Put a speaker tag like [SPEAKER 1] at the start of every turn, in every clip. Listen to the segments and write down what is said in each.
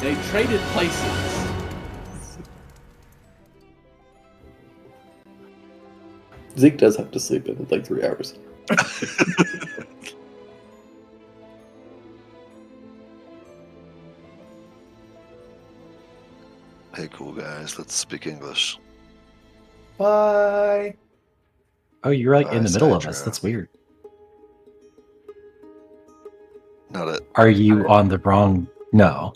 [SPEAKER 1] They traded places.
[SPEAKER 2] Zeke does have to sleep in like 3 hours.
[SPEAKER 3] Hey, cool guys, let's speak English.
[SPEAKER 2] Bye.
[SPEAKER 4] Oh, you're like in the middle of
[SPEAKER 3] Sidro.
[SPEAKER 4] us. That's weird.
[SPEAKER 3] Not it.
[SPEAKER 4] Are you on the wrong? No.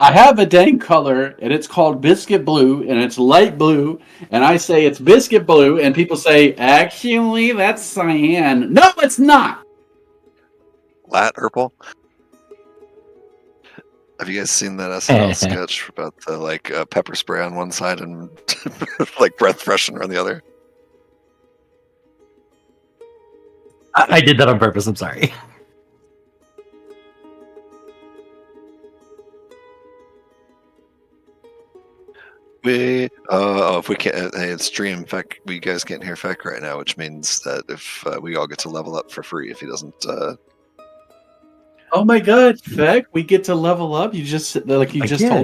[SPEAKER 1] I have a dang color, and it's called biscuit blue, and it's light blue, and I say it's biscuit blue, and people say, actually, that's cyan. No, it's not!
[SPEAKER 3] Lat Urple? Have you guys seen that SNL sketch about the pepper spray on one side and like breath freshener on the other?
[SPEAKER 4] I did that on purpose. I'm sorry.
[SPEAKER 3] If we can't, hey, it's stream. Feck, we guys can't hear Feck right now, which means that if we all get to level up for free, if he doesn't.
[SPEAKER 1] Oh my god, Feck, we get to level up? You just told us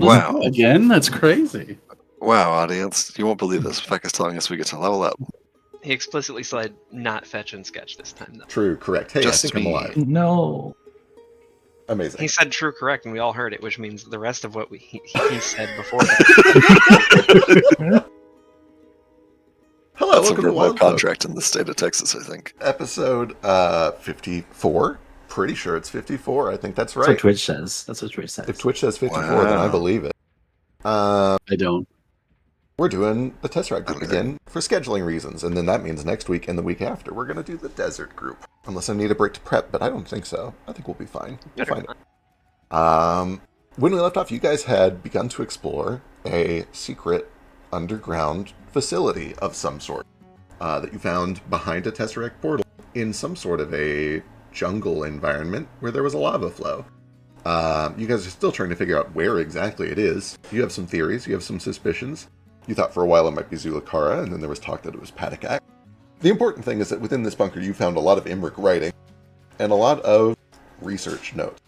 [SPEAKER 3] Wow.
[SPEAKER 1] again? That's crazy.
[SPEAKER 3] Wow, audience, you won't believe this. Feck is telling us we get to level up.
[SPEAKER 5] He explicitly said not fetch and sketch this time, though.
[SPEAKER 2] True, correct. Hey,
[SPEAKER 3] Just
[SPEAKER 2] I think I'm
[SPEAKER 3] me.
[SPEAKER 2] alive.
[SPEAKER 4] No.
[SPEAKER 2] Amazing.
[SPEAKER 5] He said true, correct, and we all heard it, which means the rest of what he said before.
[SPEAKER 2] Hello,
[SPEAKER 3] That's a
[SPEAKER 2] welcome to
[SPEAKER 3] verbal
[SPEAKER 2] Wildfolk.
[SPEAKER 3] contract in the state of Texas, I think.
[SPEAKER 2] Episode 54. Pretty sure it's 54. I think that's right.
[SPEAKER 4] That's what Twitch says. That's what Twitch says.
[SPEAKER 2] If Twitch says 54, then I
[SPEAKER 3] Wow.
[SPEAKER 2] believe it.
[SPEAKER 1] I don't.
[SPEAKER 2] We're doing the Tesseract group
[SPEAKER 3] Okay.
[SPEAKER 2] again for scheduling reasons, and then that means next week and the week after we're going to do the desert group. Unless I need a break to prep, but I don't think so. I think we'll be fine. We'll find it. When we left off, you guys had begun to explore a secret underground facility of some sort that you found behind a Tesseract portal in some sort of a jungle environment where there was a lava flow. You guys are still trying to figure out where exactly it is. You have some theories, you have some suspicions. You thought for a while it might be Zulakara, and then there was talk that it was Patakak. The important thing is that within this bunker you found a lot of Imric writing and a lot of research notes,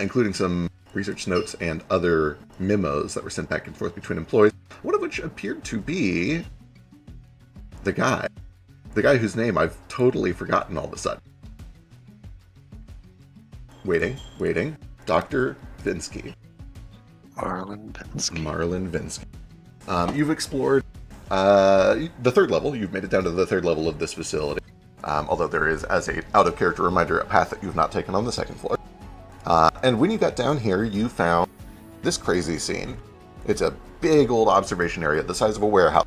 [SPEAKER 2] including some research notes and other memos that were sent back and forth between employees, one of which appeared to be the guy whose name I've totally forgotten all of a sudden. Waiting. Dr. Vinsky.
[SPEAKER 3] Marlon Vinsky.
[SPEAKER 2] You've explored the third level. You've made it down to the third level of this facility. Although there is, as a out-of-character reminder, a path that you've not taken on the second floor. And when you got down here, you found this crazy scene. It's a big old observation area the size of a warehouse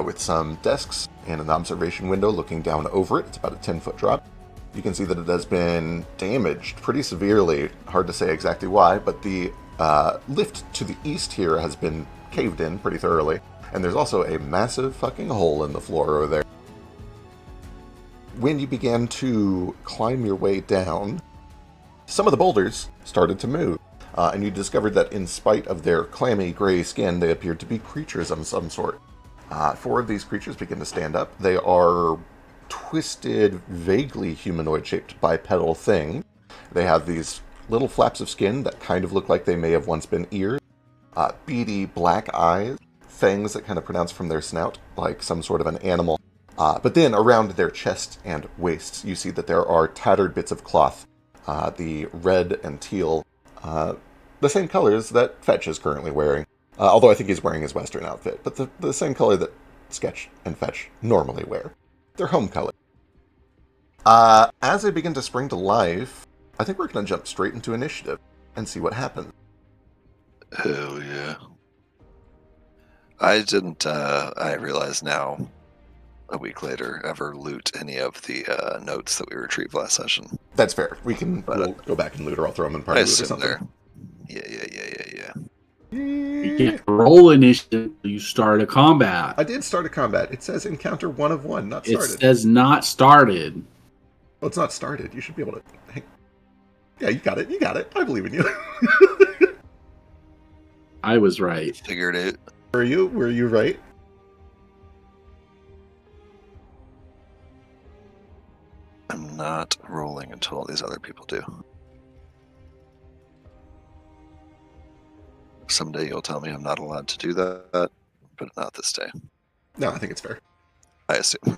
[SPEAKER 2] with some desks and an observation window looking down over it. It's about a 10-foot drop. You can see that it has been damaged pretty severely. Hard to say exactly why, but the lift to the east here has been caved in pretty thoroughly, and there's also a massive fucking hole in the floor over there. When you began to climb your way down, some of the boulders started to move, and you discovered that in spite of their clammy gray skin, they appeared to be creatures of some sort. 4 of these creatures begin to stand up. They are twisted, vaguely humanoid-shaped bipedal things. They have these little flaps of skin that kind of look like they may have once been ears, beady black eyes, fangs that kind of pronounce from their snout like some sort of an animal. But then around their chest and waists, you see that there are tattered bits of cloth, the red and teal, the same colors that Fetch is currently wearing. Although I think he's wearing his Western outfit, but the same color that Sketch and Fetch normally wear. Their home color. As they begin to spring to life, I think we're going to jump straight into initiative and see what happens.
[SPEAKER 3] Hell yeah. I didn't, I realize now, a week later, ever loot any of the notes that we retrieved last session.
[SPEAKER 2] That's fair. We'll go back and loot, or I'll throw them in party
[SPEAKER 3] I
[SPEAKER 2] loot or
[SPEAKER 3] assume
[SPEAKER 2] something.
[SPEAKER 3] Yeah.
[SPEAKER 1] You can't roll initiative until you start a combat.
[SPEAKER 2] I did start a combat. It says encounter 1 of 1, not started.
[SPEAKER 1] It says not started.
[SPEAKER 2] Well, it's not started. You should be able to... Yeah, you got it. I believe in you.
[SPEAKER 1] I was right.
[SPEAKER 3] Figured it.
[SPEAKER 2] Were you right?
[SPEAKER 3] I'm not rolling until all these other people do. Someday you'll tell me I'm not allowed to do that, but not this day.
[SPEAKER 2] No, I think it's fair.
[SPEAKER 3] I assume.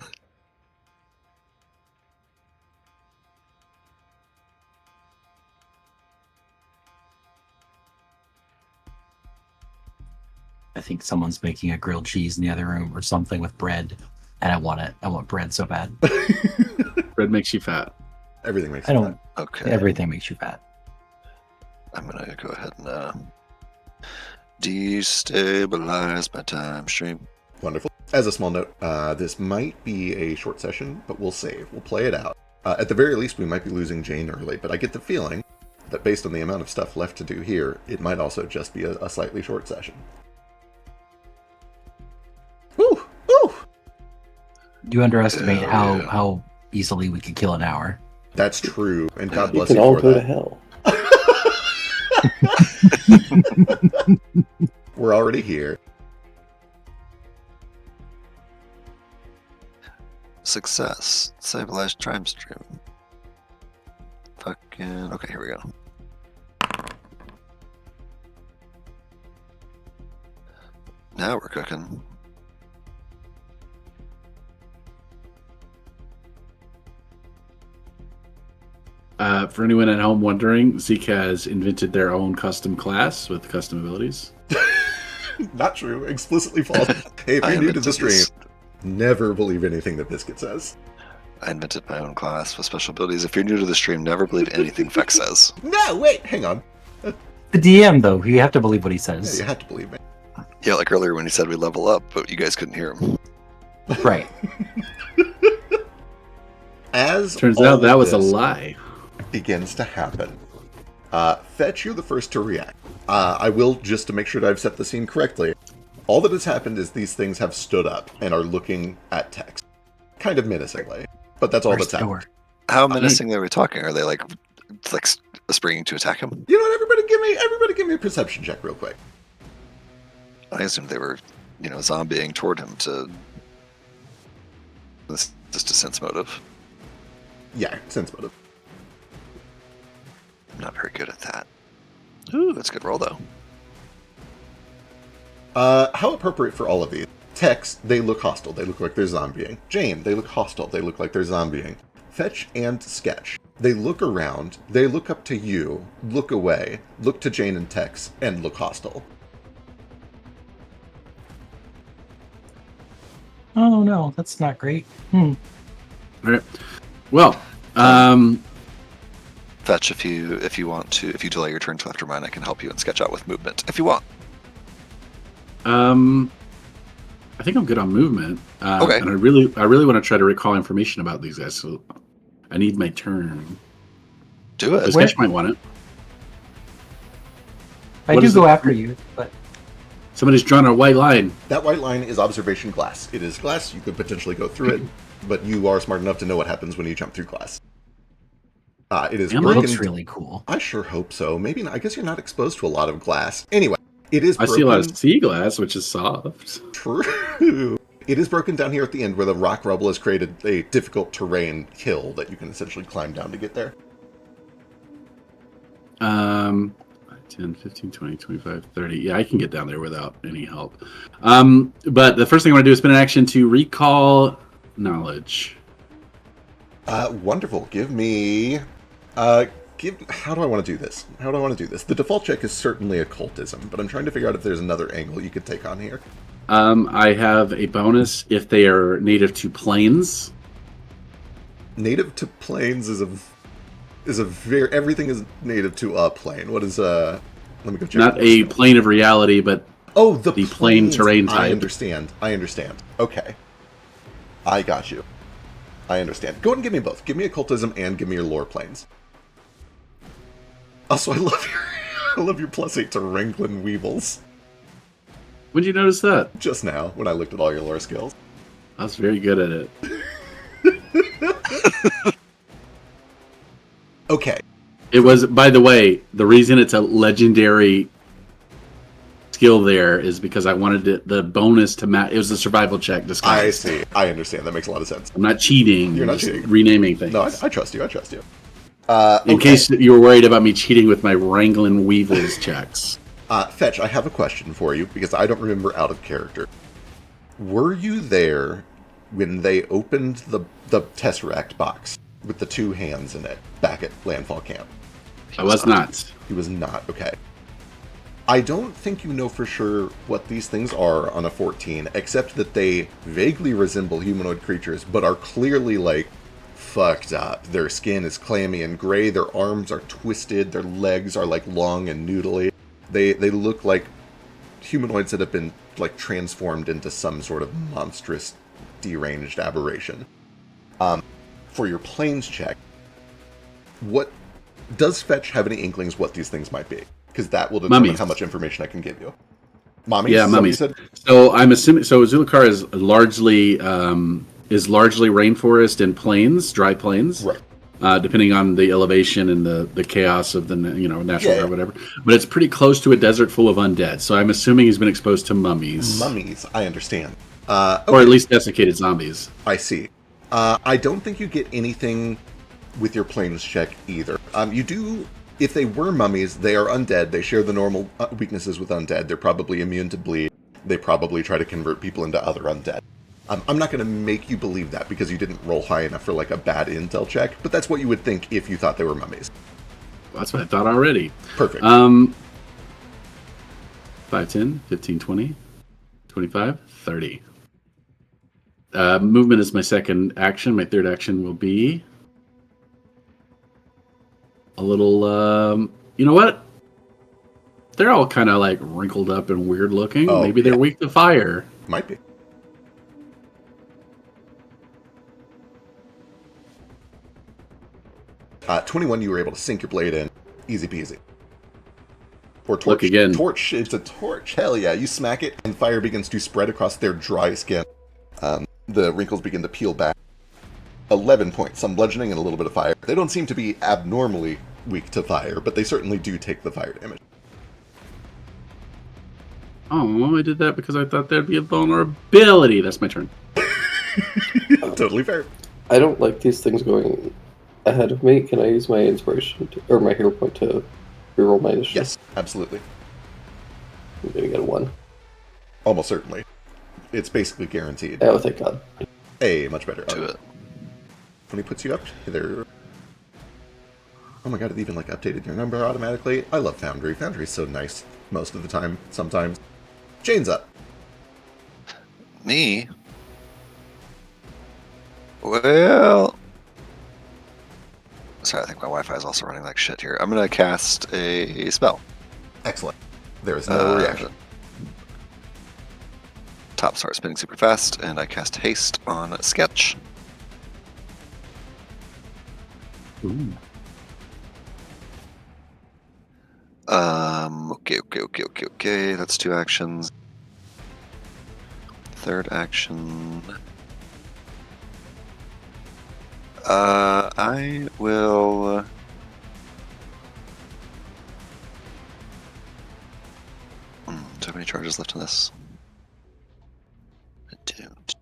[SPEAKER 4] I think someone's making a grilled cheese in the other room or something with bread, and I want it. I want bread so bad.
[SPEAKER 1] Bread makes you fat.
[SPEAKER 2] Everything makes
[SPEAKER 4] I
[SPEAKER 2] sense.
[SPEAKER 4] don't.
[SPEAKER 3] Okay.
[SPEAKER 4] Everything makes you fat.
[SPEAKER 3] I'm gonna go ahead and destabilize my time stream.
[SPEAKER 2] Wonderful. As a small note, this might be a short session, but we'll save. We'll play it out. At the very least, we might be losing Jane early, but I get the feeling that based on the amount of stuff left to do here, it might also just be a slightly short session. Woo! Woo!
[SPEAKER 4] You underestimate
[SPEAKER 3] Hell yeah.
[SPEAKER 4] how easily we could kill an hour.
[SPEAKER 2] That's true, and God
[SPEAKER 6] You
[SPEAKER 2] bless
[SPEAKER 6] can
[SPEAKER 2] you
[SPEAKER 6] all
[SPEAKER 2] for
[SPEAKER 6] go to
[SPEAKER 2] that.
[SPEAKER 6] hell.
[SPEAKER 2] We're already here.
[SPEAKER 3] Success. Stabilize time stream. Fucking. Okay, here we go. Now we're cooking.
[SPEAKER 1] For anyone at home wondering, Zeke has invented their own custom class with custom abilities.
[SPEAKER 2] Not true. Explicitly false. Hey, if
[SPEAKER 3] I
[SPEAKER 2] you're new to
[SPEAKER 3] invented
[SPEAKER 2] the stream,
[SPEAKER 3] this-
[SPEAKER 2] never believe anything that Biscuit says.
[SPEAKER 3] I invented my own class with special abilities. If you're new to the stream, never believe anything Fex says.
[SPEAKER 2] No, wait, hang on.
[SPEAKER 4] The DM though, you have to believe what he
[SPEAKER 2] Yeah,
[SPEAKER 4] says.
[SPEAKER 2] you have to believe me.
[SPEAKER 3] Yeah, like earlier when he said we level up, but you guys couldn't hear him.
[SPEAKER 4] Right.
[SPEAKER 2] As
[SPEAKER 1] Turns
[SPEAKER 2] all
[SPEAKER 1] out that
[SPEAKER 2] of
[SPEAKER 1] was a
[SPEAKER 2] this
[SPEAKER 1] lie.
[SPEAKER 2] begins to happen, Fetch, you're the first to react. I will, just to make sure that I've set the scene correctly, all that has happened is these things have stood up and are looking at text. Kind of menacingly. But that's all
[SPEAKER 4] Where's
[SPEAKER 2] that's
[SPEAKER 4] the
[SPEAKER 2] happened.
[SPEAKER 4] door?
[SPEAKER 3] How menacing are we talking? Are they like springing to attack him?
[SPEAKER 2] You know what, everybody give me a perception check real quick.
[SPEAKER 3] I assumed they were, zombieing toward him to. This is just a sense motive.
[SPEAKER 2] Yeah, sense motive.
[SPEAKER 3] I'm not very good at that. Ooh, that's a good roll though.
[SPEAKER 2] How appropriate for all of these? Tex, they look hostile. They look like they're zombieing. Jane, they look hostile. They look like they're zombieing. Fetch and Sketch, they look around. They look up to you, look away, look to Jane and Tex, and look hostile.
[SPEAKER 4] Oh no, that's not great.
[SPEAKER 1] All right. Well,
[SPEAKER 3] Fetch, if you delay your turn to after mine, I can help you and sketch out with movement if you want.
[SPEAKER 1] I think I'm good on movement.
[SPEAKER 3] Okay.
[SPEAKER 1] And I really want to try to recall information about these guys. So I need my turn.
[SPEAKER 3] Do it.
[SPEAKER 1] The Sketch might want it.
[SPEAKER 4] I
[SPEAKER 1] What
[SPEAKER 4] do
[SPEAKER 1] is
[SPEAKER 4] go
[SPEAKER 1] it?
[SPEAKER 4] after you, but
[SPEAKER 1] Somebody's drawn a white line.
[SPEAKER 2] That white line is observation glass. It is glass. You could potentially go through it, but you are smart enough to know what happens when you jump through glass. It is
[SPEAKER 1] It
[SPEAKER 4] it
[SPEAKER 2] broken.
[SPEAKER 4] looks really cool.
[SPEAKER 2] I sure hope so. Maybe not. I guess you're not exposed to a lot of glass. Anyway, it is
[SPEAKER 1] I
[SPEAKER 2] broken.
[SPEAKER 1] see a lot of sea glass, which is soft.
[SPEAKER 2] True. It is broken down here at the end where the rock rubble has created a difficult terrain hill that you can essentially climb down to get there.
[SPEAKER 1] 10, 15, 20, 25, 30. Yeah, I can get down there without any help. But the first thing I want to do is spend an action to recall knowledge.
[SPEAKER 2] Wonderful. Give me... how do I want to do this? The default check is certainly occultism, but I'm trying to figure out if there's another angle you could take on here.
[SPEAKER 1] I have a bonus if they are native to planes.
[SPEAKER 2] Native to planes is a very... Everything is native to a plane. What is... Let me go check.
[SPEAKER 1] Not a plane of reality, but
[SPEAKER 2] Oh, the
[SPEAKER 1] plane
[SPEAKER 2] planes.
[SPEAKER 1] terrain
[SPEAKER 2] I
[SPEAKER 1] type.
[SPEAKER 2] understand. Okay. I got you. I understand. Go ahead and give me both. Give me occultism and give me your lore planes. Also, I love your +8 to Wrangling Weebles.
[SPEAKER 1] when did you notice that?
[SPEAKER 2] Just now, when I looked at all your lore skills.
[SPEAKER 1] I was very good at it.
[SPEAKER 2] Okay.
[SPEAKER 1] It was, by the way, the reason it's a legendary skill there is because I wanted the bonus to match. It was a survival check
[SPEAKER 2] I
[SPEAKER 1] disguise.
[SPEAKER 2] see. I understand. That makes a lot of sense.
[SPEAKER 1] I'm not cheating.
[SPEAKER 2] You're not
[SPEAKER 1] just
[SPEAKER 2] cheating.
[SPEAKER 1] renaming things.
[SPEAKER 2] No, I trust you. I trust you.
[SPEAKER 1] In case you were worried about me cheating with my Wrangling Weevils checks.
[SPEAKER 2] Fetch, I have a question for you because I don't remember out of character. Were you there when they opened the Tesseract box with the 2 hands in it back at Landfall Camp?
[SPEAKER 1] I was not.
[SPEAKER 2] He was not. Okay. I don't think you know for sure what these things are on a 14, except that they vaguely resemble humanoid creatures, but are clearly, like, fucked up. Their skin is clammy and gray, their arms are twisted, their legs are, like, long and noodly. They look like humanoids that have been, like, transformed into some sort of monstrous, deranged aberration. For your planes check, what does Fetch have any inklings what these things might be? Because that will determine
[SPEAKER 1] Mummies.
[SPEAKER 2] how much information I can give you. Mommies?
[SPEAKER 1] Yeah, mummies. So I'm assuming. So Zulukar is largely rainforest and plains, dry plains,
[SPEAKER 2] Right.
[SPEAKER 1] Depending on the elevation and the chaos of the natural
[SPEAKER 2] Yeah.
[SPEAKER 1] or whatever. But it's pretty close to a desert full of undead. So I'm assuming he's been exposed to mummies,
[SPEAKER 2] Mummies, I understand.
[SPEAKER 1] or at least desiccated zombies.
[SPEAKER 2] I see. I don't think you get anything with your planes check either. You do, if they were mummies, they are undead. They share the normal weaknesses with undead. They're probably immune to bleed. They probably try to convert people into other undead. I'm not going to make you believe that because you didn't roll high enough for like a bad intel check, but that's what you would think if you thought they were mummies.
[SPEAKER 1] Well, that's what I thought already.
[SPEAKER 2] Perfect.
[SPEAKER 1] 5, 10, 15, 20, 25, 30. Movement is my second action. My third action will be a little, you know what? They're all kind of like wrinkled up and weird looking.
[SPEAKER 2] Oh,
[SPEAKER 1] Maybe they're
[SPEAKER 2] yeah.
[SPEAKER 1] weak to fire.
[SPEAKER 2] Might be. Uh, 21, you were able to sink your blade in. Easy peasy. Or torch.
[SPEAKER 1] Look again.
[SPEAKER 2] Torch. It's a torch. Hell yeah. You smack it, and fire begins to spread across their dry skin. The wrinkles begin to peel back. 11 points. Some bludgeoning and a little bit of fire. They don't seem to be abnormally weak to fire, but they certainly do take the fire damage.
[SPEAKER 1] Oh, I did that because I thought there'd be a vulnerability. That's my turn.
[SPEAKER 2] Totally fair.
[SPEAKER 6] I don't like these things going ahead of me. Can I use my inspiration or my hero point to reroll my initiative?
[SPEAKER 2] Yes, absolutely.
[SPEAKER 6] I'm gonna get a 1.
[SPEAKER 2] Almost certainly. It's basically guaranteed.
[SPEAKER 6] Oh, thank God.
[SPEAKER 2] Hey, much better.
[SPEAKER 3] Do it.
[SPEAKER 2] When he puts you up there. Oh my god, it even like updated your number automatically. I love Foundry. Foundry's so nice most of the time, sometimes. Jane's up.
[SPEAKER 3] Me? Well... Sorry, I think my Wi-Fi is also running like shit here. I'm gonna cast a spell.
[SPEAKER 2] Excellent. There is no reaction.
[SPEAKER 3] Top starts spinning super fast, and I cast haste on Sketch.
[SPEAKER 1] Ooh.
[SPEAKER 3] Okay. That's 2 actions. Third action. I will. Do I have any charges left on this? I don't.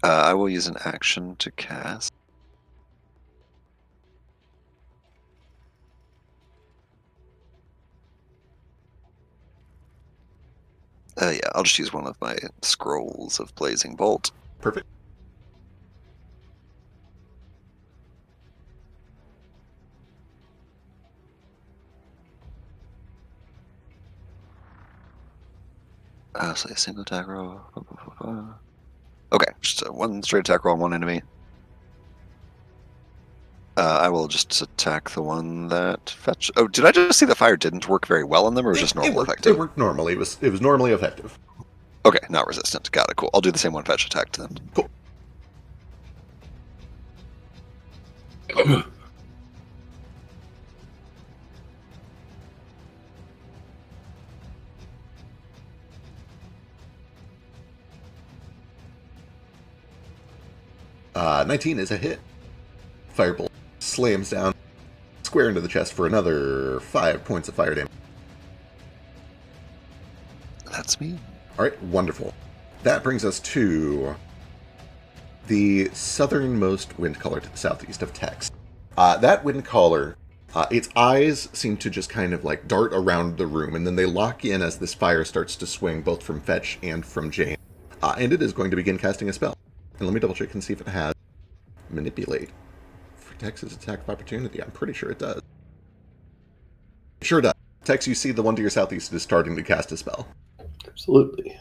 [SPEAKER 3] I will use an action to cast. Yeah, I'll just use one of my scrolls of Blazing Bolt.
[SPEAKER 2] Perfect.
[SPEAKER 3] So a single attack roll. Okay, just a 1 straight attack roll on one enemy. I will just attack the one that fetch. Oh, did I just see the fire didn't work very well on them, or was it just normal effective?
[SPEAKER 2] It worked normally. It was normally effective.
[SPEAKER 3] Okay, not resistant. Got it. Cool. I'll do the same one fetch attack to them.
[SPEAKER 2] Cool. Uh, 19 is a hit. Firebolt slams down square into the chest for another 5 points of fire damage.
[SPEAKER 3] That's me.
[SPEAKER 2] All right, wonderful. That brings us to the southernmost wind caller to the southeast of Tex. That wind caller, its eyes seem to just kind of like dart around the room, and then they lock in as this fire starts to swing both from Fetch and from Jane. And it is going to begin casting a spell. And let me double check and see if it has Manipulate for Tex's attack of opportunity. I'm pretty sure it does. It sure does. Tex, you see the one to your southeast is starting to cast a spell.
[SPEAKER 6] Absolutely.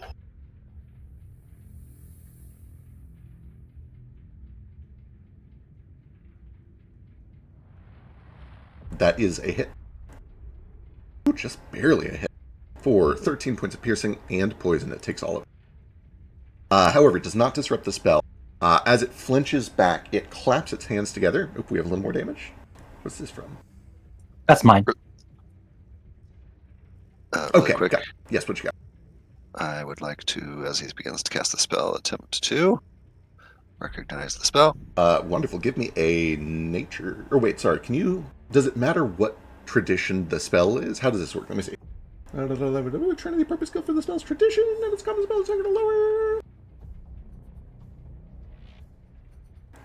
[SPEAKER 2] That is a hit. Ooh, just barely a hit. For 13 points of piercing and poison, it takes all of it. However, it does not disrupt the spell. As it flinches back, it claps its hands together. Oop, we have a little more damage. What's this from?
[SPEAKER 4] That's mine.
[SPEAKER 3] Really
[SPEAKER 2] Okay,
[SPEAKER 3] quick.
[SPEAKER 2] got it. Yes, what you got?
[SPEAKER 3] I would like to, as he begins to cast the spell, attempt to recognize the spell.
[SPEAKER 2] Wonderful. Give me a nature... Or wait, sorry. Can you... Does it matter what tradition the spell is? How does this work? Let me see. Trinity purpose skill for the spell's tradition, and its common spell is not going to lower.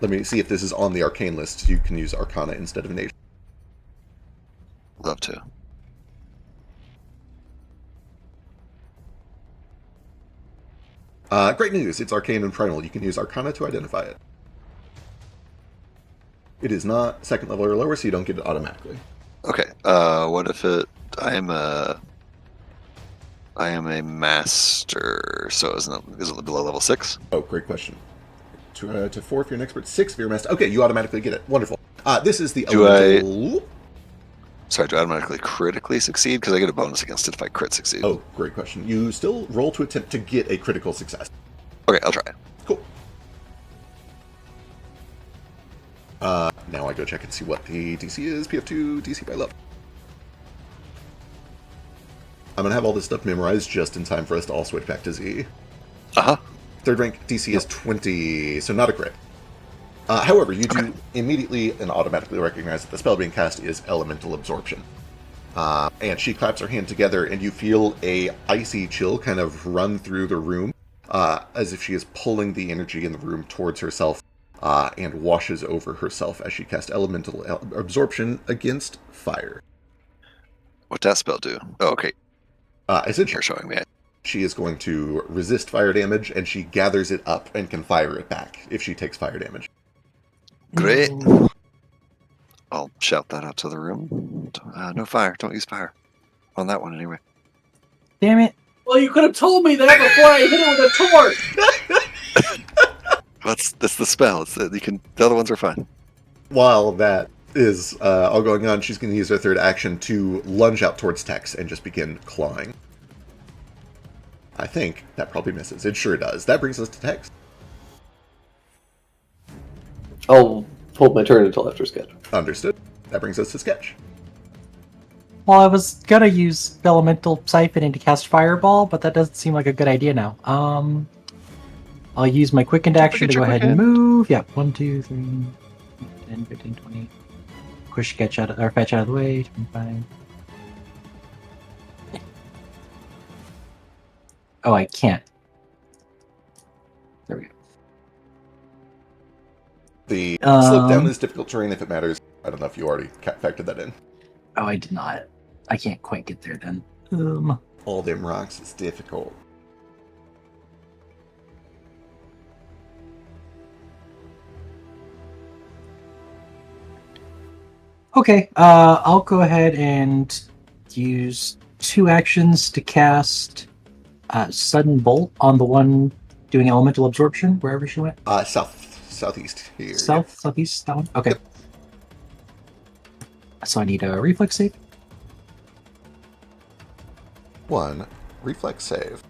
[SPEAKER 2] Let me see if this is on the arcane list. You can use Arcana instead of nature.
[SPEAKER 3] Love to.
[SPEAKER 2] Great news. It's arcane and primal. You can use Arcana to identify it. It is not second level or lower, so you don't get it automatically.
[SPEAKER 3] Okay. What if it? I am a master. So is it below level 6?
[SPEAKER 2] Oh, great question. To 4 if you're an expert, 6 if you're a master. Okay, you automatically get it. Wonderful. This is the elemental...
[SPEAKER 3] Sorry, do I automatically critically succeed? Because I get a bonus against it if I crit succeed.
[SPEAKER 2] Oh, great question. You still roll to attempt to get a critical success.
[SPEAKER 3] Okay, I'll try.
[SPEAKER 2] Cool. Now I go check and see what the DC is. PF2, DC by level. I'm going to have all this stuff memorized just in time for us to all switch back to Z.
[SPEAKER 3] Uh-huh.
[SPEAKER 2] Third rank DC is 20, so not a crit. However, you do immediately and automatically recognize that the spell being cast is Elemental Absorption. And she claps her hand together, and you feel a icy chill kind of run through the room, as if she is pulling the energy in the room towards herself, and washes over herself as she casts Elemental Absorption against fire.
[SPEAKER 3] What does that spell do? Oh, okay.
[SPEAKER 2] Essentially,
[SPEAKER 3] You're showing me.
[SPEAKER 2] she is going to resist fire damage, and she gathers it up and can fire it back if she takes fire damage.
[SPEAKER 3] Great. I'll shout that out to the room. No fire. Don't use fire. On that one, anyway.
[SPEAKER 4] Damn it.
[SPEAKER 1] Well, you could have told me that before I hit it with a torch.
[SPEAKER 3] That's the spell. The other ones are fine.
[SPEAKER 2] While that is all going on, she's going to use her third action to lunge out towards Tex and just begin clawing. I think that probably misses. It sure does. That brings us to Tex.
[SPEAKER 6] I'll hold my turn until after sketch.
[SPEAKER 2] Understood. That brings us to Sketch.
[SPEAKER 4] Well, I was gonna use Elemental Siphoning to cast Fireball, but that doesn't seem like a good idea now. I'll use my quickened action to go ahead and move. Yeah, 1, 2, 3, 10, 15, 20. Push Sketch out or Fetch out of the way. 25. Oh, I can't. There we go.
[SPEAKER 2] The slope down is difficult terrain if it matters. I don't know if you already factored that in.
[SPEAKER 4] Oh, I did not. I can't quite get there then.
[SPEAKER 2] All them rocks is difficult.
[SPEAKER 4] Okay, I'll go ahead and use 2 actions to cast Sudden Bolt on the one doing Elemental Absorption, wherever she went.
[SPEAKER 2] Southeast here.
[SPEAKER 4] Southeast, that one? Okay.
[SPEAKER 2] Yep.
[SPEAKER 4] So I need a reflex save.
[SPEAKER 2] 1 reflex save.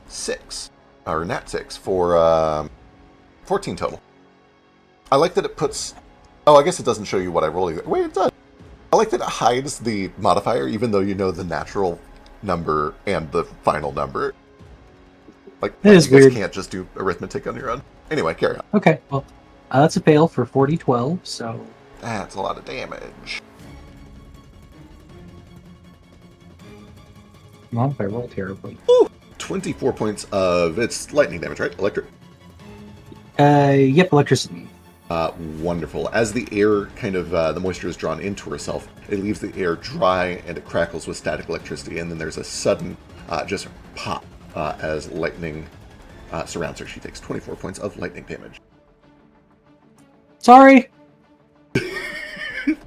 [SPEAKER 2] 6. Or nat 6 for 14 total. I like that it puts... Oh, I guess it doesn't show you what I roll either. Wait, it does. I like that it hides the modifier even though you know the natural number and the final number. Like,
[SPEAKER 4] It is
[SPEAKER 2] you guys
[SPEAKER 4] weird.
[SPEAKER 2] can't just do arithmetic on your own. Anyway, carry on.
[SPEAKER 4] Okay, well, that's a fail for 40-12, so...
[SPEAKER 2] That's a lot of damage.
[SPEAKER 4] Not if I roll terribly.
[SPEAKER 2] 24 points of it's lightning damage, right? Electric.
[SPEAKER 4] Yep, electricity.
[SPEAKER 2] Wonderful. As the air kind of the moisture is drawn into herself, it leaves the air dry and it crackles with static electricity, and then there's a sudden just pop as lightning surrounds her. She takes 24 points of lightning damage.
[SPEAKER 4] Sorry.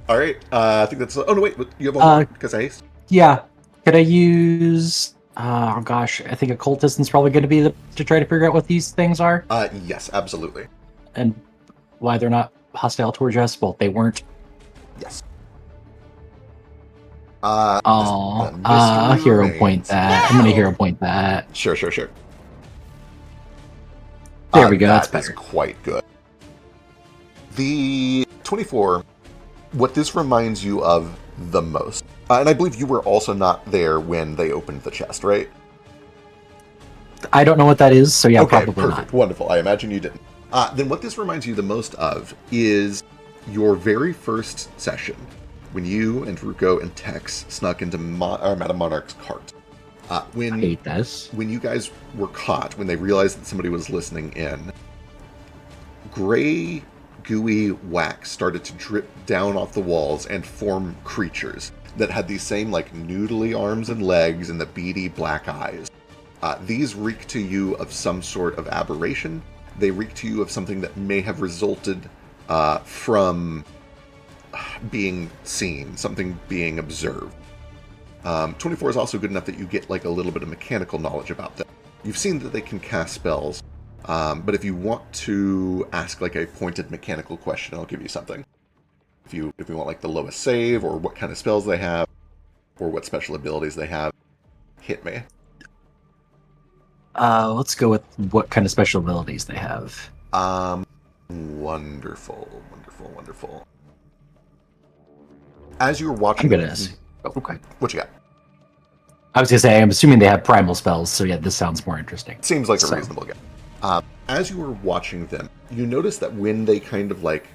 [SPEAKER 2] All right. I think that's. Oh no, wait. You have one more because I haste.
[SPEAKER 4] Yeah. Could I use? Oh gosh, I think occultism's probably going to be to try to figure out what these things are
[SPEAKER 2] Yes, absolutely.
[SPEAKER 4] and why they're not hostile towards us. Well, they weren't.
[SPEAKER 2] Yes.
[SPEAKER 4] I'll hero point that. I'm going to hero point that.
[SPEAKER 2] Sure.
[SPEAKER 4] There we go. That's
[SPEAKER 2] That is
[SPEAKER 4] better.
[SPEAKER 2] quite good. The 24, what this reminds you of the most, and I believe you were also not there when they opened the chest, right?
[SPEAKER 4] I don't know what that is, so yeah,
[SPEAKER 2] Okay,
[SPEAKER 4] probably
[SPEAKER 2] perfect.
[SPEAKER 4] not.
[SPEAKER 2] Wonderful. I imagine you didn't. Then what this reminds you the most of is your very first session when you and Ruko and Tex snuck into Madame Monarch's cart.
[SPEAKER 4] I hate this.
[SPEAKER 2] When you guys were caught, when they realized that somebody was listening in, gray, gooey wax started to drip down off the walls and form creatures that had these same, like, noodly arms and legs and the beady black eyes. These reek to you of some sort of aberration. They reek to you of something that may have resulted from being seen, something being observed. 24 is also good enough that you get like a little bit of mechanical knowledge about them. You've seen that they can cast spells, but if you want to ask like a pointed mechanical question, I'll give you something. If you want like the lowest save, or what kind of spells they have, or what special abilities they have, hit me.
[SPEAKER 4] Let's go with what kind of special abilities they have.
[SPEAKER 2] Wonderful. As you're
[SPEAKER 4] I'm
[SPEAKER 2] watching,
[SPEAKER 4] gonna ask. Oh, okay.
[SPEAKER 2] What you got?
[SPEAKER 4] I was gonna say I'm assuming they have primal spells, so yeah, this sounds more interesting.
[SPEAKER 2] Seems like a reasonable guess. As you were watching them, you notice that when they kind of like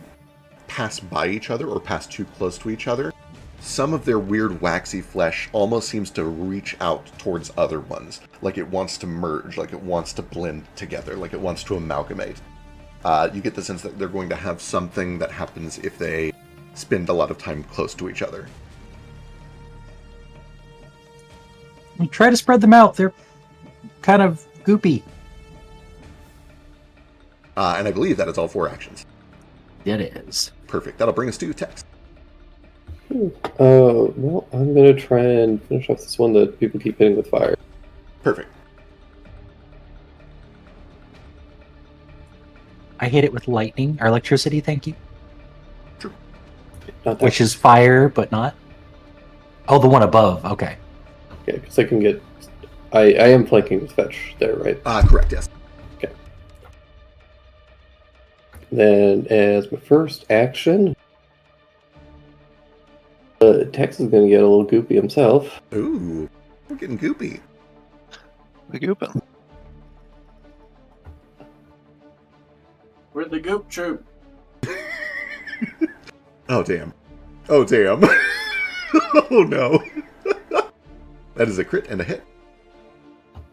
[SPEAKER 2] pass by each other or pass too close to each other, some of their weird waxy flesh almost seems to reach out towards other ones, like it wants to merge, like it wants to blend together, like it wants to amalgamate. You get the sense that they're going to have something that happens if they spend a lot of time close to each other.
[SPEAKER 4] We try to spread them out. They're kind of goopy.
[SPEAKER 2] And I believe that is all 4 actions.
[SPEAKER 4] It is.
[SPEAKER 2] Perfect. That'll bring us to text.
[SPEAKER 6] Well, I'm gonna try and finish off this one that people keep hitting with fire.
[SPEAKER 2] Perfect.
[SPEAKER 4] I hit it with lightning or electricity. Thank you.
[SPEAKER 2] True.
[SPEAKER 6] Not that
[SPEAKER 4] Which is fire, but not. Oh, the one above. Okay.
[SPEAKER 6] yeah, because I can get. I am flanking with fetch there, right?
[SPEAKER 2] Correct, yes.
[SPEAKER 6] Then, as my first action, Tex is going to get a little goopy himself.
[SPEAKER 2] Ooh, we're getting goopy.
[SPEAKER 3] The goopin'.
[SPEAKER 1] We're the goop troop.
[SPEAKER 2] Oh, damn. Oh, no. That is a crit and a hit.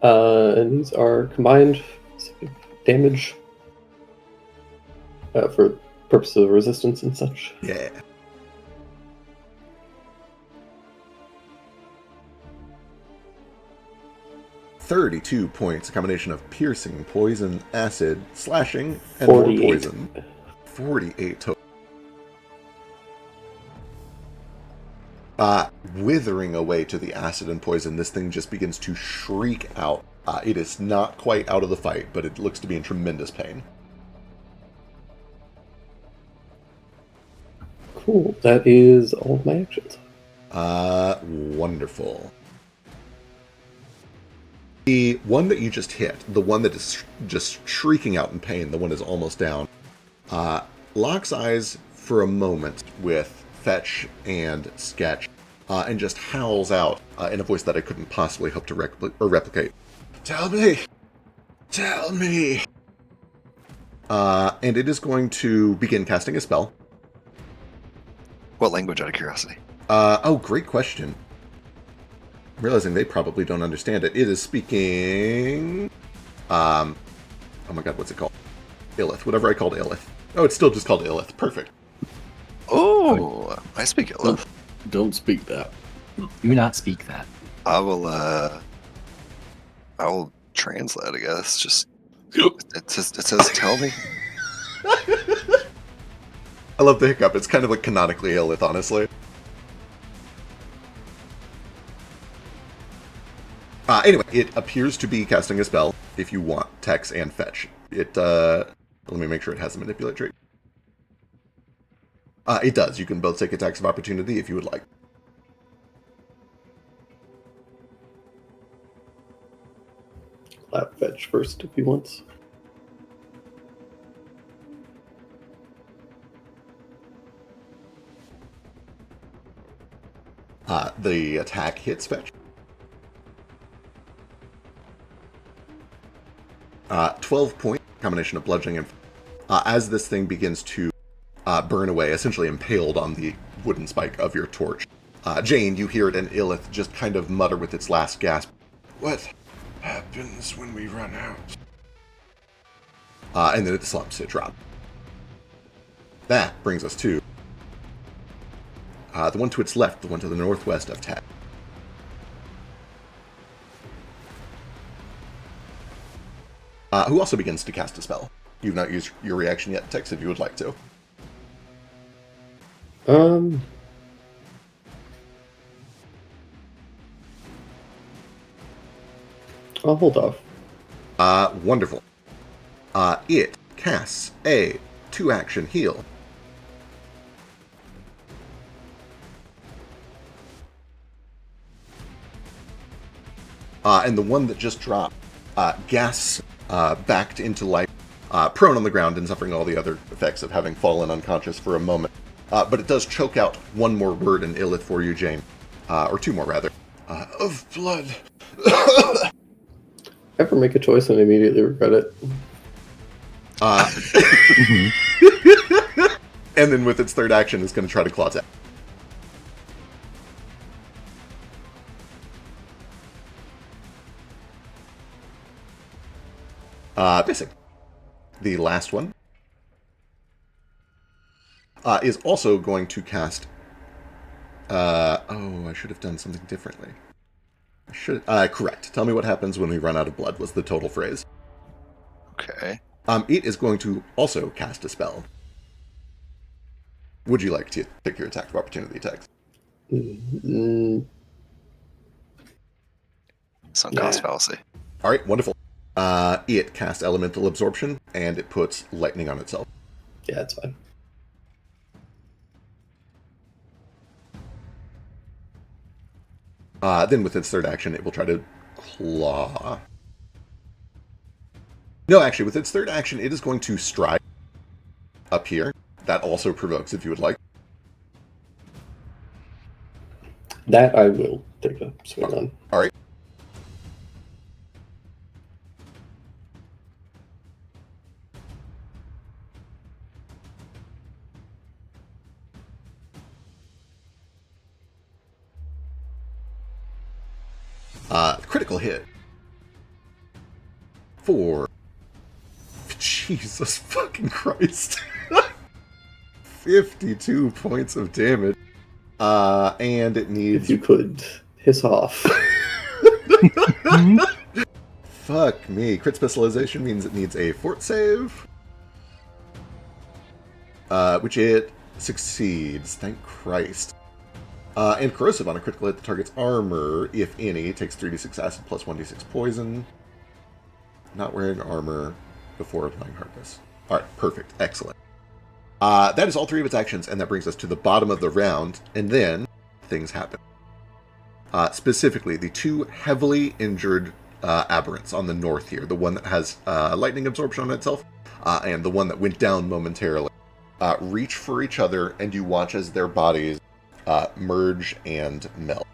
[SPEAKER 6] And these are combined damage for purposes of resistance and such.
[SPEAKER 2] Yeah. $32 points, a combination of piercing, poison, acid, slashing, and more
[SPEAKER 6] 48.
[SPEAKER 2] poison. 48 total. Withering away to the acid and poison, this thing just begins to shriek out. It is not quite out of the fight, but it looks to be in tremendous pain.
[SPEAKER 6] Cool. That is all of my actions.
[SPEAKER 2] Wonderful. The one that you just hit, the one that is just shrieking out in pain, the one is almost down, locks eyes for a moment with Fetch and Sketch, and just howls out in a voice that I couldn't possibly hope to replicate. Tell me! Tell me! And it is going to begin casting a spell.
[SPEAKER 3] What language, out of curiosity?
[SPEAKER 2] Oh, great question. realizing they probably don't understand it. It is speaking... oh my god, what's it called? Illith. Whatever I called Illith. Oh, it's still just called Illith. Perfect.
[SPEAKER 3] Oh, I speak Illith.
[SPEAKER 1] Don't speak that.
[SPEAKER 4] Do not speak that.
[SPEAKER 3] I will translate, I guess. Just it says tell me.
[SPEAKER 2] I love the hiccup. It's kind of like canonically Illith, honestly. Anyway, it appears to be casting a spell if you want Tex and Fetch. Let me make sure it has a manipulate trait. It does. You can both take attacks of opportunity if you would like.
[SPEAKER 6] Lap fetch first if he wants.
[SPEAKER 2] The attack hits Fetch. 12 point combination of bludgeoning and as this thing begins to burn away, essentially impaled on the wooden spike of your torch. Jane, you hear it, and Illith just kind of mutter with its last gasp. What happens when we run out? And then it slumps, it drops. That brings us to the one to its left, the one to the northwest of Tad. Who also begins to cast a spell. You've not used your reaction yet, Tex, if you would like to.
[SPEAKER 6] I'll hold off.
[SPEAKER 2] Wonderful. It casts a 2-action heal. And the one that just dropped gasps backed into life, prone on the ground and suffering all the other effects of having fallen unconscious for a moment. But it does choke out one more word in Illith for you, Jane. Or two more, rather. Of blood.
[SPEAKER 6] Ever make a choice and immediately regret it?
[SPEAKER 2] And then with its third action, it's going to try to claw attack. Missing. The last one is also going to cast... oh, I should have done something differently. Correct. Tell me what happens when we run out of blood was the total phrase.
[SPEAKER 3] Okay.
[SPEAKER 2] It is going to also cast a spell. Would you like to pick your attack of opportunity, Tex?
[SPEAKER 3] Sunk cost fallacy.
[SPEAKER 2] All right, wonderful. It casts elemental absorption, and it puts lightning on itself.
[SPEAKER 6] Yeah, that's fine.
[SPEAKER 2] Then with its third action, it will try to claw. No, actually, with its third action, it is going to stride up here. That also provokes, if you would like.
[SPEAKER 6] That I will take a swing on.
[SPEAKER 2] All right. Critical hit. For... Jesus fucking Christ. 52 points of damage. And it needs...
[SPEAKER 6] If you could hiss off.
[SPEAKER 2] Fuck me. Crit specialization means it needs a fort save. Which it succeeds. Thank Christ. And corrosive on a critical hit, the target's armor, if any, takes 3d6 acid plus 1d6 poison. Not wearing armor before applying hardness. Alright, perfect. Excellent. That is all three of its actions, and that brings us to the bottom of the round, and then things happen. Specifically, the two heavily injured aberrants on the north here, the one that has lightning absorption on itself, and the one that went down momentarily, reach for each other, and you watch as their bodies merge and melt.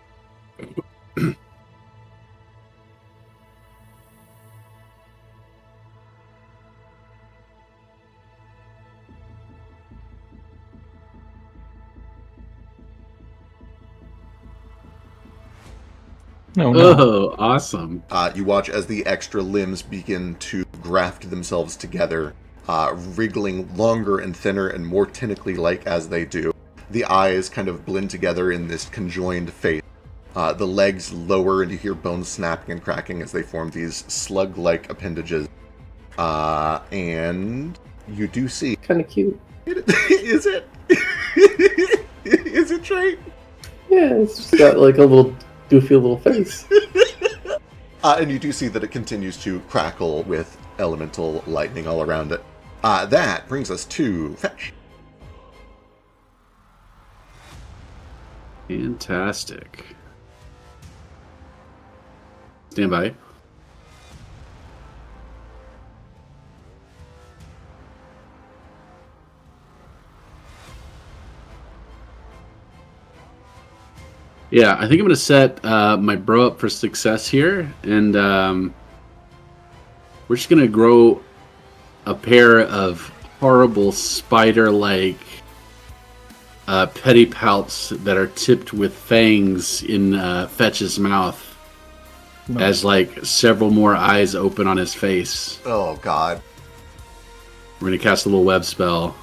[SPEAKER 4] No, no.
[SPEAKER 1] Oh, awesome.
[SPEAKER 2] You watch as the extra limbs begin to graft themselves together, wriggling longer and thinner and more tentacly-like as they do. The eyes kind of blend together in this conjoined face. The legs lower and you hear bones snapping and cracking as they form these slug-like appendages. And you do see...
[SPEAKER 6] Kind of cute.
[SPEAKER 2] Is it? Is it, Trey?
[SPEAKER 6] Yeah, it's just got like a little goofy little face.
[SPEAKER 2] And you do see that it continues to crackle with elemental lightning all around it. That brings us to Fetch.
[SPEAKER 1] Fantastic. Stand by. Yeah, I think I'm going to set my bro up for success here, and we're just going to grow a pair of horrible spider-like pedipalps that are tipped with fangs in Fetch's mouth, as like several more eyes open on his face.
[SPEAKER 2] Oh, God.
[SPEAKER 1] We're going to cast a little web spell.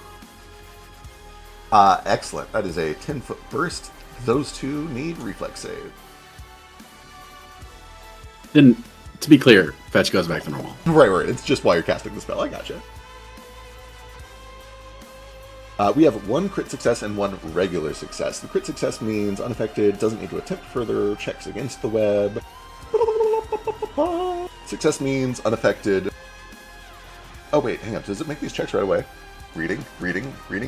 [SPEAKER 2] Excellent. That is a 10-foot burst. Those two need reflex save.
[SPEAKER 1] Then, to be clear, Fetch goes back to normal.
[SPEAKER 2] Right. It's just while you're casting the spell. I gotcha. We have one crit success and one regular success. The crit success means unaffected, doesn't need to attempt further checks against the web. Success means unaffected. Oh wait, hang on. Does it make these checks right away? Reading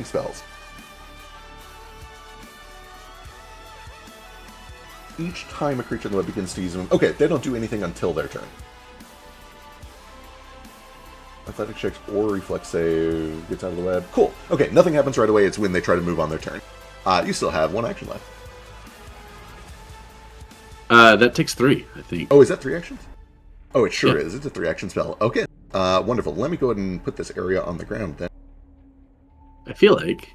[SPEAKER 2] spells. Each time a creature in the web begins to use them... Okay, they don't do anything until their turn. Athletic checks or reflex save gets out of the web. Cool. Okay, nothing happens right away. It's when they try to move on their turn. You still have one action left.
[SPEAKER 1] That takes 3, I think.
[SPEAKER 2] Oh, is that 3 actions? Oh, it sure is. It's a 3-action spell. Okay. Wonderful. Let me go ahead and put this area on the ground then.
[SPEAKER 1] I feel like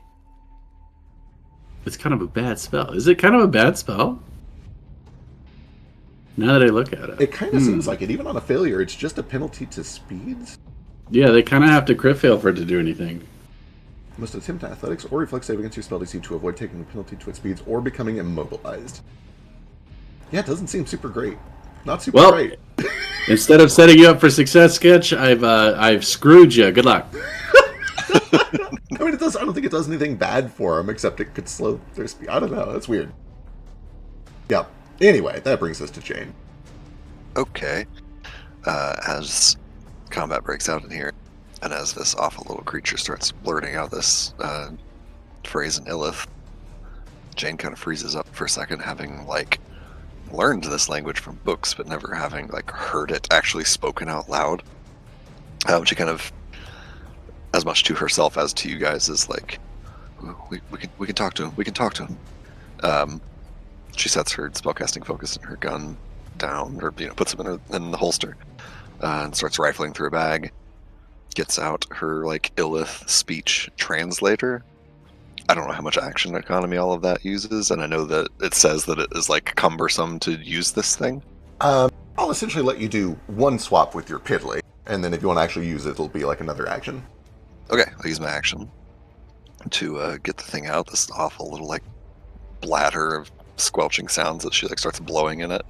[SPEAKER 1] it's kind of a bad spell. Is it kind of a bad spell? Now that I look at it.
[SPEAKER 2] It kind of seems like it. Even on a failure, it's just a penalty to speeds.
[SPEAKER 1] Yeah, they kind of have to crit fail for it to do anything.
[SPEAKER 2] You must attempt athletics or reflex save against your spell DC to avoid taking a penalty to its speeds or becoming immobilized. Yeah, it doesn't seem super great. Not super great.
[SPEAKER 1] Instead of setting you up for success, Sketch, I've screwed you. Good luck.
[SPEAKER 2] I mean, it does. I don't think it does anything bad for them, except it could slow their speed. I don't know. That's weird. Yeah. Anyway, that brings us to Jane.
[SPEAKER 3] Okay. As combat breaks out in here, and as this awful little creature starts blurting out this phrase in Illith, Jane kind of freezes up for a second, having like learned this language from books, but never having like heard it actually spoken out loud. She kind of, as much to herself as to you guys, is like, we can talk to him. We can talk to him. She sets her spellcasting focus and her gun down, or puts them in the holster, and starts rifling through a bag. Gets out her like Illith speech translator. I don't know how much action economy all of that uses, and I know that it says that it is like cumbersome to use this thing.
[SPEAKER 2] I'll essentially let you do one swap with your piddly, and then if you want to actually use it, it'll be like another action.
[SPEAKER 3] Okay, I'll use my action to get the thing out. This awful little like bladder of squelching sounds that she like starts blowing in it.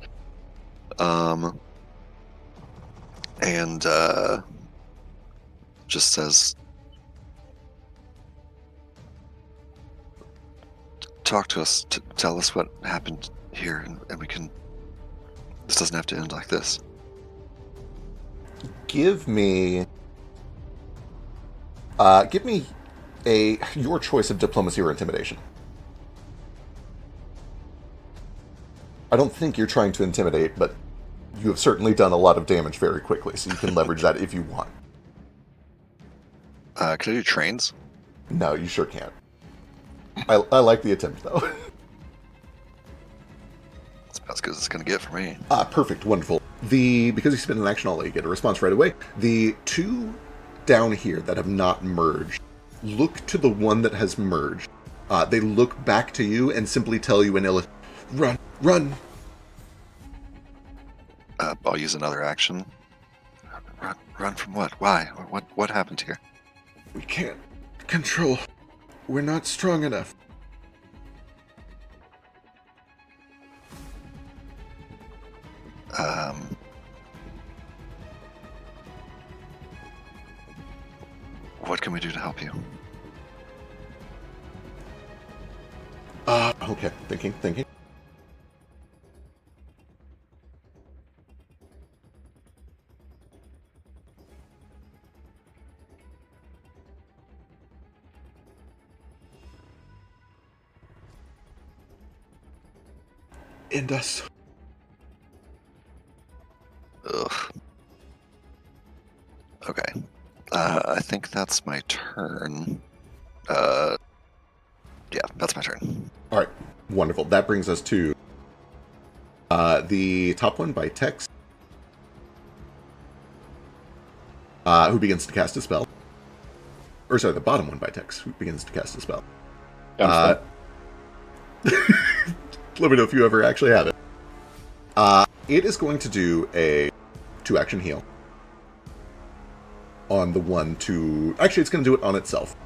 [SPEAKER 3] And just says, talk to us, tell us what happened here, and we can, this doesn't have to end like this.
[SPEAKER 2] Give me your choice of diplomacy or intimidation. I don't think you're trying to intimidate, but you have certainly done a lot of damage very quickly, so you can leverage that if you want.
[SPEAKER 3] Can I do trains?
[SPEAKER 2] No, you sure can't. I like the attempt, though.
[SPEAKER 3] That's about as good as it's going to get for me.
[SPEAKER 2] Perfect, wonderful. Because you spend an action, I'll let you get a response right away. The two down here that have not merged look to the one that has merged. They look back to you and simply tell you in Illith, run, run.
[SPEAKER 3] I'll use another action. Run from what? Why? What happened here?
[SPEAKER 2] We can't control. We're not strong enough.
[SPEAKER 3] What can we do to help you?
[SPEAKER 2] Okay. Thinking. End us.
[SPEAKER 3] Ugh. Okay. I think that's my turn. Yeah, that's my turn.
[SPEAKER 2] All right. Wonderful. That brings us to the top one by Tex, who begins to cast a spell. Or sorry, the bottom one by Tex, who begins to cast a spell.
[SPEAKER 6] Got
[SPEAKER 2] Let me know if you ever actually have it. It is going to do a 2-action heal on the one to... Actually, it's going to do it on itself.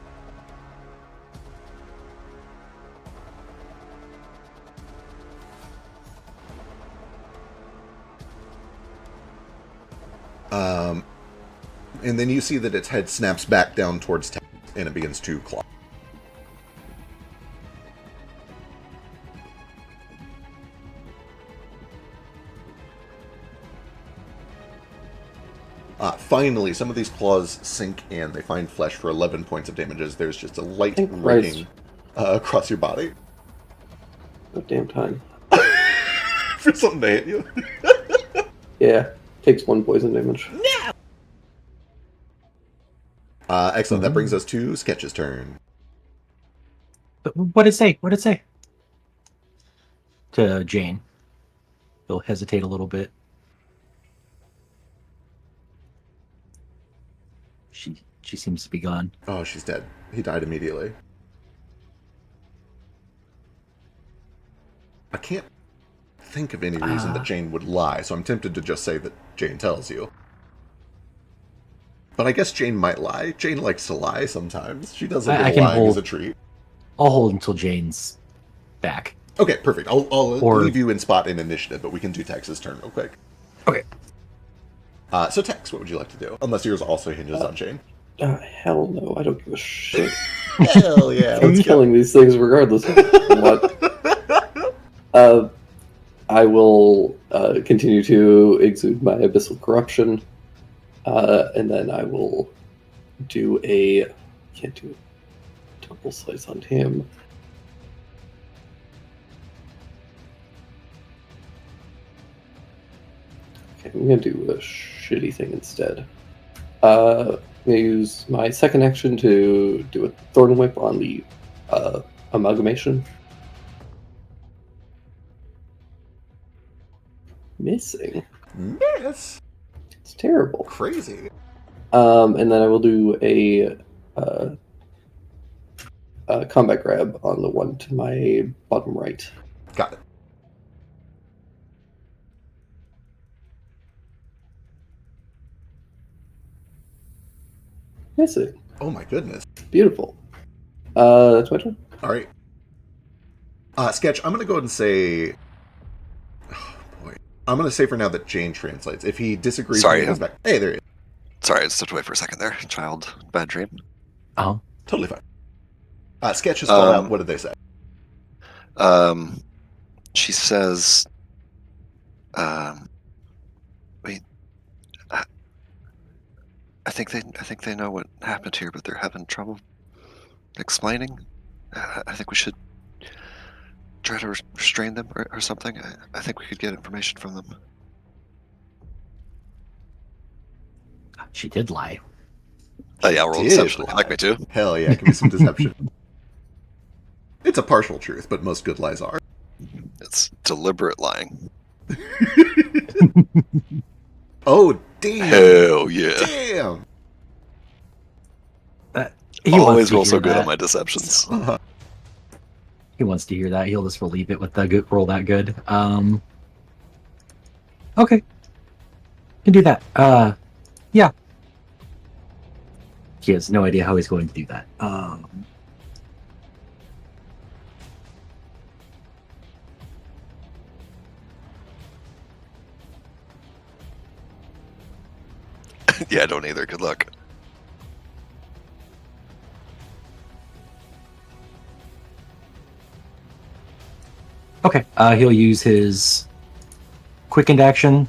[SPEAKER 2] And then you see that its head snaps back down towards Tex, and it begins to claw. Finally, some of these claws sink and they find flesh for 11 points of damages. There's just a light raking across your body.
[SPEAKER 6] What damn time.
[SPEAKER 2] For something to hit you.
[SPEAKER 6] Yeah, takes 1 poison damage.
[SPEAKER 2] Excellent. That brings us to Sketch's turn.
[SPEAKER 4] But what did it say? What did it say? To Jane. He'll hesitate a little bit. She seems to be gone.
[SPEAKER 2] Oh, she's dead. He died immediately. I can't think of any reason that Jane would lie, so I'm tempted to just say that Jane tells you. But I guess Jane might lie. Jane likes to lie sometimes. She does a little lying as a treat.
[SPEAKER 4] I'll hold until Jane's back.
[SPEAKER 2] Okay, perfect. I'll leave you in spot in initiative, but we can do Tex's turn real quick.
[SPEAKER 4] Okay.
[SPEAKER 2] So Tex, what would you like to do? Unless yours also hinges on Jane.
[SPEAKER 6] Hell no, I don't give a shit.
[SPEAKER 2] Hell yeah,
[SPEAKER 6] I'm killing these things regardless of what. I will continue to exude my abyssal corruption, and then I will do a... Can't do a double slice on him. Okay, I'm going to do a shitty thing instead. I'm going to use my second action to do a Thorn Whip on the amalgamation. Missing.
[SPEAKER 2] Yes.
[SPEAKER 6] It's terrible.
[SPEAKER 2] Crazy.
[SPEAKER 6] And then I will do a combat grab on the one to my bottom right.
[SPEAKER 2] Got it.
[SPEAKER 6] Missing.
[SPEAKER 2] Oh my goodness.
[SPEAKER 6] Beautiful. That's my turn.
[SPEAKER 2] All right. Sketch, I'm going to go ahead and say... Oh, boy. I'm going to say for now that Jane translates. If he disagrees...
[SPEAKER 3] Sorry.
[SPEAKER 2] He comes back. Hey, there he is.
[SPEAKER 3] Sorry, I stepped away for a second there. Child, bad dream.
[SPEAKER 4] Oh.
[SPEAKER 2] Totally fine. Sketch has called out. What did they say?
[SPEAKER 3] She says... wait... I think they know what happened here, but they're having trouble explaining. I think we should try to restrain them or something. I think we could get information from them.
[SPEAKER 4] She did lie.
[SPEAKER 3] Oh yeah, roll deception if you'd like me to.
[SPEAKER 2] Hell yeah, give me some deception. It's a partial truth, but most good lies are.
[SPEAKER 3] It's deliberate lying.
[SPEAKER 2] Oh, damn.
[SPEAKER 3] Hell yeah.
[SPEAKER 2] Damn.
[SPEAKER 4] He
[SPEAKER 3] Always
[SPEAKER 4] wants to
[SPEAKER 3] roll so
[SPEAKER 4] hear
[SPEAKER 3] good
[SPEAKER 4] that.
[SPEAKER 3] on my deceptions.
[SPEAKER 4] He wants to hear that. He'll just relieve it with the good roll that good. Okay. Can do that. Yeah. He has no idea how he's going to do that.
[SPEAKER 3] Yeah, I don't either. Good luck.
[SPEAKER 4] Okay. He'll use his quickened action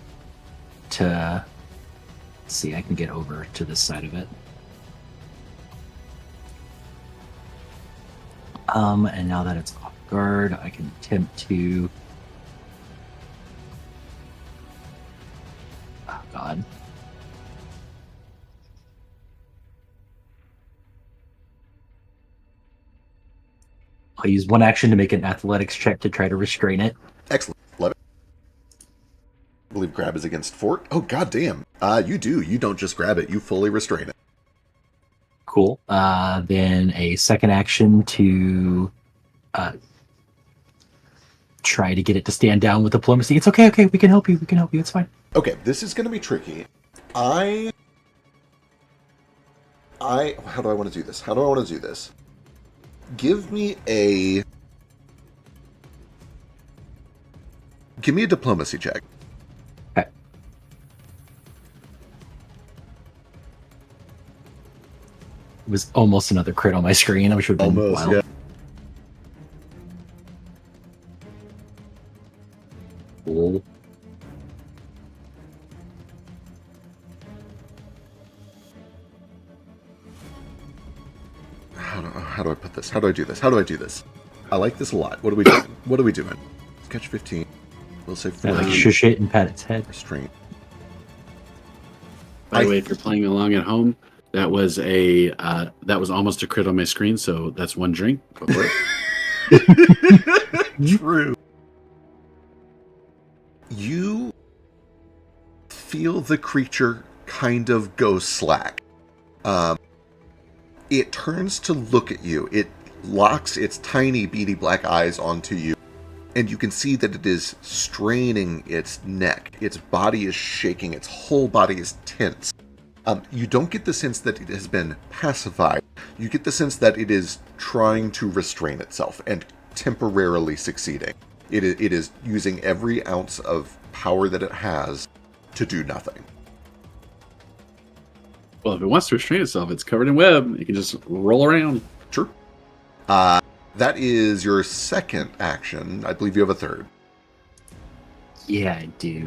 [SPEAKER 4] to see. I can get over to this side of it. And now that it's off guard, I can attempt to. Oh God. I'll use one action to make an athletics check to try to restrain it.
[SPEAKER 2] Excellent. Love it. I believe grab is against fort. Oh, goddamn. You do. You don't just grab it. You fully restrain it.
[SPEAKER 4] Cool. Then a second action to try to get it to stand down with diplomacy. It's okay. Okay, we can help you. We can help you. It's fine.
[SPEAKER 2] Okay, this is going to be tricky. How do I want to do this? How do I want to do this? Give me a diplomacy check.
[SPEAKER 4] Okay. It was almost another crit on my screen. I wish it would have been
[SPEAKER 2] Almost,
[SPEAKER 4] wild.
[SPEAKER 2] yeah.
[SPEAKER 4] Cool.
[SPEAKER 2] How do I put this? How do I do this? How do I do this? I like this a lot. What are we doing? What are we doing? Sketch 15. We'll say
[SPEAKER 4] I like
[SPEAKER 2] 14.
[SPEAKER 4] shush it and pat its head.
[SPEAKER 2] Restraint.
[SPEAKER 1] By the way, if you're playing along at home, that was almost a crit on my screen, so that's one drink. Go for it.
[SPEAKER 2] True. You feel the creature kind of go slack. It turns to look at you. It locks its tiny, beady black eyes onto you, and you can see that it is straining its neck. Its body is shaking. Its whole body is tense. You don't get the sense that it has been pacified. You get the sense that it is trying to restrain itself and temporarily succeeding. It is using every ounce of power that it has to do nothing.
[SPEAKER 1] Well, if it wants to restrain itself, it's covered in web. It can just roll around.
[SPEAKER 2] Sure. That is your second action. I believe you have a third.
[SPEAKER 4] Yeah, I do.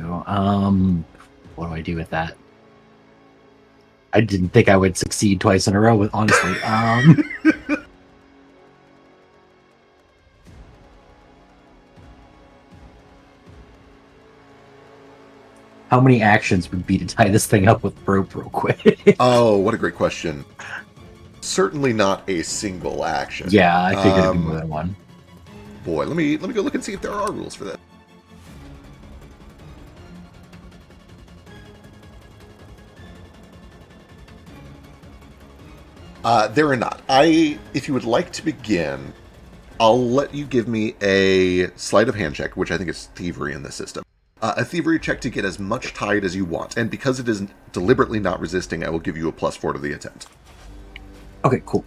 [SPEAKER 4] What do I do with that? I didn't think I would succeed twice in a row, honestly. How many actions would be to tie this thing up with rope real quick?
[SPEAKER 2] Oh, what a great question. Certainly not a single action.
[SPEAKER 4] Yeah, I figured it'd be more than one.
[SPEAKER 2] Boy, let me go look and see if there are rules for that. There are not. If you would like to begin, I'll let you give me a sleight of hand check, which I think is thievery in this system. A thievery check to get as much tied as you want, and because it is deliberately not resisting, I will give you a +4 to the attempt.
[SPEAKER 4] Okay, cool.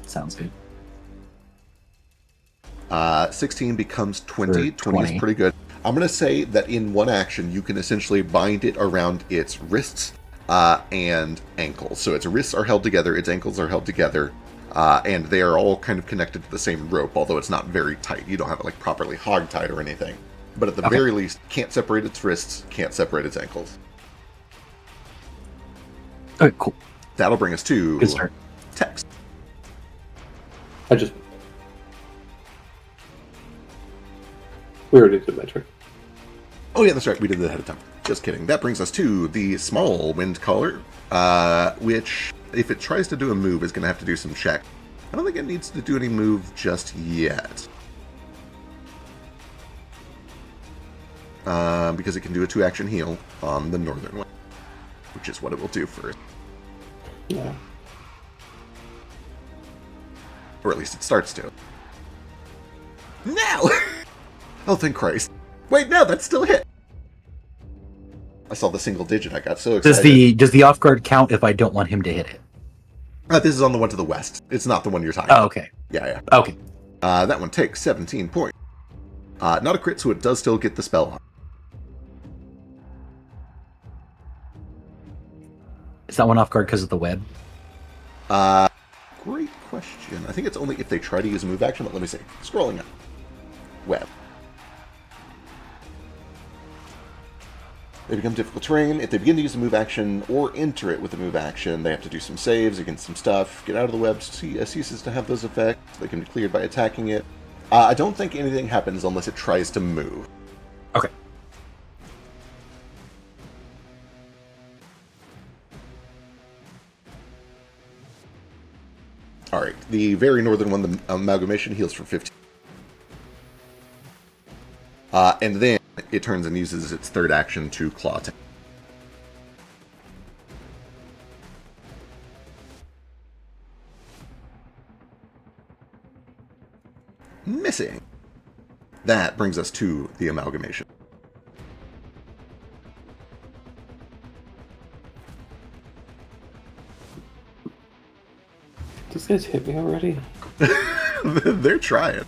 [SPEAKER 4] Sounds good.
[SPEAKER 2] 16 becomes 20. 20
[SPEAKER 4] 20.
[SPEAKER 2] is pretty good. I'm going to say that in one action, you can essentially bind it around its wrists and ankles. So its wrists are held together, its ankles are held together, and they are all kind of connected to the same rope, although it's not very tight. You don't have it like properly hog-tied or anything. But at the very least, can't separate its wrists, can't separate its ankles.
[SPEAKER 4] Okay, cool.
[SPEAKER 2] That'll bring us to
[SPEAKER 4] Good start.
[SPEAKER 2] text.
[SPEAKER 6] We already did my turn.
[SPEAKER 2] Oh yeah, that's right. We did that ahead of time. Just kidding. That brings us to the small wind caller, which, if it tries to do a move, is going to have to do some check. I don't think it needs to do any move just yet. Because it can do a 2-action heal on the northern one, which is what it will do first.
[SPEAKER 6] Yeah.
[SPEAKER 2] Or at least it starts to. Now! Oh, thank Christ. Wait, no, that's still a hit. I saw the single digit. I got so excited.
[SPEAKER 4] Does the off guard count if I don't want him to hit it?
[SPEAKER 2] This is on the one to the west. It's not the one you're talking
[SPEAKER 4] Oh,
[SPEAKER 2] about.
[SPEAKER 4] okay.
[SPEAKER 2] Yeah.
[SPEAKER 4] Okay.
[SPEAKER 2] That one takes 17 points. Not a crit, so it does still get the spell on.
[SPEAKER 4] Is that one off guard because of the web?
[SPEAKER 2] Great question. I think it's only if they try to use a move action, but let me see. Scrolling up. Web. They become difficult terrain. If they begin to use a move action or enter it with a move action, they have to do some saves against some stuff. Get out of the web ceases to have those effects. They can be cleared by attacking it. I don't think anything happens unless it tries to move.
[SPEAKER 4] Okay.
[SPEAKER 2] Alright, the very northern one, the amalgamation, heals for 15. And then it turns and uses its third action to claw attack. Missing. That brings us to the amalgamation.
[SPEAKER 6] These guys hit me already?
[SPEAKER 2] They're trying.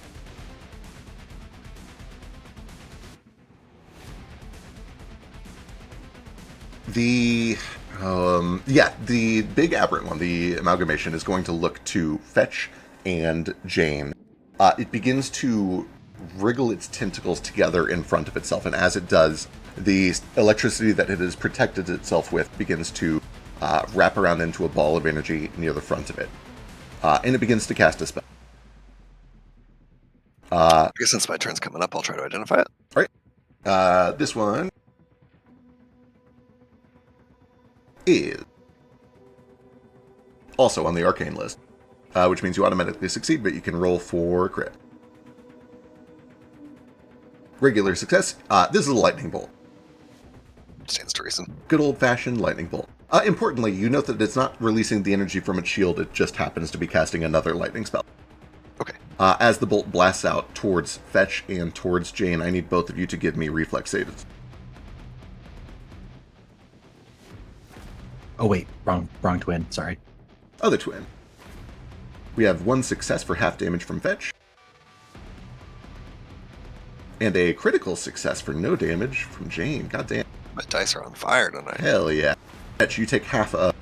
[SPEAKER 2] The big aberrant one, the amalgamation, is going to look to Fetch and Jane. It begins to wriggle its tentacles together in front of itself, and as it does, the electricity that it has protected itself with begins to wrap around into a ball of energy near the front of it. And it begins to cast a spell.
[SPEAKER 3] I guess since my turn's coming up, I'll try to identify it.
[SPEAKER 2] All right. This one is also on the arcane list, which means you automatically succeed, but you can roll for crit. Regular success. This is a lightning bolt.
[SPEAKER 3] Stands to reason.
[SPEAKER 2] Good old-fashioned lightning bolt. Importantly, you note that it's not releasing the energy from its shield, it just happens to be casting another lightning spell.
[SPEAKER 3] Okay.
[SPEAKER 2] As the bolt blasts out towards Fetch and towards Jane, I need both of you to give me reflex saves.
[SPEAKER 4] Oh wait, wrong twin. Sorry.
[SPEAKER 2] Other twin. We have one success for half damage from Fetch. And a critical success for no damage from Jane. God damn.
[SPEAKER 3] My dice are on fire tonight.
[SPEAKER 2] Hell yeah. Fetch, you take half of...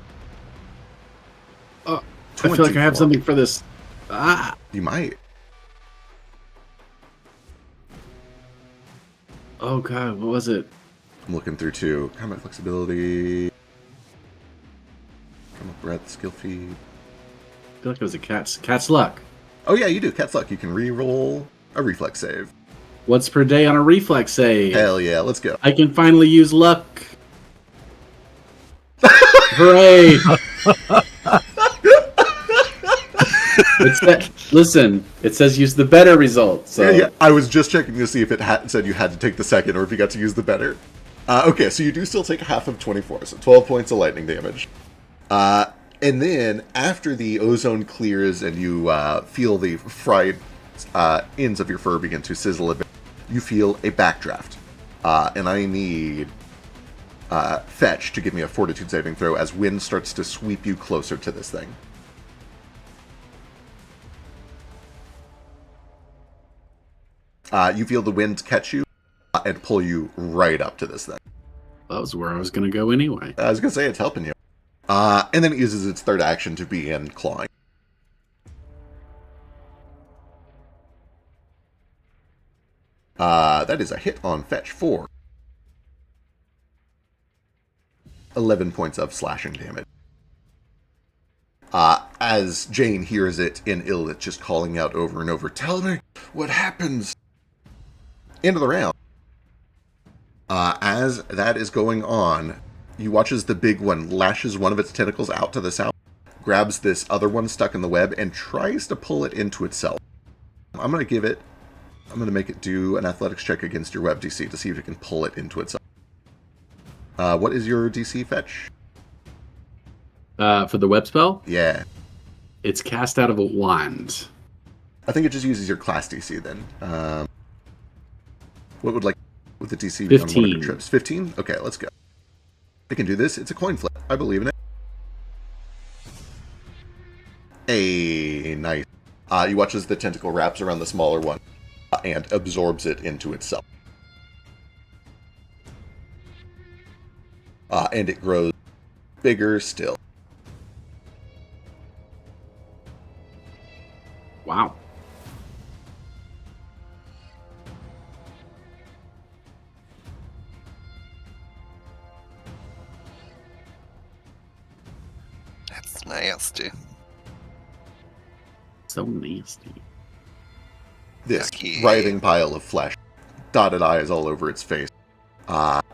[SPEAKER 1] I feel like I have
[SPEAKER 2] 24.
[SPEAKER 1] something for this.
[SPEAKER 2] You might.
[SPEAKER 1] Oh god, what was it?
[SPEAKER 2] I'm looking through too. Combat flexibility. Combat breadth, skill feed.
[SPEAKER 1] I feel like it was a cat's luck.
[SPEAKER 2] Oh yeah, you do. Cat's luck. You can re-roll a reflex save.
[SPEAKER 1] What's per day on a reflex save?
[SPEAKER 2] Hell yeah, let's go.
[SPEAKER 1] I can finally use luck. Hooray! Listen, it says use the better result. So
[SPEAKER 2] Yeah, I was just checking to see if it said you had to take the second or if you got to use the better. Okay, so you do still take half of 24, so 12 points of lightning damage. And then, after the ozone clears and you feel the fried ends of your fur begin to sizzle a bit, you feel a backdraft. And I need Fetch to give me a fortitude saving throw as wind starts to sweep you closer to this thing. You feel the wind catch you and pull you right up to this thing.
[SPEAKER 1] that was where I was going to go anyway.
[SPEAKER 2] I was going to say, it's helping you. And then it uses its third action to begin clawing. That is a hit on Fetch for 11 points of slashing damage. As Jane hears it in ill, it's just calling out over and over, "Tell me what happens." End of the round. As that is going on, you watch as the big one lashes one of its tentacles out to the south, grabs this other one stuck in the web, and tries to pull it into itself. I'm going to make it do an athletics check against your web DC to see if it can pull it into itself. What is your DC, Fetch?
[SPEAKER 1] For the web spell,
[SPEAKER 2] Yeah.
[SPEAKER 1] it's cast out of a wand.
[SPEAKER 2] I think it just uses your class DC then. What would the DC be on one of your
[SPEAKER 1] 15.
[SPEAKER 2] trips? 15? Okay, let's go. It can do this. It's a coin flip. I believe in it. Nice. You watch as the tentacle wraps around the smaller one and absorbs it into itself. And it grows bigger still.
[SPEAKER 1] Wow.
[SPEAKER 3] That's nasty.
[SPEAKER 1] So nasty.
[SPEAKER 2] This
[SPEAKER 3] Yucky.
[SPEAKER 2] writhing pile of flesh, dotted eyes all over its face,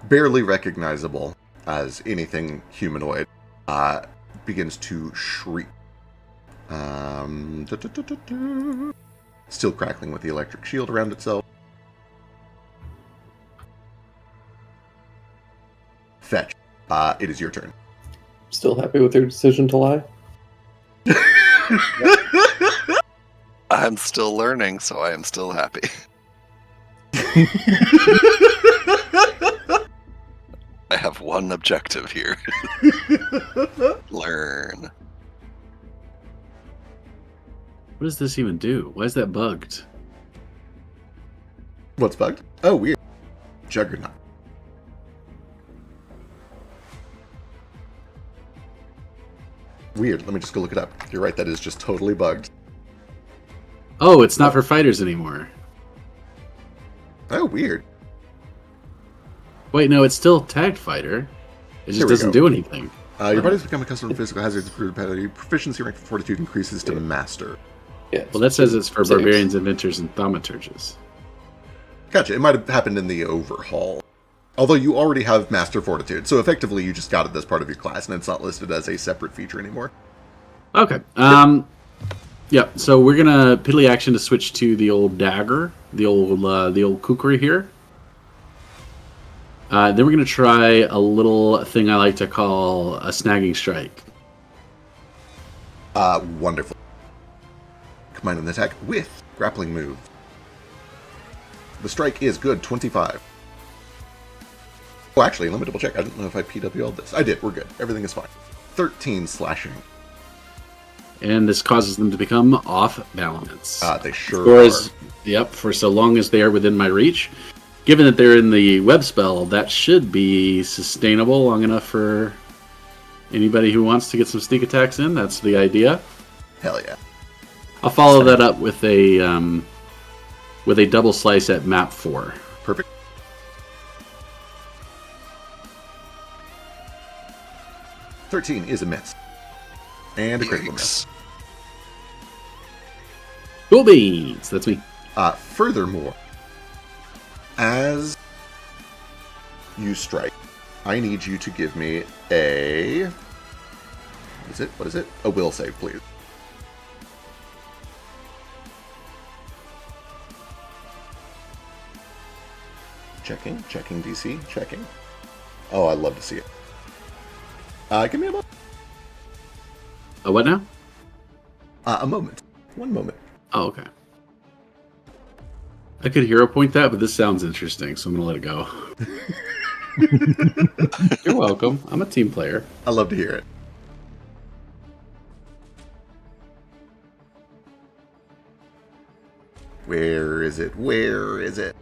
[SPEAKER 2] barely recognizable as anything humanoid, begins to shriek. Still crackling with the electric shield around itself. Fetch. It is your turn.
[SPEAKER 6] Still happy with your decision to lie?
[SPEAKER 3] I'm still learning, so I am still happy. I have one objective here. Learn.
[SPEAKER 1] What does this even do? Why is that bugged?
[SPEAKER 2] What's bugged? Oh, weird. Juggernaut. Weird. Let me just go look it up. You're right, that is just totally bugged.
[SPEAKER 1] Oh, it's not for fighters anymore.
[SPEAKER 2] Oh, weird.
[SPEAKER 1] Wait, no, it's still tagged fighter. It
[SPEAKER 2] Here
[SPEAKER 1] just
[SPEAKER 2] we
[SPEAKER 1] doesn't
[SPEAKER 2] go.
[SPEAKER 1] do anything.
[SPEAKER 2] Your body's become accustomed to physical hazards and repetitive. Proficiency rank for fortitude increases to master.
[SPEAKER 6] Yeah.
[SPEAKER 1] Well, that says it's for
[SPEAKER 6] Saves.
[SPEAKER 1] barbarians, inventors, and thaumaturges.
[SPEAKER 2] Gotcha. It might have happened in the overhaul. Although you already have master fortitude, so effectively you just got it as part of your class, and it's not listed as a separate feature anymore.
[SPEAKER 1] Okay. Yeah. So we're gonna piddly action to switch to the old dagger, the old kukri here. Then we're gonna try a little thing I like to call a snagging strike.
[SPEAKER 2] Wonderful. Combine an attack with grappling move. The strike is good, 25. Oh, actually, let me double check. I don't know if I PWL'd this. I did. We're good. Everything is fine. 13 slashing.
[SPEAKER 1] And this causes them to become off balance.
[SPEAKER 2] They sure
[SPEAKER 1] For
[SPEAKER 2] are.
[SPEAKER 1] yep, for so long as they are within my reach. Given that they're in the web spell, that should be sustainable long enough for anybody who wants to get some sneak attacks in. That's the idea.
[SPEAKER 2] Hell yeah.
[SPEAKER 1] I'll follow that up with a double slice at map 4.
[SPEAKER 2] Perfect. $13 is a miss. And a critical miss.
[SPEAKER 3] Yikes.
[SPEAKER 1] Cool beans. That's me.
[SPEAKER 2] Furthermore, as you strike, I need you to give me a... What is it? A will save, please. Checking DC, checking. Oh, I'd love to see it. Give me a moment.
[SPEAKER 1] What now?
[SPEAKER 2] A moment. One moment.
[SPEAKER 1] Oh, okay. I could hero point that, but this sounds interesting, so I'm gonna let it go. You're welcome. I'm a team player.
[SPEAKER 2] I love to hear it. Where is it? Where is it?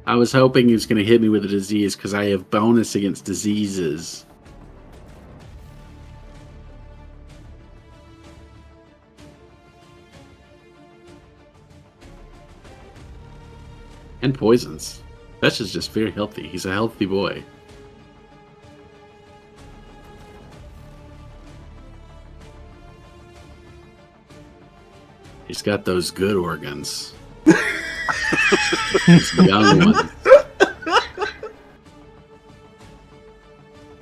[SPEAKER 1] I was hoping he was gonna hit me with a disease because I have bonus against diseases. And poisons. Fetch is just very healthy. He's a healthy boy. He's got those good organs. Those young ones.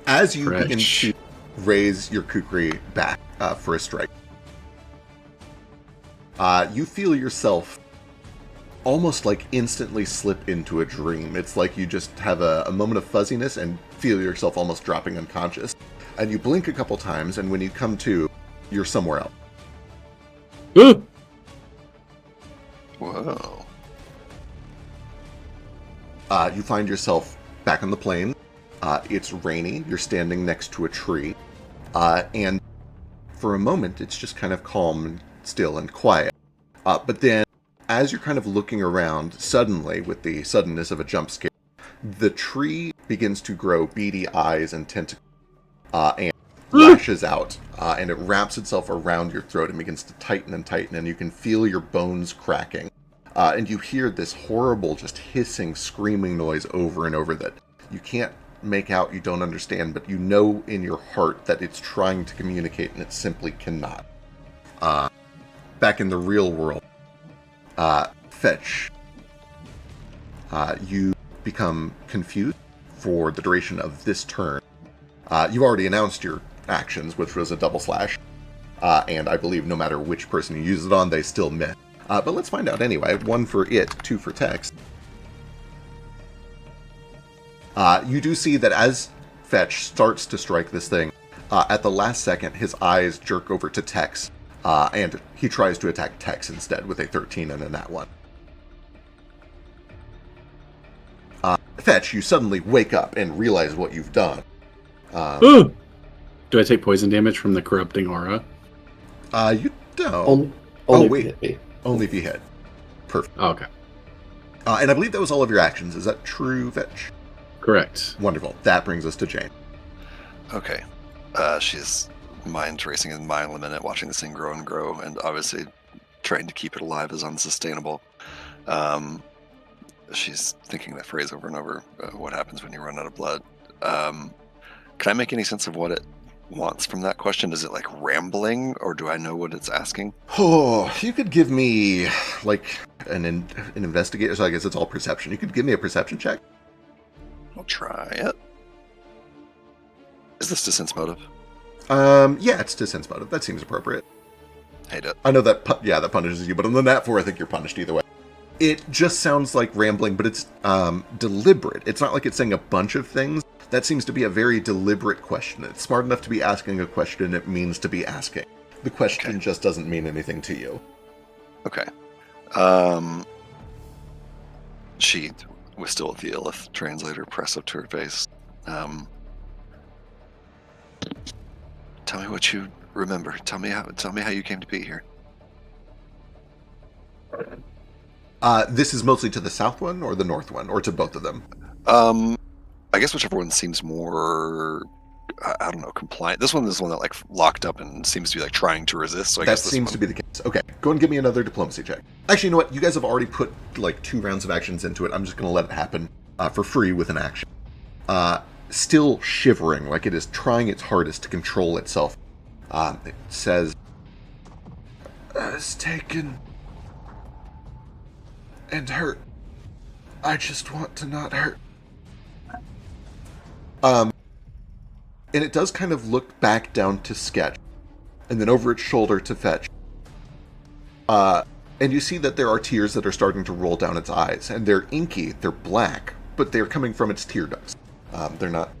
[SPEAKER 2] As you
[SPEAKER 1] Fresh.
[SPEAKER 2] begin to raise your kukri back for a strike, you feel yourself almost like instantly slip into a dream. It's like you just have a moment of fuzziness and feel yourself almost dropping unconscious. And you blink a couple times, and when you come to, you're somewhere else.
[SPEAKER 1] Ooh!
[SPEAKER 3] Whoa.
[SPEAKER 2] You find yourself back on the plane, It's raining. You're standing next to a tree. And for a moment, it's just kind of calm and still and quiet. But then, as you're kind of looking around, suddenly, with the suddenness of a jump scare, the tree begins to grow beady eyes and tentacles and lashes out. And it wraps itself around your throat and begins to tighten and tighten, and you can feel your bones cracking. And you hear this horrible, just hissing, screaming noise over and over that you can't make out, you don't understand, but you know in your heart that it's trying to communicate and it simply cannot. Back in the real world, Fetch, you become confused for the duration of this turn. You've already announced your actions, which was a double slash, and I believe no matter which person you use it on, they still miss. But let's find out anyway. 1 for it, 2 for Tex. You do see that as Fetch starts to strike this thing, at the last second, his eyes jerk over to Tex, and he tries to attack Tex instead with a 13 and a nat 1. Fetch, you suddenly wake up and realize what you've done.
[SPEAKER 1] Do I take poison damage from the corrupting aura?
[SPEAKER 2] You don't.
[SPEAKER 6] Only
[SPEAKER 2] wait.
[SPEAKER 6] if you hit me.
[SPEAKER 2] Only if you hit. Perfect.
[SPEAKER 1] Oh, okay.
[SPEAKER 2] And I believe that was all of your actions. Is that true, Fetch?
[SPEAKER 1] Correct.
[SPEAKER 2] Wonderful. That brings us to Jane.
[SPEAKER 3] Okay. She's mind racing in mile a minute, watching this thing grow and grow, and obviously trying to keep it alive is unsustainable. She's thinking that phrase over and over, what happens when you run out of blood. Can I make any sense of what it wants from that question? Is it like rambling, or do I know what it's asking?
[SPEAKER 2] Oh, you could give me, like, an investigator, so I guess it's all perception. You could give me a perception check?
[SPEAKER 3] I'll try it. Is this to sense motive?
[SPEAKER 2] Yeah, it's to sense motive. That seems appropriate.
[SPEAKER 3] Hate it.
[SPEAKER 2] I know that, that punishes you, but on the nat 4, I think you're punished either way. It just sounds like rambling, but it's deliberate. It's not like it's saying a bunch of things. That seems to be a very deliberate question. It's smart enough to be asking a question it means to be asking. The question just doesn't mean anything to you.
[SPEAKER 3] Okay. She was still with the Illith translator, press up to her face. Tell me what you remember. Tell me how you came to be here.
[SPEAKER 2] This is mostly to the south one or the north one, or to both of them?
[SPEAKER 3] I guess whichever one seems more, I don't know, compliant. This one is the one that like locked up and seems to be like trying to resist. So I guess this
[SPEAKER 2] seems to be the case. Okay, go and give me another diplomacy check. Actually, you know what? You guys have already put like 2 rounds of actions into it. I'm just going to let it happen for free with an action. Still shivering, like it is trying its hardest to control itself. It says, "It's taken and hurt. I just want to not hurt." And it does kind of look back down to Sketch, and then over its shoulder to Fetch. And you see that there are tears that are starting to roll down its eyes, and they're inky, they're black, but they're coming from its tear ducts. They're not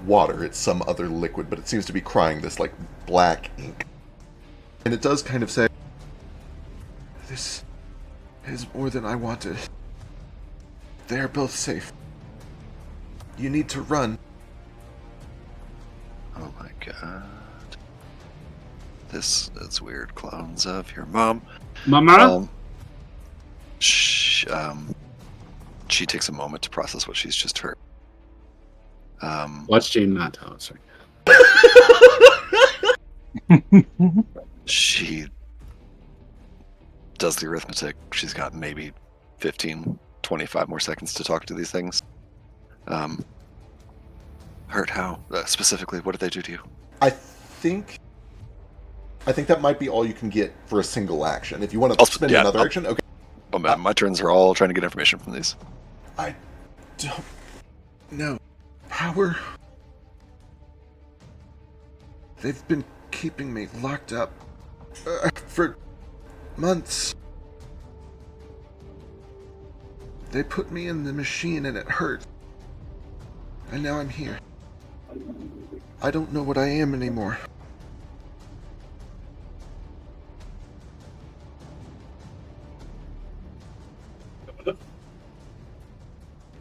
[SPEAKER 2] water, it's some other liquid, but it seems to be crying this, like, black ink. And it does kind of say, "This is more than I wanted. They are both safe. You need to run."
[SPEAKER 3] Oh my god. This is weird. Clones of your mom.
[SPEAKER 1] Mama?
[SPEAKER 3] She takes a moment to process what she's just heard.
[SPEAKER 1] Watch Jane not tell us.
[SPEAKER 3] She does the arithmetic. She's got maybe 15, 25 more seconds to talk to these things. Hurt how? Specifically, what did they do to you?
[SPEAKER 2] I think that might be all you can get for a single action. If you want to spend another action, okay.
[SPEAKER 3] Oh man, my turns are all trying to get information from these.
[SPEAKER 2] I don't know. Power. They've been keeping me locked up for months. They put me in the machine and it hurt. And now I'm here. I don't know what I am anymore.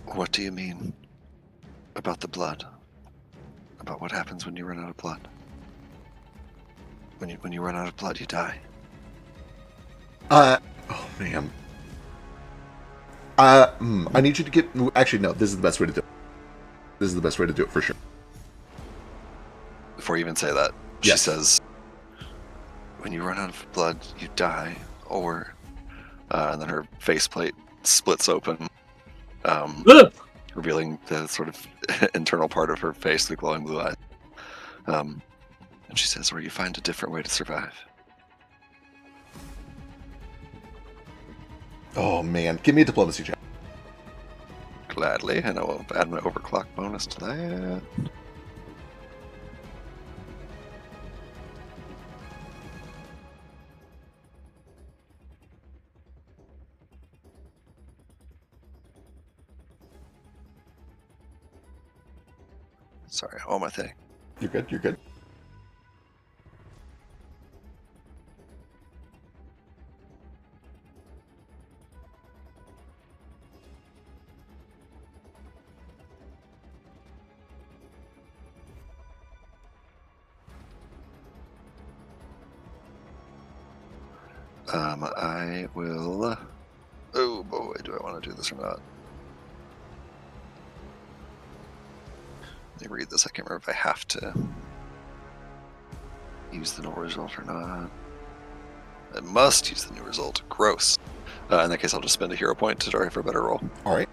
[SPEAKER 3] What do you mean about the blood? about what happens when you run out of blood. When you run out of blood, you die.
[SPEAKER 2] Oh man. I need you to get. Actually, no. This is the best way to do it. This is the best way to do it for sure.
[SPEAKER 3] Before you even say that, she
[SPEAKER 2] Yes.
[SPEAKER 3] says, "When you run out of blood, you die." Or, and then her faceplate splits open, revealing the sort of internal part of her face, the glowing blue eyes. And she says, "Or you find a different way to survive."
[SPEAKER 2] Oh man, give me a diplomacy check.
[SPEAKER 3] Gladly, and I will add my overclock bonus to that. Sorry, all my thing.
[SPEAKER 2] You're good. You're good.
[SPEAKER 3] I will. Oh boy, do I want to do this or not? Let me read this. I can't remember if I have to use the new result or not. I must use the new result. Gross. In that case, I'll just spend a hero point to try for a better roll.
[SPEAKER 2] All right.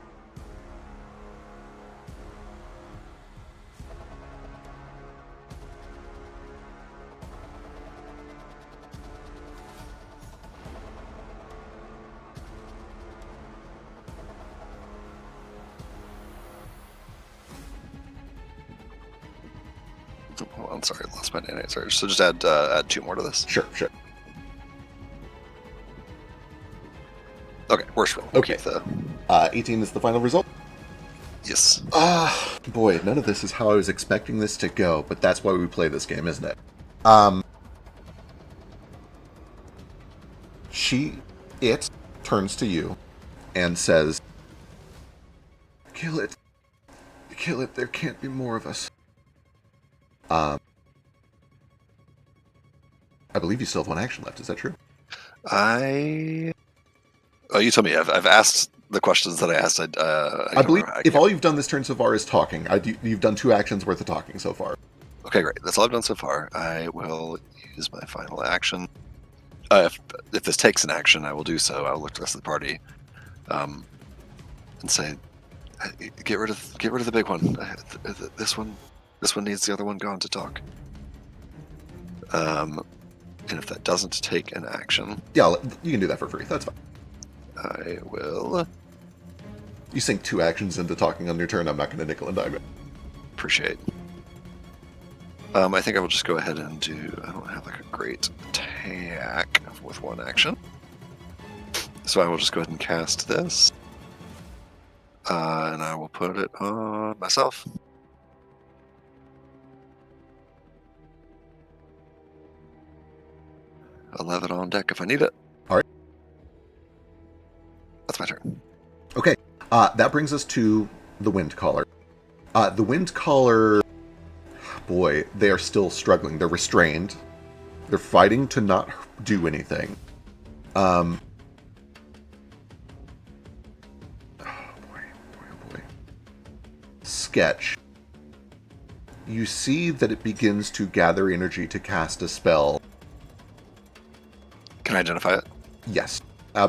[SPEAKER 3] Oh, I'm sorry, I lost my name. Sorry. So just add 2 more to this.
[SPEAKER 2] Sure. Sure.
[SPEAKER 3] Okay, worst roll.
[SPEAKER 2] Okay.
[SPEAKER 3] Keep the
[SPEAKER 2] 18 is the final result.
[SPEAKER 3] yes.
[SPEAKER 2] Boy, none of this is how I was expecting this to go, but that's why we play this game, isn't it? It turns to you and says, "Kill it. Kill it. There can't be more of us." I believe you still have 1 action left. Is that true?
[SPEAKER 3] Oh, you told me. I've asked the questions that I asked.
[SPEAKER 2] I believe if all you've done this turn so far is talking, you've done 2 actions worth of talking so far.
[SPEAKER 3] Okay, great. That's all I've done so far. I will use my final action. If this takes an action, I will do so. I'll look to the rest of the party, and say, "Get rid of the big one. This one needs the other one gone to talk." And if that doesn't take an action,
[SPEAKER 2] Yeah, you can do that for free. That's fine.
[SPEAKER 3] I will
[SPEAKER 2] You sink 2 actions into talking on your turn. I'm not going to nickel and dime it.
[SPEAKER 3] appreciate. I think I will just go ahead and do. I don't have like a great attack with 1 action, so I will just go ahead and cast this, and I will put it on myself. I'll have it on deck if I need it.
[SPEAKER 2] All right.
[SPEAKER 3] That's my turn.
[SPEAKER 2] Okay. That brings us to the Wind Caller. The Wind Caller, boy, they are still struggling. They're restrained. They're fighting to not do anything. Oh boy. Sketch. You see that it begins to gather energy to cast a spell.
[SPEAKER 3] Can I identify it?
[SPEAKER 2] Yes.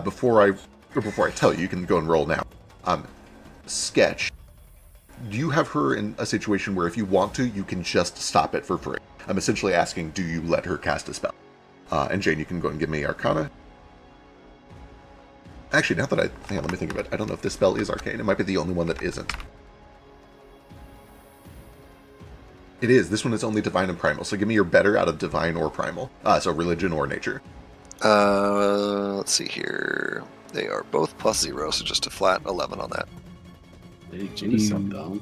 [SPEAKER 2] Before I tell you, you can go and roll now. Sketch. Do you have her in a situation where if you want to, you can just stop it for free? I'm essentially asking, do you let her cast a spell? And Jane, you can go and give me Arcana. Actually, now that let me think of it. I don't know if this spell is arcane. It might be the only one that isn't. It is. This one is only divine and primal. So give me your better out of divine or primal. So religion or nature.
[SPEAKER 3] Let's see here. They are both +0, so just a flat 11 on that.
[SPEAKER 1] Hey, Jane's so dumb.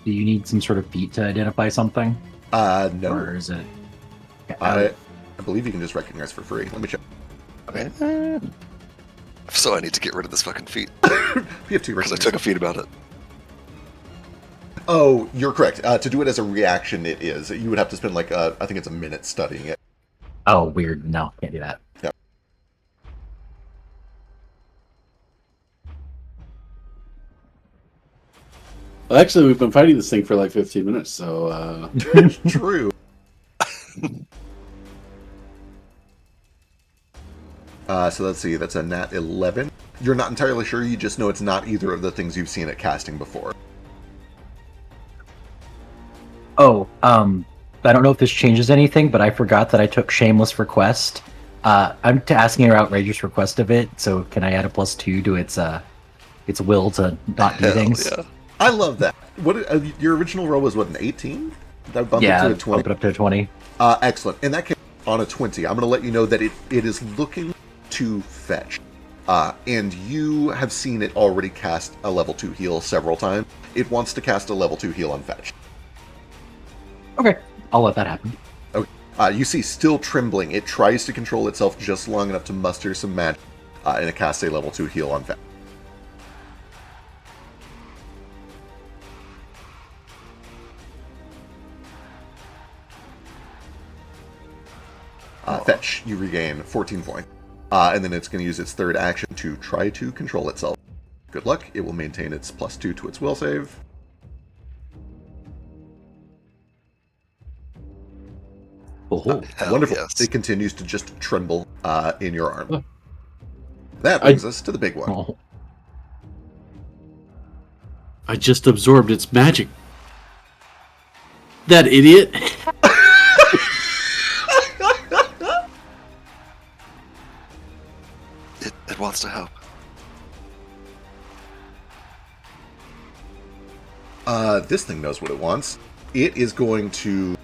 [SPEAKER 4] Do you need some sort of feat to identify something?
[SPEAKER 2] No.
[SPEAKER 4] Or is it?
[SPEAKER 2] I believe you can just recognize for free. Let me check.
[SPEAKER 3] Okay. So I need to get rid of this fucking feat
[SPEAKER 2] We have 2
[SPEAKER 3] because I
[SPEAKER 2] recognize.
[SPEAKER 3] took a feat about it.
[SPEAKER 2] Oh, you're correct. To do it as a reaction, it is. You would have to spend I think it's a minute studying it.
[SPEAKER 4] Oh, weird. No, can't do that.
[SPEAKER 2] Yeah.
[SPEAKER 1] Well, actually, we've been fighting this thing for like 15 minutes, so
[SPEAKER 2] True. So let's see. That's a nat 11. You're not entirely sure. You just know it's not either of the things you've seen it casting before.
[SPEAKER 4] Oh, I don't know if this changes anything, but I forgot that I took Shameless Request. I'm asking her outrageous request of it, so can I add a +2 to its will to not do
[SPEAKER 3] Hell
[SPEAKER 4] things?
[SPEAKER 3] yeah.
[SPEAKER 2] I love that. What your original roll was? What, an 18? That bumped
[SPEAKER 4] Yeah,
[SPEAKER 2] it to a 20.
[SPEAKER 4] bump it up to a 20.
[SPEAKER 2] Excellent. In that case, on a 20, I'm going to let you know that it is looking to fetch. And you have seen it already cast a level 2 heal several times. It wants to cast a level 2 heal on fetch.
[SPEAKER 4] Okay, I'll let that happen.
[SPEAKER 2] Okay. You see, still trembling, it tries to control itself just long enough to muster some magic, and it casts a level 2 heal on fetch. Fetch, you regain 14 points. And then it's going to use its third action to try to control itself. Good luck. It will maintain its +2 to its will save.
[SPEAKER 4] Oh,
[SPEAKER 3] Hell
[SPEAKER 2] Wonderful.
[SPEAKER 3] yes.
[SPEAKER 2] It continues to just tremble in your arm.
[SPEAKER 1] Oh.
[SPEAKER 2] That brings us to the big one.
[SPEAKER 4] oh.
[SPEAKER 1] I just absorbed its magic. That idiot.
[SPEAKER 3] It wants to help.
[SPEAKER 2] This thing knows what it wants. It is going to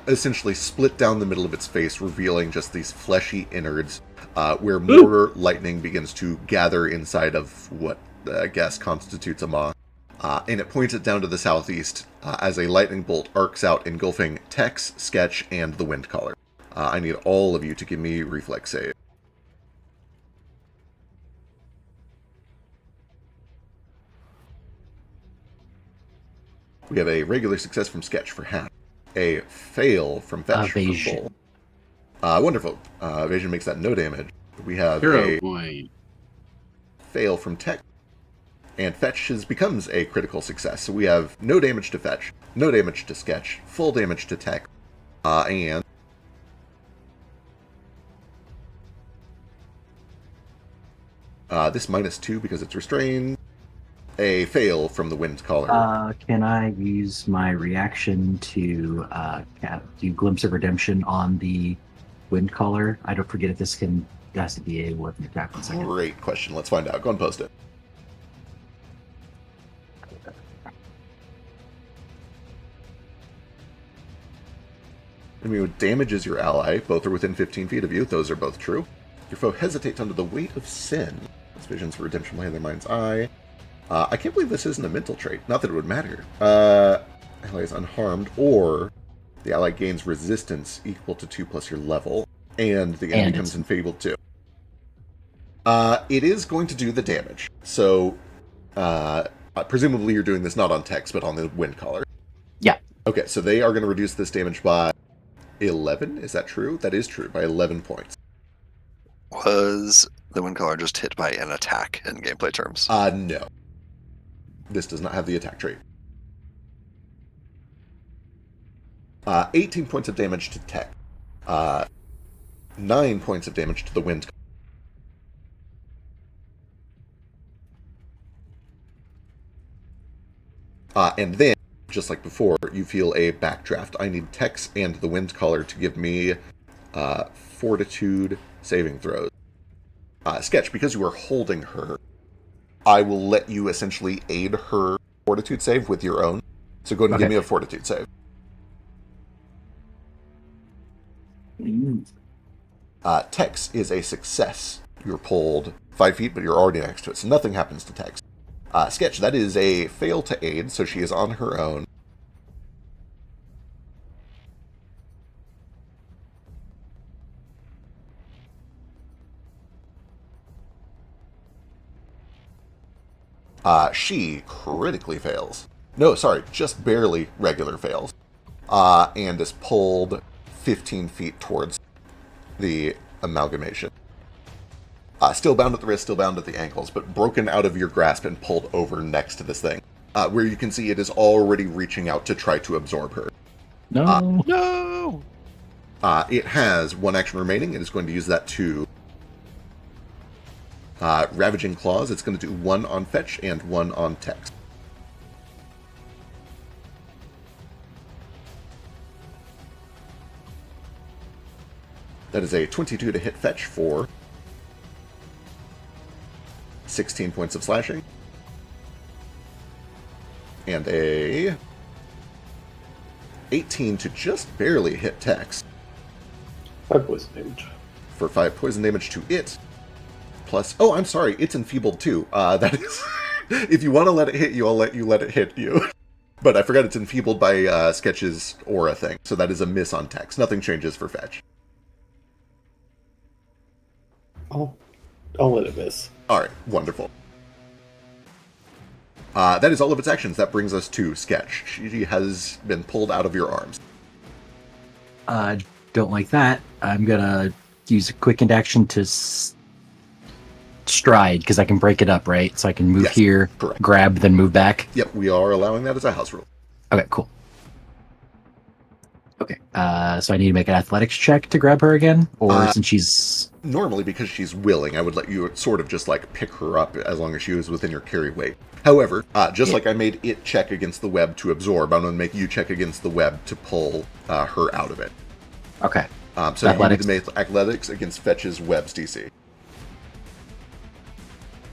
[SPEAKER 2] essentially split down the middle of its face, revealing just these fleshy innards, where more lightning begins to gather inside of what I guess constitutes a maw. And it points it down to the southeast as a lightning bolt arcs out, engulfing Tex, Sketch, and the Windcaller. I need all of you to give me reflex save. We have a regular success from Sketch for half, a fail from Fetch
[SPEAKER 4] Evasion.
[SPEAKER 2] for full. Wonderful. Evasion makes that no damage. We have
[SPEAKER 1] Hero
[SPEAKER 2] a
[SPEAKER 1] point.
[SPEAKER 2] fail from Tech, and Fetch becomes a critical success. So we have no damage to Fetch, no damage to Sketch, full damage to Tech, and this -2 because it's restrained. A fail from the Windcaller.
[SPEAKER 4] Can I use my reaction to do Glimpse of Redemption on the Windcaller? I don't forget if this has to be a weapon attack. 1 second.
[SPEAKER 2] Great question. Let's find out. Go and post it. I mean, what damages your ally. Both are within 15 feet of you. Those are both true. Your foe hesitates under the weight of sin. Its visions for redemption lay in their mind's eye. I can't believe this isn't a mental trait. Not that it would matter. Ally is unharmed, or the ally gains resistance equal to 2 plus your level, and the enemy becomes enfeebled too. It is going to do the damage. So, presumably you're doing this not on Tex, but on the Windcaller.
[SPEAKER 4] Yeah.
[SPEAKER 2] Okay, so they are going to reduce this damage by 11. Is that true? That is true, by 11 points.
[SPEAKER 3] Was the Windcaller just hit by an attack in gameplay terms?
[SPEAKER 2] No. This does not have the attack trait. 18 points of damage to Tech. 9 points of damage to the Wind. And then, just like before, you feel a backdraft. I need Tex and the Windcaller to give me Fortitude saving throws. Sketch, because you are holding her, I will let you essentially aid her Fortitude save with your own. So go ahead and give me a Fortitude save. Tex is a success. You're pulled 5 feet, but you're already next to it, so nothing happens to Tex. Sketch, that is a fail to aid, so she is on her own. She critically fails. No, sorry, just barely regular fails. And is pulled 15 feet towards the amalgamation. Still bound at the wrist, still bound at the ankles, but broken out of your grasp and pulled over next to this thing. Where you can see it is already reaching out to try to absorb her.
[SPEAKER 4] No.
[SPEAKER 3] No!
[SPEAKER 2] It has one action remaining. It is going to use that to Ravaging Claws. It's going to do one on fetch and one on text. That is a 22 to hit fetch for 16 points of slashing. And a 18 to just barely hit text
[SPEAKER 6] 5 poison damage.
[SPEAKER 2] for 5 poison damage to it. Plus, oh, I'm sorry, it's enfeebled too. That is, if you want to let it hit you, I'll let it hit you. But I forgot it's enfeebled by Sketch's aura thing, so that is a miss on text. Nothing changes for fetch.
[SPEAKER 6] I'll let it miss.
[SPEAKER 2] Alright, wonderful. That is all of its actions. That brings us to Sketch. She has been pulled out of your arms.
[SPEAKER 4] Don't like that. I'm gonna use a quickened action to stride, because I can break it up, right? So I can move
[SPEAKER 2] Yes,
[SPEAKER 4] here,
[SPEAKER 2] correct.
[SPEAKER 4] grab, then move back.
[SPEAKER 2] Yep, we are allowing that as a house rule.
[SPEAKER 4] Okay, cool. Okay, so I need to make an athletics check to grab her again? Or since she's...
[SPEAKER 2] Normally, because she's willing, I would let you sort of just like pick her up as long as she was within your carry weight. However, just like I made it check against the web to absorb, I'm going to make you check against the web to pull her out of it.
[SPEAKER 4] Okay.
[SPEAKER 2] So
[SPEAKER 4] Athletics.
[SPEAKER 2] you need to make athletics against Fetch's web's DC.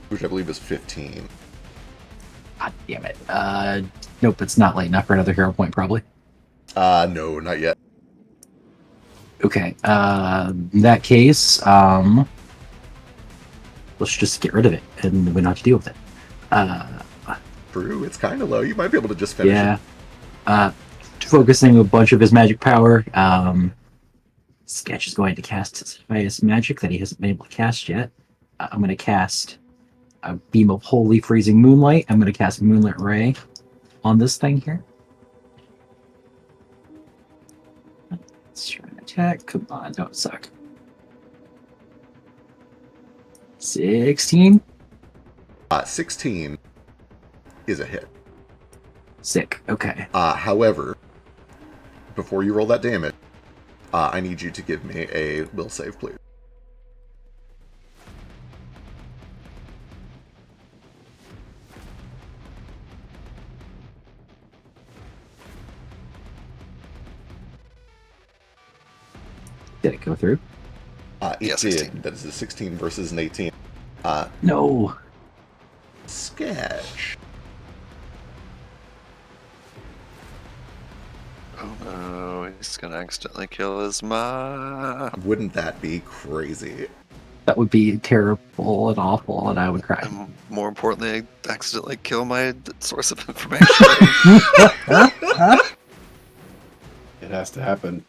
[SPEAKER 2] Which I believe is 15.
[SPEAKER 4] God damn it. Nope, it's not late enough for another hero point, probably.
[SPEAKER 2] No, not yet.
[SPEAKER 4] Okay, in that case, let's just get rid of it, and we don't have to deal with it.
[SPEAKER 2] True, it's kind of low. You might be able to just finish
[SPEAKER 4] Yeah. Focusing a bunch of his magic power, Sketch is going to cast his highest magic that he hasn't been able to cast yet. I'm going to cast a beam of holy freezing moonlight. I'm going to cast Moonlit Ray on this thing here. Let's try and attack. Come on, don't suck. 16.
[SPEAKER 2] 16 is a hit.
[SPEAKER 4] Sick. Okay.
[SPEAKER 2] However, before you roll that damage, I need you to give me a will save, please.
[SPEAKER 4] Did it go through?
[SPEAKER 2] It
[SPEAKER 3] Yeah,
[SPEAKER 2] did.
[SPEAKER 3] 16.
[SPEAKER 2] That is a 16 versus an 18.
[SPEAKER 4] No.
[SPEAKER 2] Sketch.
[SPEAKER 3] Oh no, he's gonna accidentally kill his mom.
[SPEAKER 2] Wouldn't that be crazy?
[SPEAKER 4] That would be terrible and awful, and I would cry.
[SPEAKER 3] And more importantly, I accidentally kill my source of information.
[SPEAKER 7] It has to happen.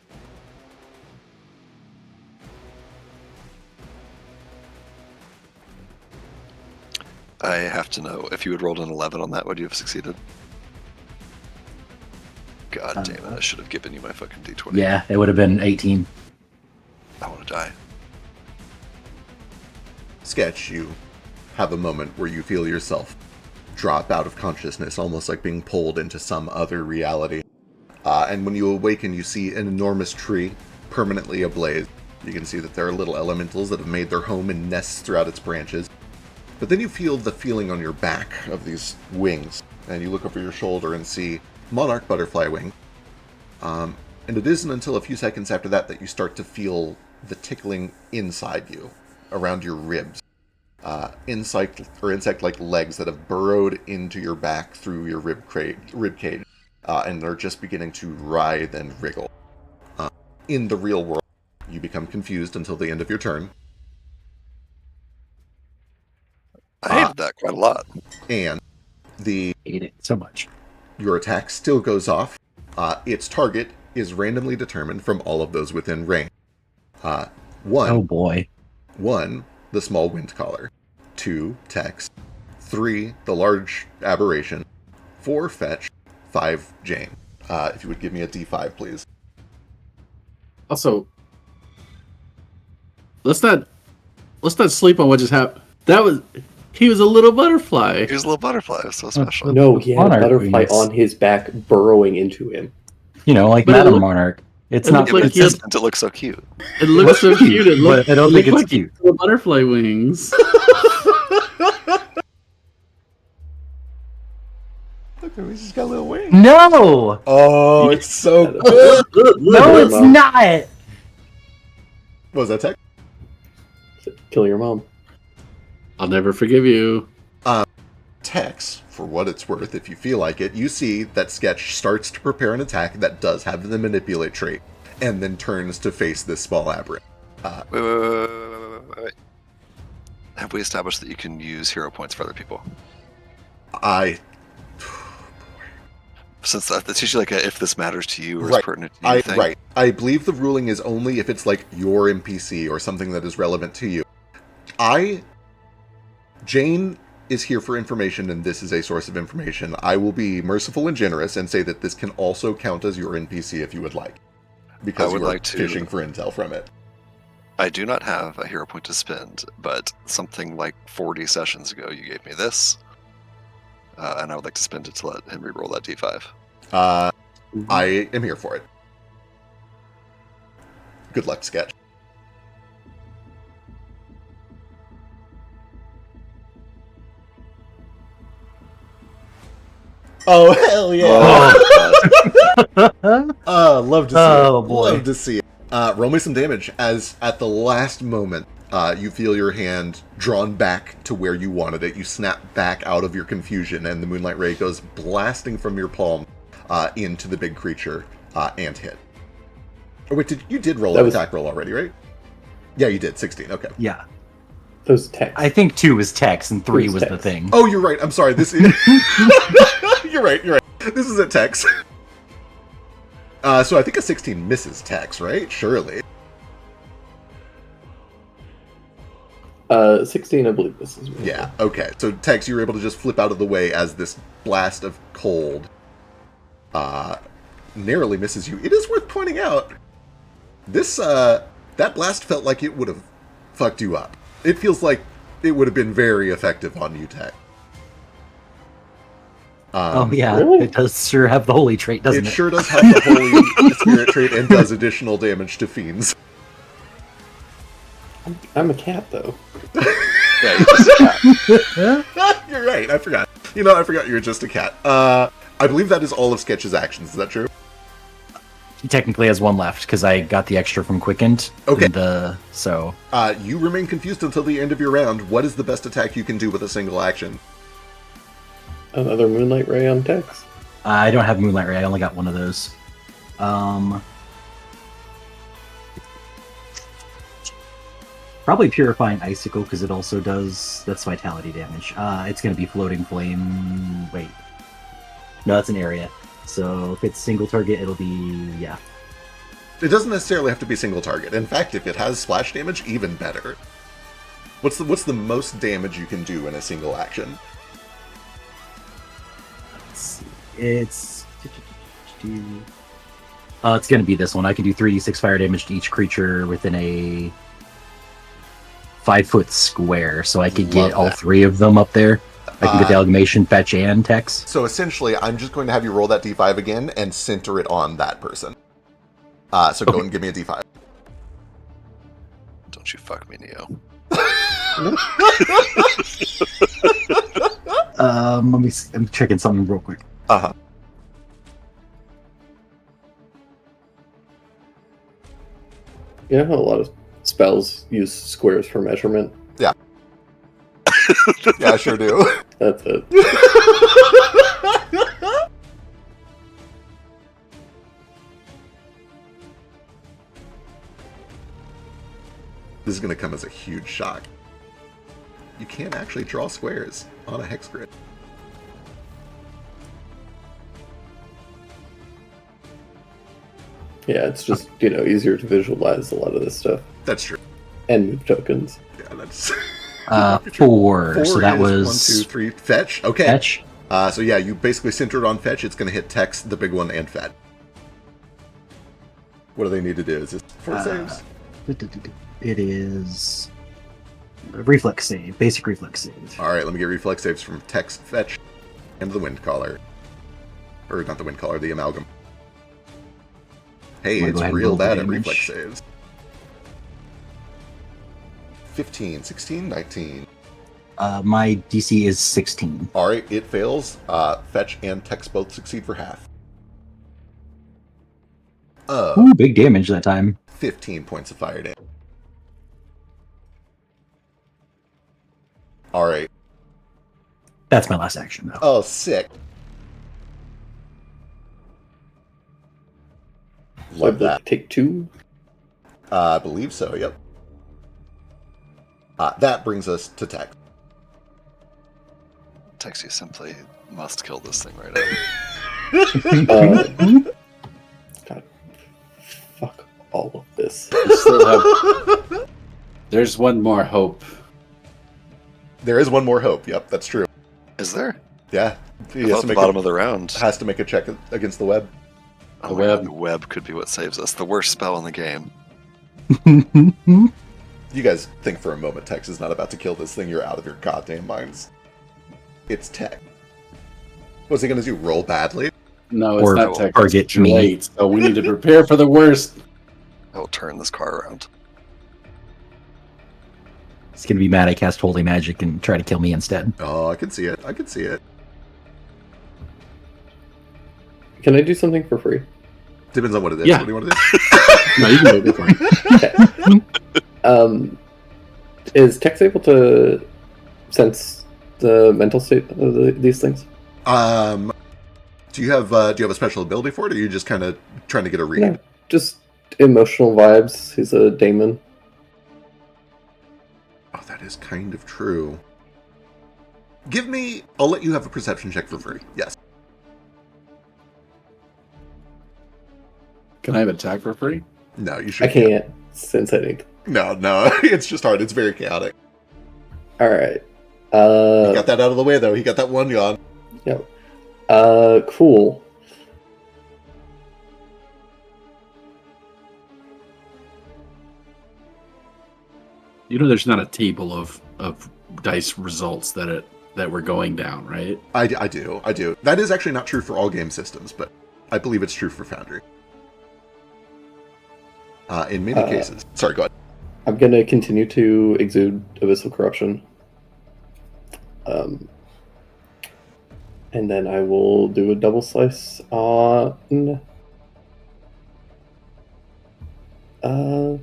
[SPEAKER 3] I have to know, if you had rolled an 11 on that, would you have succeeded? God damn it, I should have given you my fucking d20.
[SPEAKER 4] Yeah, it would have been 18.
[SPEAKER 3] I want to die.
[SPEAKER 2] Sketch, you have a moment where you feel yourself drop out of consciousness, almost like being pulled into some other reality. And when you awaken, you see an enormous tree permanently ablaze. You can see that there are little elementals that have made their home in nests throughout its branches. But then you feel the feeling on your back of these wings, and you look over your shoulder and see monarch butterfly wing. And it isn't until a few seconds after that that you start to feel the tickling inside you, around your ribs. Insect-like legs that have burrowed into your back through your rib cage, and they're just beginning to writhe and wriggle. In the real world, you become confused until the end of your turn.
[SPEAKER 3] I hated that quite a lot.
[SPEAKER 2] And
[SPEAKER 4] Hate it so much.
[SPEAKER 2] your attack still goes off. Its target is randomly determined from all of those within range. One,
[SPEAKER 4] Oh boy.
[SPEAKER 2] 1, the small wind collar. 2, text. 3, the large aberration. 4, fetch. 5 Jane. If you would give me a D5, please.
[SPEAKER 1] Also, let's not sleep on what just happened. He was a little butterfly.
[SPEAKER 3] He was a little butterfly. It was so special.
[SPEAKER 6] No, he had a
[SPEAKER 4] Monarch
[SPEAKER 6] butterfly
[SPEAKER 4] wings.
[SPEAKER 6] on his back, burrowing into him.
[SPEAKER 4] You know, like
[SPEAKER 1] But it
[SPEAKER 4] Madam
[SPEAKER 1] looked-
[SPEAKER 4] Monarch. It's
[SPEAKER 1] it
[SPEAKER 4] not
[SPEAKER 1] looked like
[SPEAKER 4] it's
[SPEAKER 1] he had-
[SPEAKER 3] It looks so cute.
[SPEAKER 1] It looks so cute. It looked,
[SPEAKER 4] but I don't
[SPEAKER 1] it
[SPEAKER 4] think
[SPEAKER 1] looked
[SPEAKER 4] it's
[SPEAKER 1] like
[SPEAKER 4] cute.
[SPEAKER 1] little butterfly wings.
[SPEAKER 2] Look, he's just got a little wing.
[SPEAKER 4] No!
[SPEAKER 2] Oh, it's so good.
[SPEAKER 4] No, it's
[SPEAKER 6] Mom.
[SPEAKER 4] not!
[SPEAKER 2] What was that, Tech?
[SPEAKER 6] Kill your mom.
[SPEAKER 1] I'll never forgive you.
[SPEAKER 2] Tex, for what it's worth, if you feel like it, you see that Sketch starts to prepare an attack that does have the manipulate trait, and then turns to face this small aberrant.
[SPEAKER 3] Wait. Have we established that you can use hero points for other people? Since that's usually like a if this matters to you or is pertinent to you thing.
[SPEAKER 2] Right. I believe the ruling is only if it's like your NPC or something that is relevant to you. Jane is here for information, and this is a source of information. I will be merciful and generous and say that this can also count as your NPC if you would like, because you are fishing for intel from it.
[SPEAKER 3] I do not have a hero point to spend, but something like 40 sessions ago, you gave me this, and I would like to spend it to let him reroll that D5.
[SPEAKER 2] I am here for it. Good luck, Sketch. Oh, hell yeah. Love to see it.
[SPEAKER 4] Oh, boy.
[SPEAKER 2] Love to see it. Roll me some damage as at the last moment you feel your hand drawn back to where you wanted it. You snap back out of your confusion, and the Moonlight Ray goes blasting from your palm into the big creature and hit. Oh, wait, you did roll an attack roll already, right? Yeah, you did. 16. Okay.
[SPEAKER 4] Yeah.
[SPEAKER 6] Those text.
[SPEAKER 4] I think 2 was text and 3 was the
[SPEAKER 6] text.
[SPEAKER 4] thing.
[SPEAKER 2] Oh, you're right. I'm sorry. This is... You're right. This is a Tex. So I think a 16 misses Tex, right? Surely.
[SPEAKER 6] 16, I believe this is.
[SPEAKER 2] Yeah, okay. So Tex, you were able to just flip out of the way as this blast of cold narrowly misses you. It is worth pointing out, this that blast felt like it would have fucked you up. It feels like it would have been very effective on you, Tex.
[SPEAKER 4] Oh yeah,
[SPEAKER 6] really?
[SPEAKER 4] It does sure have the holy trait, doesn't it?
[SPEAKER 2] It sure does have the holy spirit trait and does additional damage to fiends.
[SPEAKER 6] I'm a cat, though.
[SPEAKER 3] Yeah, you're just a cat.
[SPEAKER 2] You're right. I forgot. I forgot you were just a cat. I believe that is all of Sketch's actions. Is that true?
[SPEAKER 4] He technically has 1 left because I got the extra from Quickened.
[SPEAKER 2] Okay.
[SPEAKER 4] So
[SPEAKER 2] You remain confused until the end of your round. What is the best attack you can do with a single action?
[SPEAKER 6] Another Moonlight Ray on text.
[SPEAKER 4] I don't have Moonlight Ray. I only got 1 of those. Probably Purifying Icicle because it also does that's vitality damage. It's going to be Floating Flame. Wait, no, that's an area. So if it's single target, it'll be
[SPEAKER 2] It doesn't necessarily have to be single target. In fact, if it has splash damage, even better. What's the most damage you can do in a single action?
[SPEAKER 4] It's going to be this one. I can do 3d6 fire damage to each creature within a 5-foot square, so I could get all 3 of them up there. I can get the Amalgamation, Fetch, and Tex.
[SPEAKER 2] So essentially, I'm just going to have you roll that d5 again and center it on that person. So go and give me a d5.
[SPEAKER 3] Don't you fuck me, Neo.
[SPEAKER 4] Let me see. I'm checking something real quick.
[SPEAKER 2] Uh-huh.
[SPEAKER 6] You know how a lot of spells use squares for measurement?
[SPEAKER 2] Yeah, I sure do.
[SPEAKER 6] That's it.
[SPEAKER 2] This is going to come as a huge shock. You can't actually draw squares on a hex grid.
[SPEAKER 6] Yeah, it's just, easier to visualize a lot of this stuff.
[SPEAKER 2] That's true.
[SPEAKER 6] And move tokens.
[SPEAKER 2] Yeah, that's...
[SPEAKER 4] 4. So that
[SPEAKER 2] is
[SPEAKER 4] was
[SPEAKER 2] 1, 2, 3. Fetch. Okay.
[SPEAKER 4] Fetch.
[SPEAKER 2] So yeah, you basically center it on fetch. It's going to hit Tex, the big one, and Fed. What do they need to do? Is it 4 saves?
[SPEAKER 4] It is a reflex save, basic reflex save.
[SPEAKER 2] All right, let me get reflex saves from Tex, Fetch, and the Wind Caller. Or not the Wind Caller, the Amalgam. Hey, it's real bad at reflex saves. 15, 16, 19.
[SPEAKER 4] My DC is 16.
[SPEAKER 2] All right, it fails. Fetch and Tex both succeed for half.
[SPEAKER 4] Ooh, big damage that time.
[SPEAKER 2] 15 points of fire damage. All right.
[SPEAKER 4] That's my last action, though.
[SPEAKER 2] Oh, sick. Love that.
[SPEAKER 6] Take 2.
[SPEAKER 2] I believe so, yep. That brings us to Tex.
[SPEAKER 3] Tex, you simply must kill this thing right now.
[SPEAKER 6] God. Fuck all of this.
[SPEAKER 7] You still have... There's one more hope.
[SPEAKER 2] There is one more hope, yep, that's true.
[SPEAKER 3] Is there?
[SPEAKER 2] Yeah.
[SPEAKER 3] I thought the bottom of the round.
[SPEAKER 2] Has to make a check against the web.
[SPEAKER 3] Oh, the web could be what saves us. The worst spell in the game.
[SPEAKER 2] You guys think for a moment Tex is not about to kill this thing. You're out of your goddamn minds. It's Tex. What's he going to do? Roll badly?
[SPEAKER 7] No, it's
[SPEAKER 4] Or
[SPEAKER 7] not Tex.
[SPEAKER 4] target
[SPEAKER 7] It's too
[SPEAKER 4] me.
[SPEAKER 7] late. So we need to prepare for the worst.
[SPEAKER 3] I will turn this car around.
[SPEAKER 4] He's gonna be mad I cast Holy Magic and try to kill me instead.
[SPEAKER 2] Oh, I can see it. I can see it.
[SPEAKER 6] Can I do something for free?
[SPEAKER 2] Depends on what it is.
[SPEAKER 7] Yeah.
[SPEAKER 2] What do you want to do?
[SPEAKER 7] No, you can go for it.
[SPEAKER 6] Okay. Is Tex able to sense the mental state of these things?
[SPEAKER 2] Do you have a special ability for it, or are you just kind of trying to get a read?
[SPEAKER 6] No, just emotional vibes. He's a daemon.
[SPEAKER 2] Oh, that is kind of true. I'll let you have a perception check for free. Yes.
[SPEAKER 7] Can I have attack for free?
[SPEAKER 2] No, you should.
[SPEAKER 6] I can't sense anything.
[SPEAKER 2] No, it's just hard. It's very chaotic.
[SPEAKER 6] All right.
[SPEAKER 2] He got that out of the way, though. He got that one yawn.
[SPEAKER 6] Yep. Cool.
[SPEAKER 1] You know, there's not a table of dice results that we're going down, right?
[SPEAKER 2] I do. That is actually not true for all game systems, but I believe it's true for Foundry. In many cases. Sorry, go ahead.
[SPEAKER 6] I'm going to continue to exude abyssal corruption. And then I will do a double slice on... I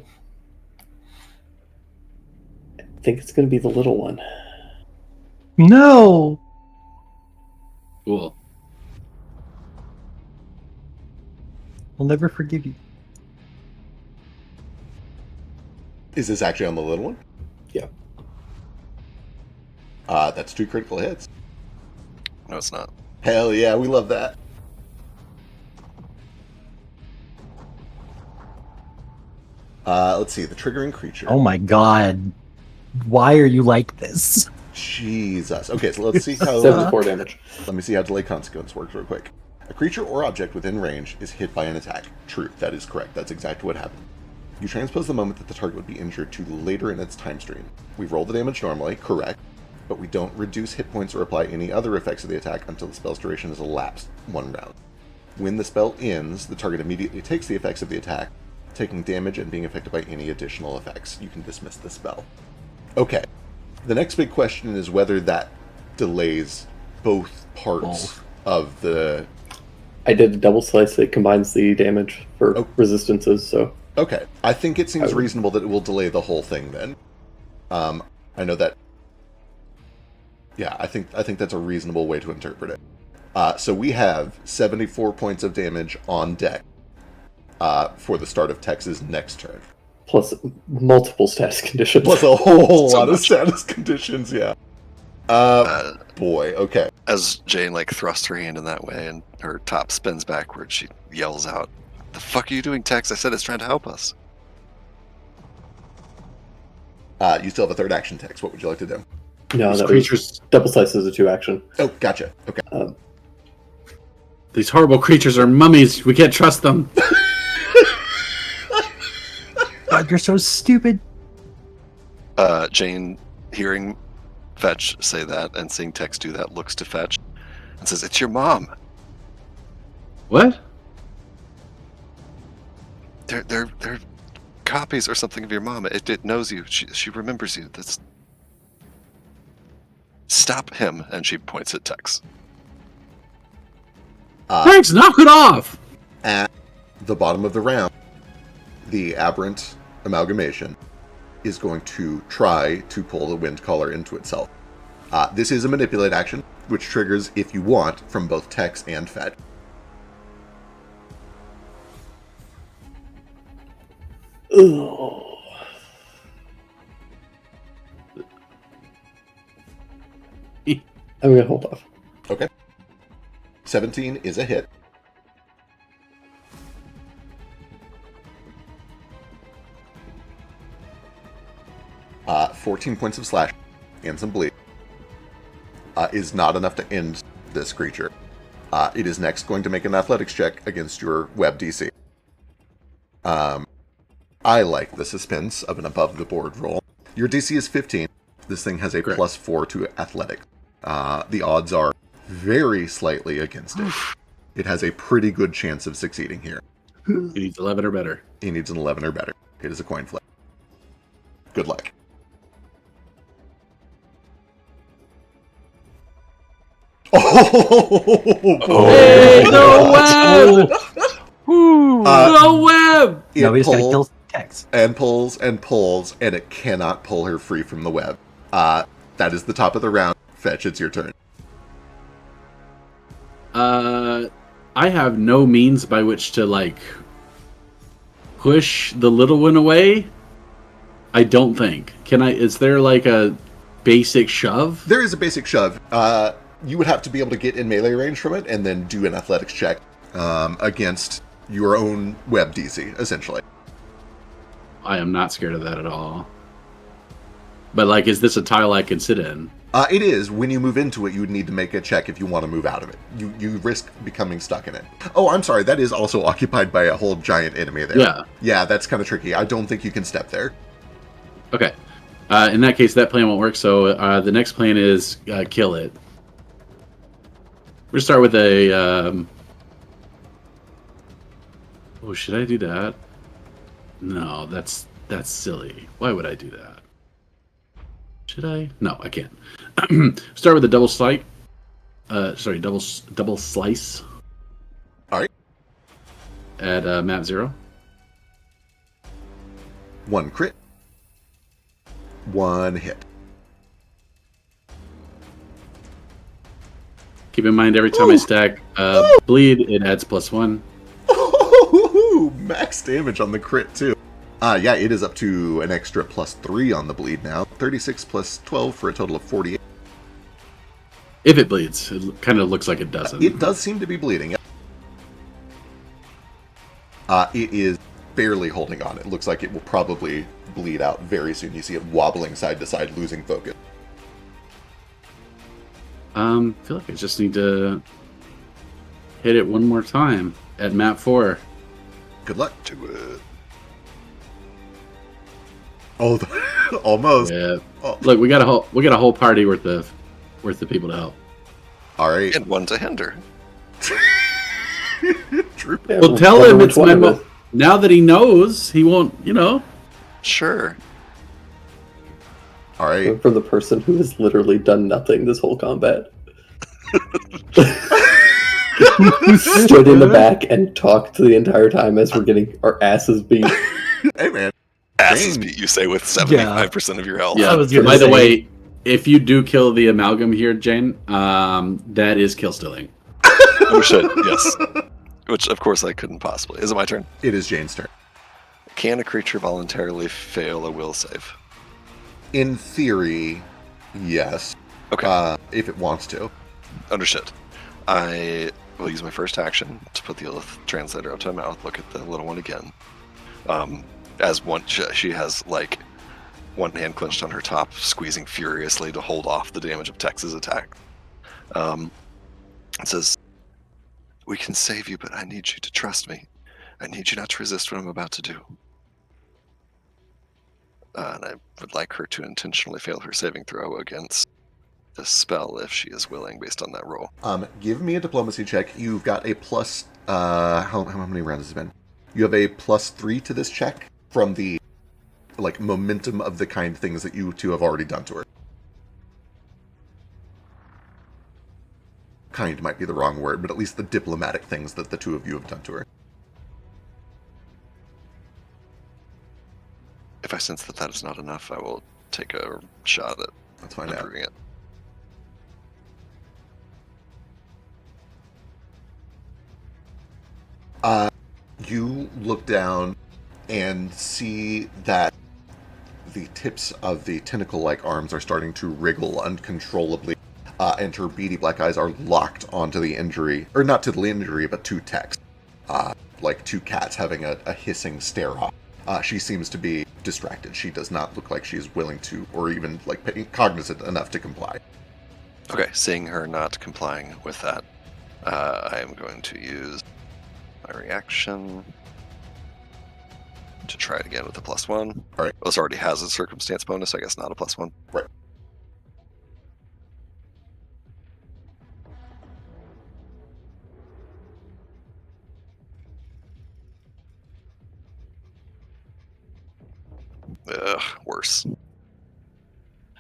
[SPEAKER 6] think it's going to be the little one.
[SPEAKER 4] No!
[SPEAKER 1] Cool.
[SPEAKER 4] I'll never forgive you.
[SPEAKER 2] Is this actually on the little one?
[SPEAKER 6] Yeah.
[SPEAKER 2] That's 2 critical hits.
[SPEAKER 3] No, it's not.
[SPEAKER 2] Hell yeah, we love that. Let's see, the triggering creature.
[SPEAKER 4] Oh my god. Why are you like this?
[SPEAKER 2] Jesus. Okay, so let's see how...
[SPEAKER 6] 74 damage.
[SPEAKER 2] Let me see how delay consequence works real quick. A creature or object within range is hit by an attack. True, that is correct. That's exactly what happened. You transpose the moment that the target would be injured to later in its time stream. We roll the damage normally, correct, but we don't reduce hit points or apply any other effects of the attack until the spell's duration has elapsed 1 round. When the spell ends, the target immediately takes the effects of the attack, taking damage and being affected by any additional effects. You can dismiss the spell. Okay. The next big question is whether that delays both parts of the...
[SPEAKER 6] I did a double slice. It combines the damage for resistances, so...
[SPEAKER 2] Okay. I think it seems reasonable that it will delay the whole thing then. I know that... Yeah, I think that's a reasonable way to interpret it. So we have 74 points of damage on deck for the start of Tex's next turn.
[SPEAKER 6] Plus multiple status conditions.
[SPEAKER 2] Plus a whole lot of status conditions, yeah. Boy, okay.
[SPEAKER 3] As Jane thrusts her hand in that way and her top spins backward, she yells out, "The fuck are you doing, Tex? I said it's trying to help us."
[SPEAKER 2] You still have a third action, Tex. What would you like to do?
[SPEAKER 6] No,
[SPEAKER 1] These
[SPEAKER 6] that
[SPEAKER 1] creatures,
[SPEAKER 6] was double slice is a 2-action.
[SPEAKER 2] Oh, gotcha. Okay.
[SPEAKER 1] these horrible creatures are mummies. We can't trust them.
[SPEAKER 4] God, you're so stupid.
[SPEAKER 3] Jane, hearing Fetch say that and seeing Tex do that, looks to Fetch and says, "It's your mom.
[SPEAKER 1] What?
[SPEAKER 3] They're copies or something of your mom. It knows you. She remembers you. That's stop him." And she points at Tex.
[SPEAKER 1] Thanks, knock it off.
[SPEAKER 2] At the bottom of the round, the aberrant amalgamation is going to try to pull the wind collar into itself. This is a manipulate action, which triggers if you want from both Tex and Fetch.
[SPEAKER 6] Ugh. I'm gonna hold off.
[SPEAKER 2] Okay. 17 is a hit. Uh, 14 points of slash and some bleed is not enough to end this creature. It is next going to make an athletics check against your web DC. I like the suspense of an above-the-board roll. Your DC is 15. This thing has a
[SPEAKER 1] Correct.
[SPEAKER 2] +4 to athletics. The odds are very slightly against it. It has a pretty good chance of succeeding here.
[SPEAKER 1] It needs 11 or better.
[SPEAKER 2] He needs an 11 or better. It is a coin flip. Good luck. Oh!
[SPEAKER 1] Hey, no web!
[SPEAKER 2] Uh,
[SPEAKER 1] No web!
[SPEAKER 2] It
[SPEAKER 4] No, we just gotta
[SPEAKER 2] pulls
[SPEAKER 4] kill Tex.
[SPEAKER 2] and pulls and pulls, and it cannot pull her free from the web. That is the top of the round. Fetch, it's your turn.
[SPEAKER 1] I have no means by which to, like, push the little one away. I don't think. Can I? Is there, like, a basic shove?
[SPEAKER 2] There is a basic shove. You would have to be able to get in melee range from it, and then do an athletics check against your own web DC, essentially.
[SPEAKER 1] I am not scared of that at all. But, like, is this a tile I can sit in?
[SPEAKER 2] It is. When you move into it, you would need to make a check if you want to move out of it. You risk becoming stuck in it. Oh, I'm sorry. That is also occupied by a whole giant enemy there.
[SPEAKER 1] Yeah.
[SPEAKER 2] Yeah, that's kind of tricky. I don't think you can step there.
[SPEAKER 1] Okay. In that case, that plan won't work, so the next plan is kill it. We're going to start with a... Oh, should I do that? No, that's silly. Why would I do that? Should I? No, I can't. Start with a double slice. Double slice.
[SPEAKER 2] All right.
[SPEAKER 1] At map 0.
[SPEAKER 2] 1 crit. 1 hit.
[SPEAKER 1] Keep in mind, every time I stack bleed, it adds +1.
[SPEAKER 2] Oh, max damage on the crit, too. Yeah, it is up to an extra +3 on the bleed now. 36 plus 12 for a total of 48.
[SPEAKER 1] If it bleeds, it kind of looks like it doesn't.
[SPEAKER 2] It does seem to be bleeding. It is barely holding on. It looks like it will probably bleed out very soon. You see it wobbling side to side, losing focus.
[SPEAKER 1] I feel like I just need to hit it one more time at map 4.
[SPEAKER 2] Good luck.
[SPEAKER 3] Do it.
[SPEAKER 2] Oh, almost.
[SPEAKER 1] Yeah.
[SPEAKER 2] Oh.
[SPEAKER 1] Look, we got a whole party worth of people to help.
[SPEAKER 2] All right.
[SPEAKER 3] And one to hinder.
[SPEAKER 2] True.
[SPEAKER 6] Yeah,
[SPEAKER 1] Well, tell
[SPEAKER 6] wonder
[SPEAKER 1] him
[SPEAKER 6] which
[SPEAKER 1] it's
[SPEAKER 6] one
[SPEAKER 1] my
[SPEAKER 6] of it.
[SPEAKER 1] now that he knows, he won't,
[SPEAKER 3] Sure.
[SPEAKER 2] All right.
[SPEAKER 6] From the person who has literally done nothing this whole combat. Stood in the back and talked the entire time as we're getting our asses beat.
[SPEAKER 2] Hey, man.
[SPEAKER 3] Asses
[SPEAKER 2] Dang.
[SPEAKER 3] beat, you say, with 75% of your health.
[SPEAKER 1] Yeah.
[SPEAKER 4] I was gonna
[SPEAKER 1] By the
[SPEAKER 4] say-
[SPEAKER 1] way, if you do kill the amalgam here, Jane, that is kill stealing.
[SPEAKER 3] You should, yes. Which, of course, I couldn't possibly. Is it my turn?
[SPEAKER 2] It is Jane's turn.
[SPEAKER 3] Can a creature voluntarily fail a will save?
[SPEAKER 2] In theory, yes.
[SPEAKER 3] Okay,
[SPEAKER 2] If it wants to.
[SPEAKER 3] understood. I will use my first action to put the Illith translator up to my mouth, look at the little one again. As one, she has, like, one hand clenched on her top, squeezing furiously to hold off the damage of Tex's attack. It says, "We can save you, but I need you to trust me. I need you not to resist what I'm about to do." And I would like her to intentionally fail her saving throw against this spell if she is willing, based on that roll.
[SPEAKER 2] Give me a diplomacy check. You've got a plus. How many rounds has it been? You have a +3 to this check from the momentum of the kind things that you two have already done to her. Kind might be the wrong word, but at least the diplomatic things that the two of you have done to her.
[SPEAKER 3] If I sense that is not enough, I will take a shot at
[SPEAKER 2] Let's find out.
[SPEAKER 3] improving it.
[SPEAKER 2] You look down and see that the tips of the tentacle-like arms are starting to wriggle uncontrollably, and her beady black eyes are locked onto the injury, or not to the injury, but to Tex, like two cats having a hissing stare-off. She seems to be distracted. She does not look like she's willing to, or even cognizant enough to comply.
[SPEAKER 3] Okay, seeing her not complying with that, I am going to use my reaction to try it again with a +1.
[SPEAKER 2] All right.
[SPEAKER 3] This already has a circumstance bonus, I guess not a +1.
[SPEAKER 2] Right.
[SPEAKER 3] Ugh, worse.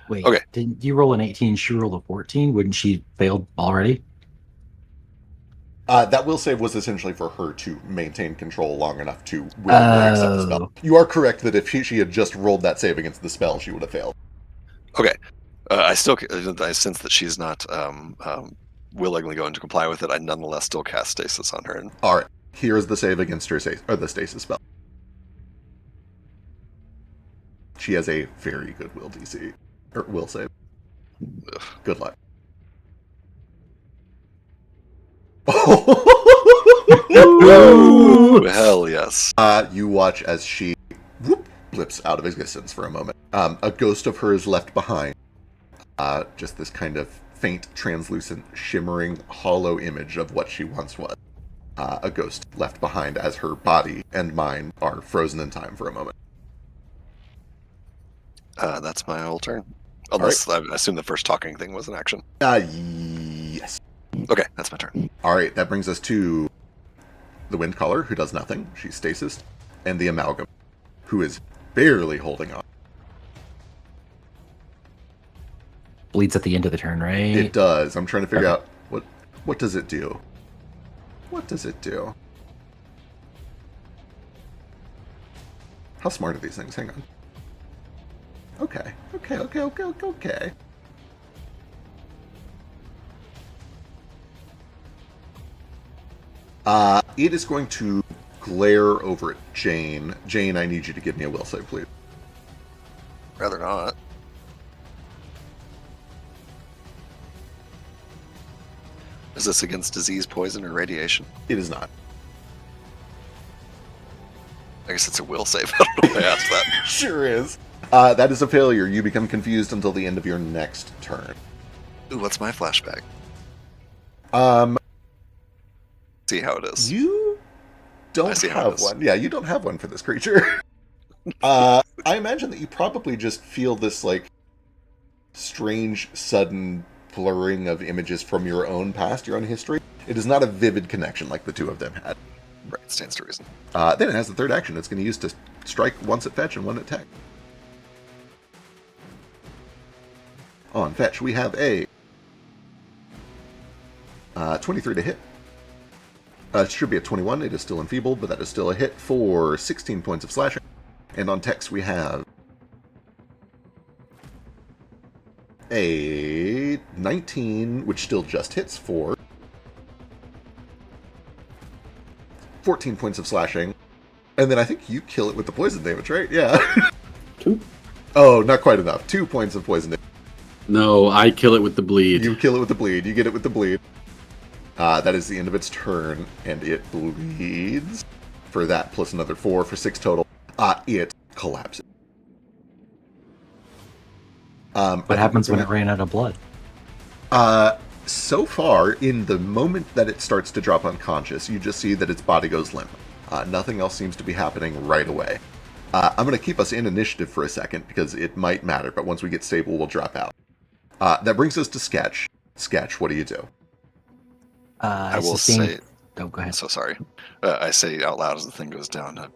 [SPEAKER 4] Wait,
[SPEAKER 3] Okay.
[SPEAKER 4] didn't you roll an 18? She rolled a 14. Wouldn't she failed already?
[SPEAKER 2] That will save was essentially for her to maintain control long enough to willingly accept the spell. You are correct that if she had just rolled that save against the spell, she would have failed.
[SPEAKER 3] Okay. I sense that she's not willingly going to comply with it. I nonetheless still cast stasis on her.
[SPEAKER 2] All right. Here's the save against her the stasis spell. She has a very good will DC. Or will save.
[SPEAKER 3] Ugh.
[SPEAKER 2] Good luck.
[SPEAKER 3] Ooh, hell yes.
[SPEAKER 2] You watch as she blips out of existence for a moment. A ghost of her is left behind. Just this kind of faint, translucent, shimmering, hollow image of what she once was. A ghost left behind as her body and mind are frozen in time for a moment.
[SPEAKER 3] That's my whole turn. Unless I assume the first talking thing was an action.
[SPEAKER 2] Yes.
[SPEAKER 3] Okay, that's my turn.
[SPEAKER 2] All right, that brings us to the Windcaller, who does nothing. She's stasis. And the Amalgam, who is barely holding on.
[SPEAKER 4] Bleeds at the end of the turn, right?
[SPEAKER 2] It does. I'm trying to figure out what does it do? What does it do? How smart are these things? Hang on. Okay. It is going to glare over at Jane. Jane, I need you to give me a will save, please.
[SPEAKER 3] Rather not. Is this against disease, poison, or radiation?
[SPEAKER 2] It is not.
[SPEAKER 3] I guess it's a will save. I don't know why I asked that.
[SPEAKER 2] Sure is. That is a failure. You become confused until the end of your next turn.
[SPEAKER 3] Ooh, what's my flashback? See how it is.
[SPEAKER 2] You don't
[SPEAKER 3] see how it
[SPEAKER 2] have
[SPEAKER 3] is.
[SPEAKER 2] one. Yeah, you don't have one for this creature. I imagine that you probably just feel this, strange, sudden blurring of images from your own past, your own history. It is not a vivid connection like the two of them had.
[SPEAKER 3] Right, stands to reason.
[SPEAKER 2] Then it has the third action. It's going to use to strike once at fetch and one at tech. On fetch, we have a 23 to hit. It should be a 21. It is still enfeebled, but that is still a hit for 16 points of slashing. And on Tex, we have a 19, which still just hits for 14 points of slashing. And then I think you kill it with the poison damage, right? Yeah.
[SPEAKER 6] 2.
[SPEAKER 2] Oh, not quite enough. 2 points of poison damage.
[SPEAKER 1] No, I kill it with the bleed.
[SPEAKER 2] You kill it with the bleed. You get it with the bleed. That is the end of its turn, and it bleeds for that, plus another 4 for 6 total. It collapses.
[SPEAKER 4] What happens when it ran out of blood?
[SPEAKER 2] So far, in the moment that it starts to drop unconscious, you just see that its body goes limp. Nothing else seems to be happening right away. I'm going to keep us in initiative for a second because it might matter, but once we get stable, we'll drop out. That brings us to Sketch. Sketch, what do you do?
[SPEAKER 3] I will say...
[SPEAKER 4] Oh, go ahead.
[SPEAKER 3] So sorry. I say out loud as the thing goes down.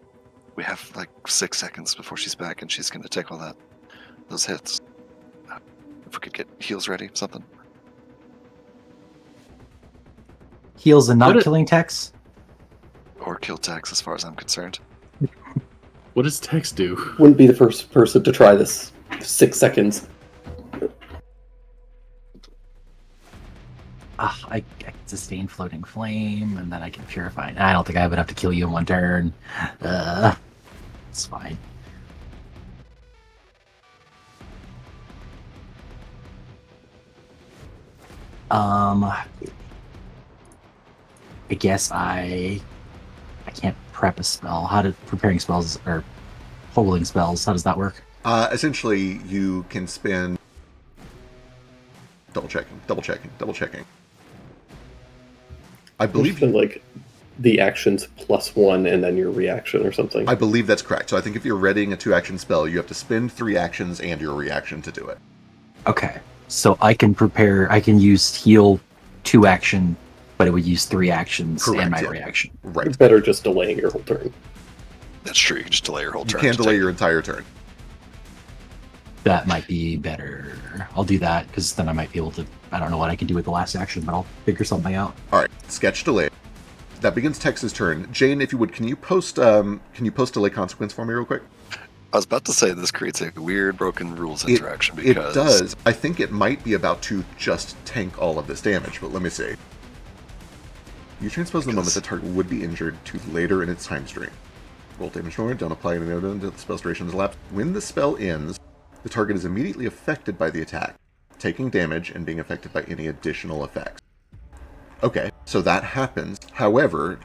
[SPEAKER 3] We have like 6 seconds before she's back, and she's going to take all those hits. If we could get heals ready, something.
[SPEAKER 4] Heals and not killing Tex?
[SPEAKER 3] Or kill Tex, as far as I'm concerned.
[SPEAKER 1] What does Tex do?
[SPEAKER 6] Wouldn't be the first person to try this. 6 seconds.
[SPEAKER 4] I can sustain floating flame, and then I can purify. I don't think I would have to kill you in one turn. It's fine. I guess I can't prep a spell. How did preparing spells or holding spells? How does that work?
[SPEAKER 2] Essentially, you can spend. Double checking. I believe
[SPEAKER 6] you like the actions +1 and then your reaction or something.
[SPEAKER 2] I believe that's correct. So I think if you're readying a 2-action spell, you have to spend 3 actions and your reaction to do it.
[SPEAKER 4] Okay, so I can use heal 2 action, but it would use 3 actions and my reaction.
[SPEAKER 2] Right.
[SPEAKER 6] It's better just delaying your whole turn.
[SPEAKER 3] That's true. You can just delay your whole turn.
[SPEAKER 2] You can't delay your entire turn.
[SPEAKER 4] That might be better. I'll do that because then I might be able to. I don't know what I can do with the last action, but I'll figure something out.
[SPEAKER 2] All right, Sketch delay. That begins Tex's turn. Jane, if you would, can you post delay consequence for me real quick?
[SPEAKER 3] I was about to say this creates a weird broken rules interaction because
[SPEAKER 2] it does. I think it might be about to just tank all of this damage, but let me see. You transpose the moment the target would be injured to later in its time stream. Roll damage more. Don't apply any node until the spell's duration has elapsed. When the spell ends, the target is immediately affected by the attack, taking damage and being affected by any additional effects. Okay, so that happens. However,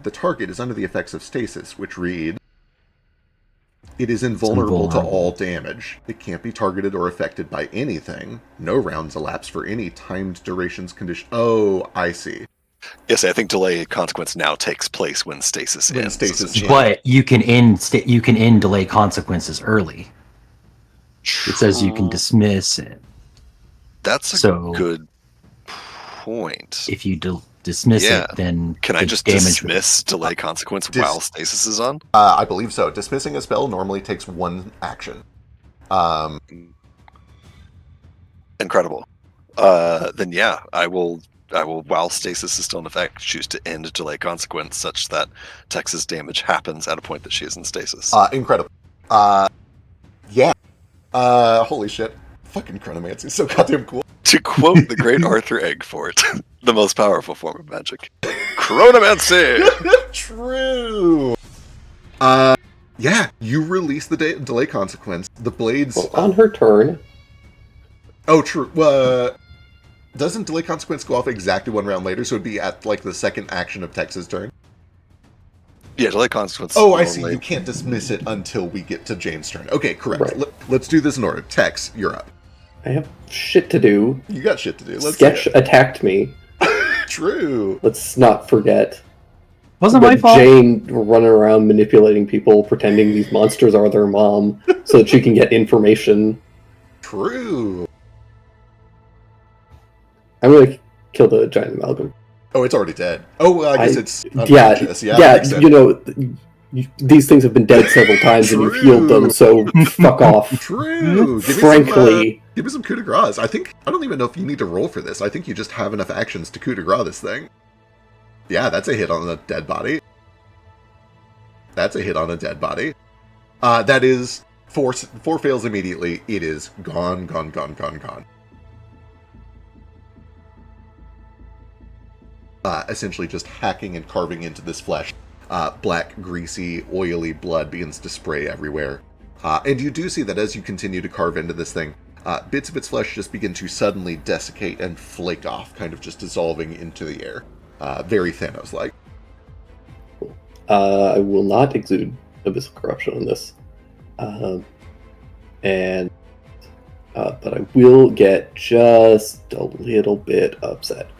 [SPEAKER 2] the target is under the effects of stasis, which read, it is invulnerable to all damage. It can't be targeted or affected by anything. No rounds elapse for any timed durations condition. Oh, I see.
[SPEAKER 3] Yes, I think delay consequence now takes place when stasis ends.
[SPEAKER 4] But you can end delay consequences early. It says you can dismiss it.
[SPEAKER 3] That's a good point.
[SPEAKER 4] If you dismiss it, then
[SPEAKER 3] can I just dismiss delay consequence while stasis is on?
[SPEAKER 2] I believe so. Dismissing a spell normally takes 1 action.
[SPEAKER 3] Incredible. Then yeah, I will, while stasis is still in effect, choose to end delay consequence such that Tex's damage happens at a point that she is in stasis.
[SPEAKER 2] Incredible. Yeah. Holy shit. Fucking chronomancy is so goddamn cool.
[SPEAKER 3] To quote the great Arthur Eggfort, the most powerful form of magic. Chronomancy!
[SPEAKER 2] True! Yeah, you release the delay consequence. The blades...
[SPEAKER 6] Well, on her turn.
[SPEAKER 2] Oh, true. Doesn't delay consequence go off exactly 1 round later, so it'd be at, like, the second action of Tex's turn?
[SPEAKER 3] Yeah, delay consequence.
[SPEAKER 2] Oh, I see. You can't dismiss it until we get to Jane's turn. Okay, correct.
[SPEAKER 6] Right.
[SPEAKER 2] Let's do this in order. Tex, you're up.
[SPEAKER 6] I have shit to do.
[SPEAKER 2] You got shit to do. Let's
[SPEAKER 6] Sketch attacked me.
[SPEAKER 2] True.
[SPEAKER 6] Let's not forget.
[SPEAKER 4] Wasn't my fault.
[SPEAKER 6] Jane running around manipulating people, pretending these monsters are their mom, so that she can get information.
[SPEAKER 2] True.
[SPEAKER 6] I'm gonna kill the giant amalgam.
[SPEAKER 2] Oh, it's already dead. Oh, well, I guess it's
[SPEAKER 6] unconscious. Yeah. You know, these things have been dead several times, and you've healed them. So fuck off.
[SPEAKER 2] True.
[SPEAKER 6] Frankly,
[SPEAKER 2] give me some coup de grace. I don't even know if you need to roll for this. I think you just have enough actions to coup de grace this thing. Yeah, that's a hit on a dead body. That is 4 fails immediately. It is gone. Essentially just hacking and carving into this flesh. Black, greasy, oily blood begins to spray everywhere. And you do see that as you continue to carve into this thing, bits of its flesh just begin to suddenly desiccate and flake off, kind of just dissolving into the air. Very Thanos-like.
[SPEAKER 6] I will not exude abyssal corruption on this. And but I will get just a little bit upset.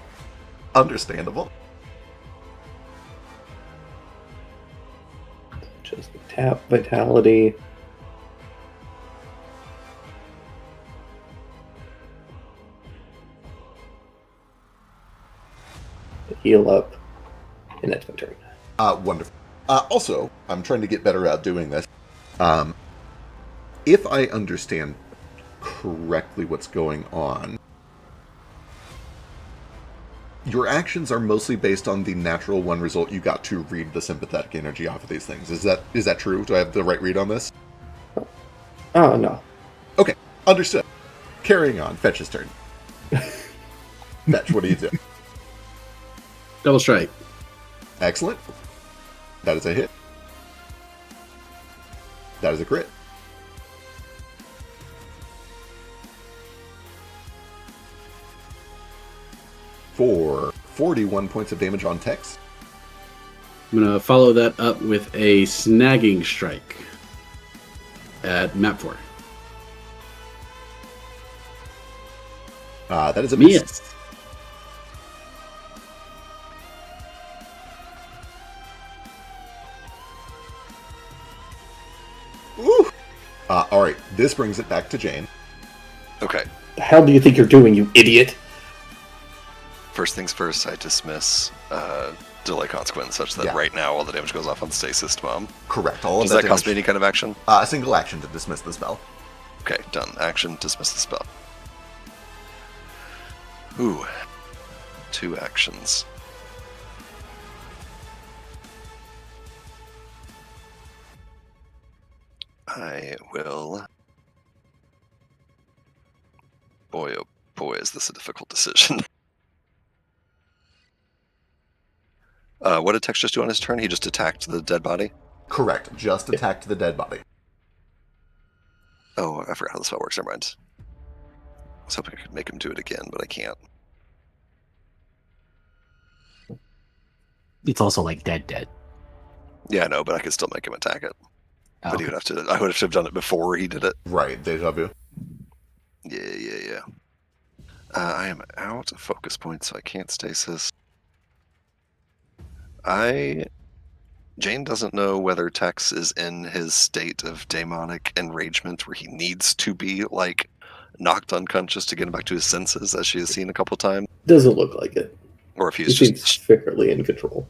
[SPEAKER 2] Understandable.
[SPEAKER 6] Just tap vitality. Heal up, and that's my turn.
[SPEAKER 2] Wonderful. Also, I'm trying to get better at doing this. If I understand correctly what's going on, your actions are mostly based on the natural one result you got to read the sympathetic energy off of these things. Is that true? Do I have the right read on this?
[SPEAKER 6] Oh, no.
[SPEAKER 2] Okay, understood. Carrying on. Fetch's turn. Fetch, what do you do?
[SPEAKER 1] Double strike.
[SPEAKER 2] Excellent. That is a hit. That is a crit. For 41 points of damage on Tex.
[SPEAKER 1] I'm going to follow that up with a snagging strike at map 4.
[SPEAKER 2] That is a miss.
[SPEAKER 1] Miss.
[SPEAKER 2] Ooh. Alright, this brings it back to Jane.
[SPEAKER 3] Okay.
[SPEAKER 6] The hell do you think you're doing, you idiot?
[SPEAKER 3] First things first, I dismiss delay consequence such that
[SPEAKER 2] Yeah.
[SPEAKER 3] right now all the damage goes off on stasis bomb.
[SPEAKER 2] Correct. All of
[SPEAKER 3] Does that cost me
[SPEAKER 2] damage-
[SPEAKER 3] any kind of action?
[SPEAKER 2] A single action to dismiss the spell.
[SPEAKER 3] Okay, done. Action, dismiss the spell. Ooh. 2 actions. I will... Boy, oh boy, is this a difficult decision. What did Tex just do on his turn? He just attacked the dead body?
[SPEAKER 2] Correct. Just attacked the dead body.
[SPEAKER 3] Oh, I forgot how the spell works. Never mind. I was hoping I could make him do it again, but I can't.
[SPEAKER 4] It's also like dead.
[SPEAKER 3] Yeah, I know, but I could still make him attack it.
[SPEAKER 4] Oh,
[SPEAKER 3] But he would have to. I would have to have done it before he did it.
[SPEAKER 2] Right, deja vu.
[SPEAKER 3] Yeah. I am out of focus points, so I can't stasis. Jane doesn't know whether Tex is in his state of demonic enragement where he needs to be, like, knocked unconscious to get him back to his senses, as she has seen a couple times,
[SPEAKER 6] Doesn't look like it.
[SPEAKER 3] or if
[SPEAKER 6] He
[SPEAKER 3] he's
[SPEAKER 6] seems
[SPEAKER 3] just...
[SPEAKER 6] fairly in control.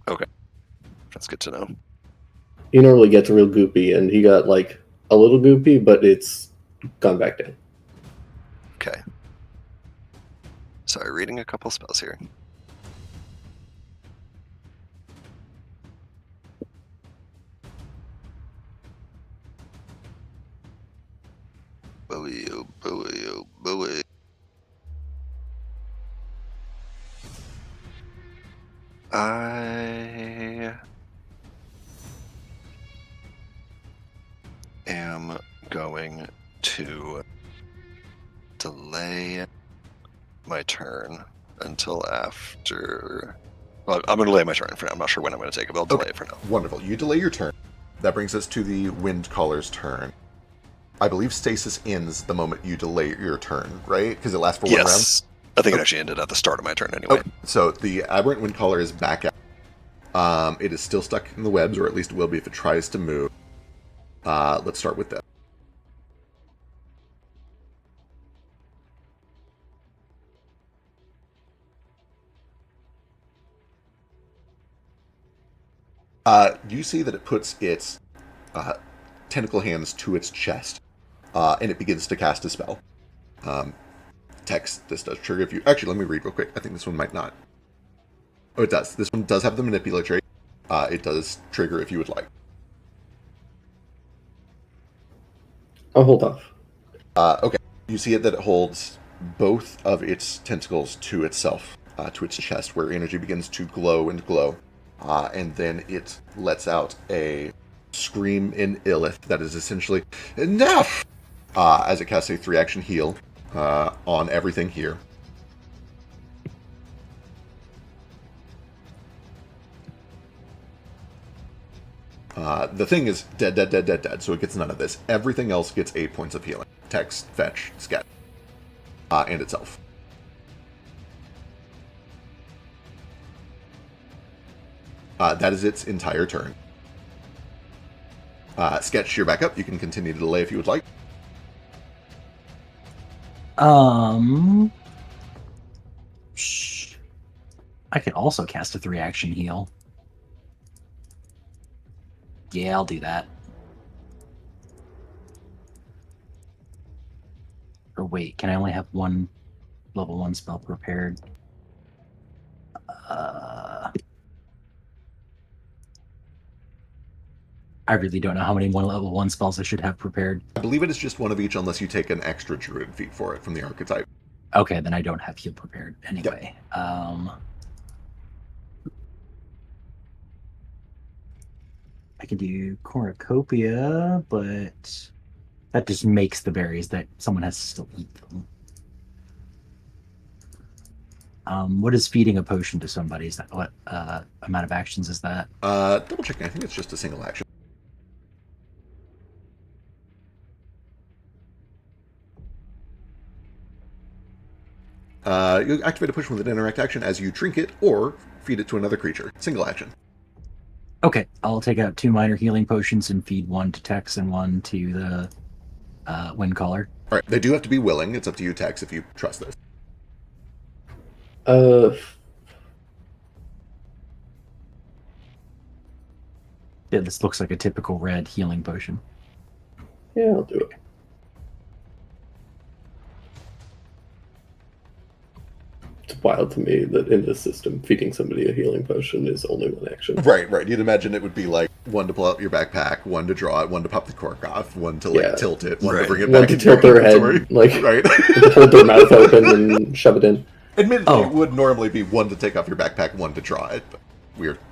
[SPEAKER 3] That's good to know.
[SPEAKER 6] He normally gets real goopy, and he got, like, a little goopy, but it's gone back down.
[SPEAKER 3] Okay. Sorry, reading a couple spells here. Bowie, oh bowie, oh bowie. I am going to delay my turn until after... Well, I'm going to delay my turn for now. I'm not sure when I'm going to take it, but I'll delay it for now.
[SPEAKER 2] Wonderful. You delay your turn. That brings us to the Wind Caller's turn. I believe stasis ends the moment you delay your turn, right? Because it lasts for one round?
[SPEAKER 3] Yes. I think it actually ended at the start of my turn anyway.
[SPEAKER 2] Okay. So the Aberrant Wind Caller is back out. It is still stuck in the webs, or at least it will be if it tries to move. Let's start with that. You see that it puts its tentacle hands to its chest, and it begins to cast a spell. Text, this does trigger if you... Actually, let me read real quick. I think this one might not. Oh, it does. This one does have the manipulate trait. It does trigger if you would like.
[SPEAKER 6] I'll hold off.
[SPEAKER 2] Okay. You see it that it holds both of its tentacles to itself, to its chest, where energy begins to glow and glow. And then it lets out a scream in Illith that is essentially enough, as it casts a 3-action heal on everything here. The thing is dead, so it gets none of this. Everything else gets 8 points of healing. text, fetch, sketch, and itself. That is its entire turn. Sketch, you're back up. You can continue to delay if you would like.
[SPEAKER 4] I could also cast a 3-action heal. Yeah, I'll do that. Or wait, can I only have one level 1 spell prepared? I really don't know how many level 1 spells I should have prepared.
[SPEAKER 2] I believe it is just one of each unless you take an extra druid feat for it from the archetype.
[SPEAKER 4] Okay, then I don't have heal prepared anyway. Yep. I can do cornucopia, but that just makes the berries that someone has to still eat them. What is feeding a potion to somebody? Is that what amount of actions is that?
[SPEAKER 2] Double checking. I think it's just a single action. You activate a potion with an interact action as you drink it or feed it to another creature. Single action.
[SPEAKER 4] Okay, I'll take out 2 minor healing potions and feed 1 to Tex and 1 to the Windcaller.
[SPEAKER 2] All right, they do have to be willing. It's up to you, Tex, if you trust this.
[SPEAKER 4] Yeah, this looks like a typical red healing potion.
[SPEAKER 6] Yeah, I'll do it. It's wild to me that in this system, feeding somebody a healing potion is only 1 action.
[SPEAKER 2] Right. You'd imagine it would be like 1 to pull out your backpack, 1 to draw it, 1 to pop the cork off, 1 to tilt it, 1 to bring it back.
[SPEAKER 6] 1 to tilt their head, to hold their mouth open and shove it in.
[SPEAKER 2] Admittedly, it would normally be 1 to take off your backpack, 1 to draw it. But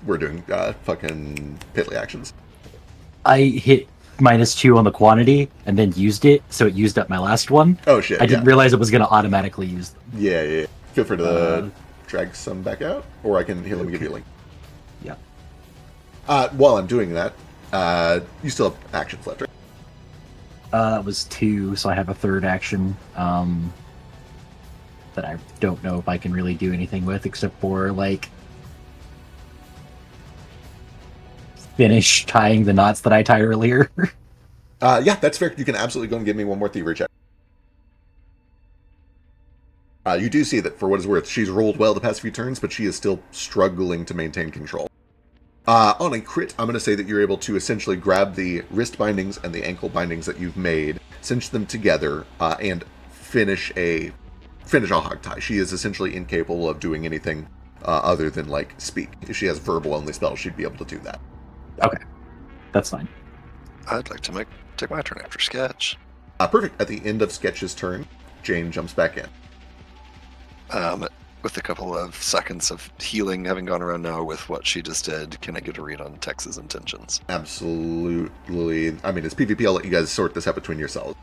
[SPEAKER 2] we're doing fucking piddly actions.
[SPEAKER 4] I hit -2 on the quantity and then used it, so it used up my last one.
[SPEAKER 2] Oh shit!
[SPEAKER 4] I didn't realize it was going to automatically use them.
[SPEAKER 2] Yeah. Feel free to drag some back out, or I can heal him and give you a link.
[SPEAKER 4] Yeah.
[SPEAKER 2] While I'm doing that, you still have actions left, right?
[SPEAKER 4] It was 2, so I have a 3rd action that I don't know if I can really do anything with, except for, like, finish tying the knots that I tied earlier.
[SPEAKER 2] Yeah, that's fair. You can absolutely go and give me one more thievery check. You do see that, for what it's worth, she's rolled well the past few turns, but she is still struggling to maintain control. On a crit, I'm going to say that you're able to essentially grab the wrist bindings and the ankle bindings that you've made, cinch them together, and finish a hog tie. She is essentially incapable of doing anything other than, like, speak. If she has verbal-only spells, she'd be able to do that.
[SPEAKER 4] Okay. That's fine.
[SPEAKER 3] I'd like to take my turn after Sketch.
[SPEAKER 2] Perfect. At the end of Sketch's turn, Jane jumps back in.
[SPEAKER 3] With a couple of seconds of healing having gone around now with what she just did, can I get a read on Tex's intentions?
[SPEAKER 2] Absolutely. I mean, it's PvP. I'll let you guys sort this out between yourselves.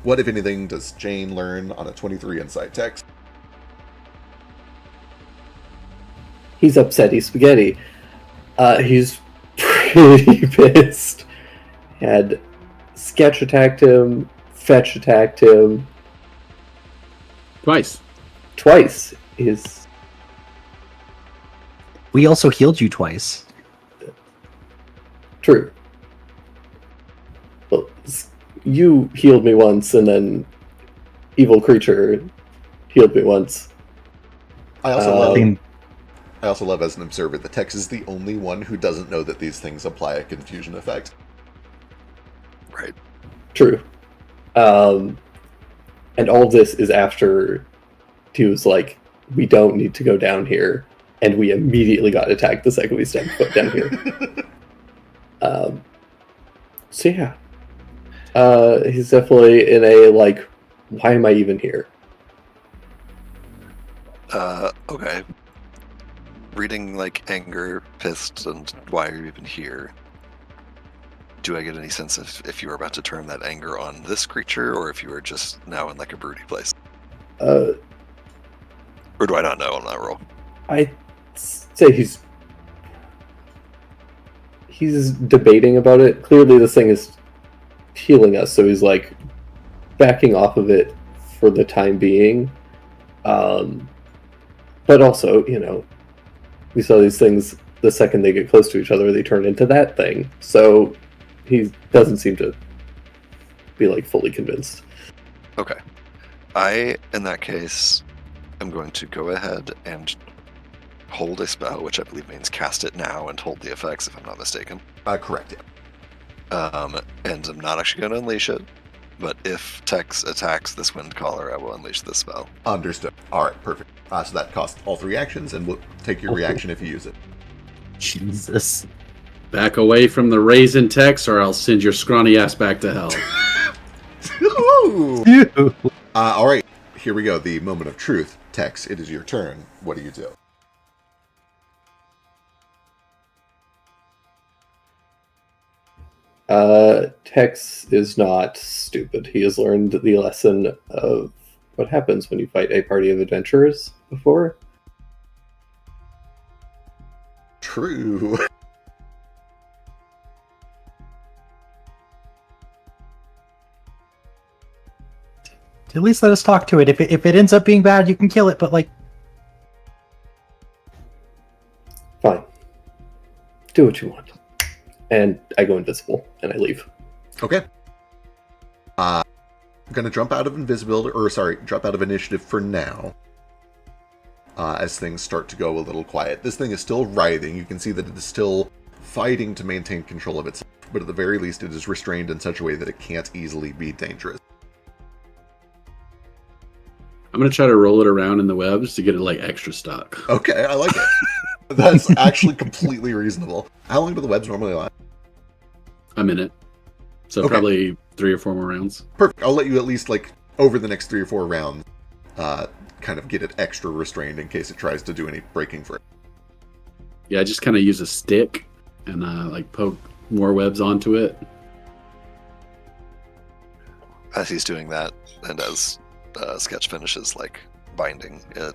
[SPEAKER 2] What, if anything, does Jane learn on a 23 insight, Tex?
[SPEAKER 6] He's upset. He's spaghetti. He's pretty pissed. Had Sketch attacked him. Fetch attacked him.
[SPEAKER 1] Twice.
[SPEAKER 4] We also healed you twice.
[SPEAKER 6] True. Well, you healed me once, and then evil creature healed me once.
[SPEAKER 2] I also love as an observer that Tex is the only one who doesn't know that these things apply a confusion effect.
[SPEAKER 3] Right.
[SPEAKER 6] True. And all of this is after he was like, we don't need to go down here, and we immediately got attacked the second we stepped foot down here. So yeah. He's definitely in a, like, why am I even here?
[SPEAKER 3] Okay. Reading, like, anger, pissed, and why are you even here? Do I get any sense of if you were about to turn that anger on this creature, or if you were just now in, like, a broody place? Or do I not know on that roll?
[SPEAKER 6] I'd say he's debating about it. Clearly, this thing is healing us, so he's like backing off of it for the time being. But also, we saw these things the second they get close to each other, they turn into that thing. So he doesn't seem to be like fully convinced.
[SPEAKER 3] Okay. I, in that case, am going to go ahead and hold a spell, which I believe means cast it now and hold the effects, if I'm not mistaken.
[SPEAKER 2] Correct. Yeah.
[SPEAKER 3] And I'm not actually going to unleash it, but if Tex attacks this wind caller, I will unleash this spell.
[SPEAKER 2] Understood. All right, perfect. So that costs all 3 actions, and we'll take your reaction if you use it.
[SPEAKER 4] Jesus.
[SPEAKER 1] Back away from the raisin Tex, or I'll send your scrawny ass back to hell.
[SPEAKER 2] Ooh. All right, here we go. The moment of truth. Tex, it is your turn. What do you do?
[SPEAKER 6] Tex is not stupid. He has learned the lesson of what happens when you fight a party of adventurers before.
[SPEAKER 2] True.
[SPEAKER 4] At least let us talk to it. If it ends up being bad, you can kill it. But like,
[SPEAKER 6] Fine. Do what you want. And I go invisible and I leave.
[SPEAKER 2] Okay. I'm gonna jump out of drop out of initiative for now. As things start to go a little quiet. This thing is still writhing. You can see that it is still fighting to maintain control of itself, but at the very least it is restrained in such a way that it can't easily be dangerous.
[SPEAKER 1] I'm going to try to roll it around in the webs to get it like extra stuck.
[SPEAKER 2] Okay, I like it. That's actually completely reasonable. How long do the webs normally last?
[SPEAKER 1] A minute. So
[SPEAKER 2] Okay.
[SPEAKER 1] probably 3 or 4 more rounds.
[SPEAKER 2] Perfect. I'll let you at least, like, over the next 3 or 4 rounds, kind of get it extra restrained in case it tries to do any breaking free.
[SPEAKER 1] Yeah, I just kind of use a stick and like poke more webs onto it.
[SPEAKER 3] As he's doing that, and as Sketch finishes, like, binding it,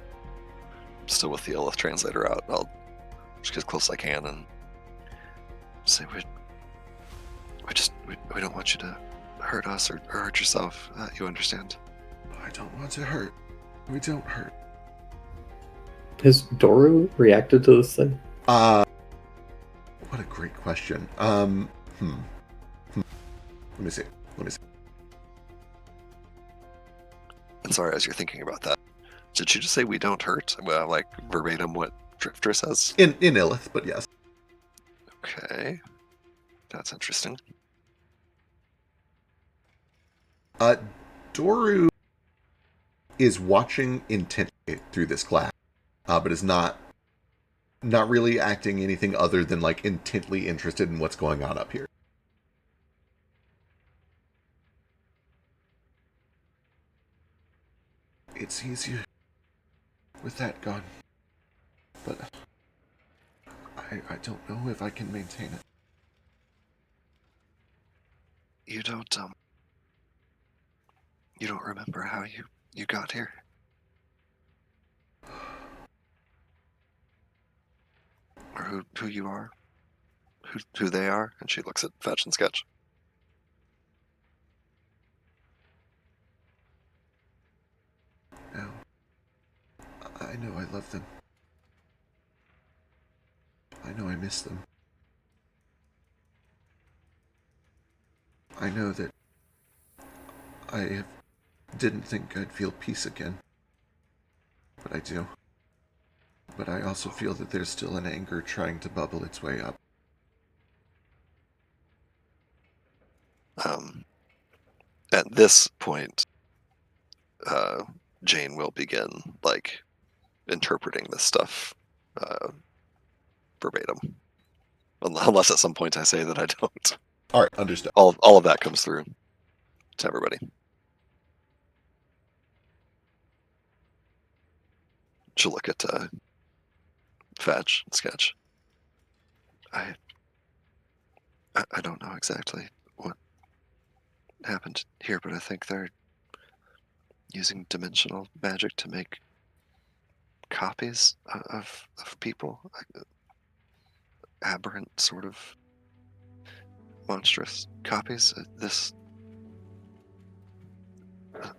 [SPEAKER 3] still with the Illith translator out, I'll just get as close as I can and say, we don't want you to hurt us or hurt yourself. You understand?
[SPEAKER 2] I don't want to hurt. We don't hurt.
[SPEAKER 6] Has Doru reacted to this thing?
[SPEAKER 2] What a great question. Let me see.
[SPEAKER 3] And sorry, as you're thinking about that, did you just say we don't hurt? Well, like verbatim what Drifter says?
[SPEAKER 2] In Illith, but yes.
[SPEAKER 3] Okay. That's interesting.
[SPEAKER 2] Doru is watching intently through this class, but is not really acting anything other than like intently interested in what's going on up here. It's easier with that gone, but I don't know if I can maintain it.
[SPEAKER 3] You don't remember how you got here? Or who you are? Who they are? And she looks at Fetch and Sketch.
[SPEAKER 2] No. I know I love them. I know I miss them. I know that I didn't think I'd feel peace again. But I do. But I also feel that there's still an anger trying to bubble its way up.
[SPEAKER 3] At this point, Jane will begin, like, interpreting this stuff verbatim. Unless at some point I say that I don't.
[SPEAKER 2] Alright, understood.
[SPEAKER 3] All of that comes through to everybody. She'll look at Fetch and Sketch. I don't know exactly what happened here, but I think they're using dimensional magic to make copies of people. Aberrant sort of monstrous copies.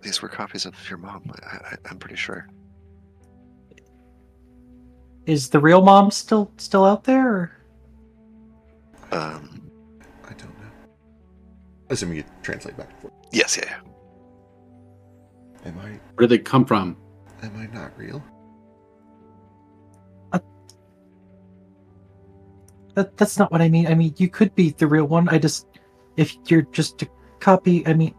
[SPEAKER 3] These were copies of your mom. I'm pretty sure.
[SPEAKER 4] Is the real mom still out there? Or?
[SPEAKER 2] I don't know. Assuming you translate back and forth.
[SPEAKER 3] Yes, yeah.
[SPEAKER 1] Where did they come from?
[SPEAKER 2] Am I not real?
[SPEAKER 4] That's not what I mean. I mean, you could be the real one. If you're just a copy, I mean...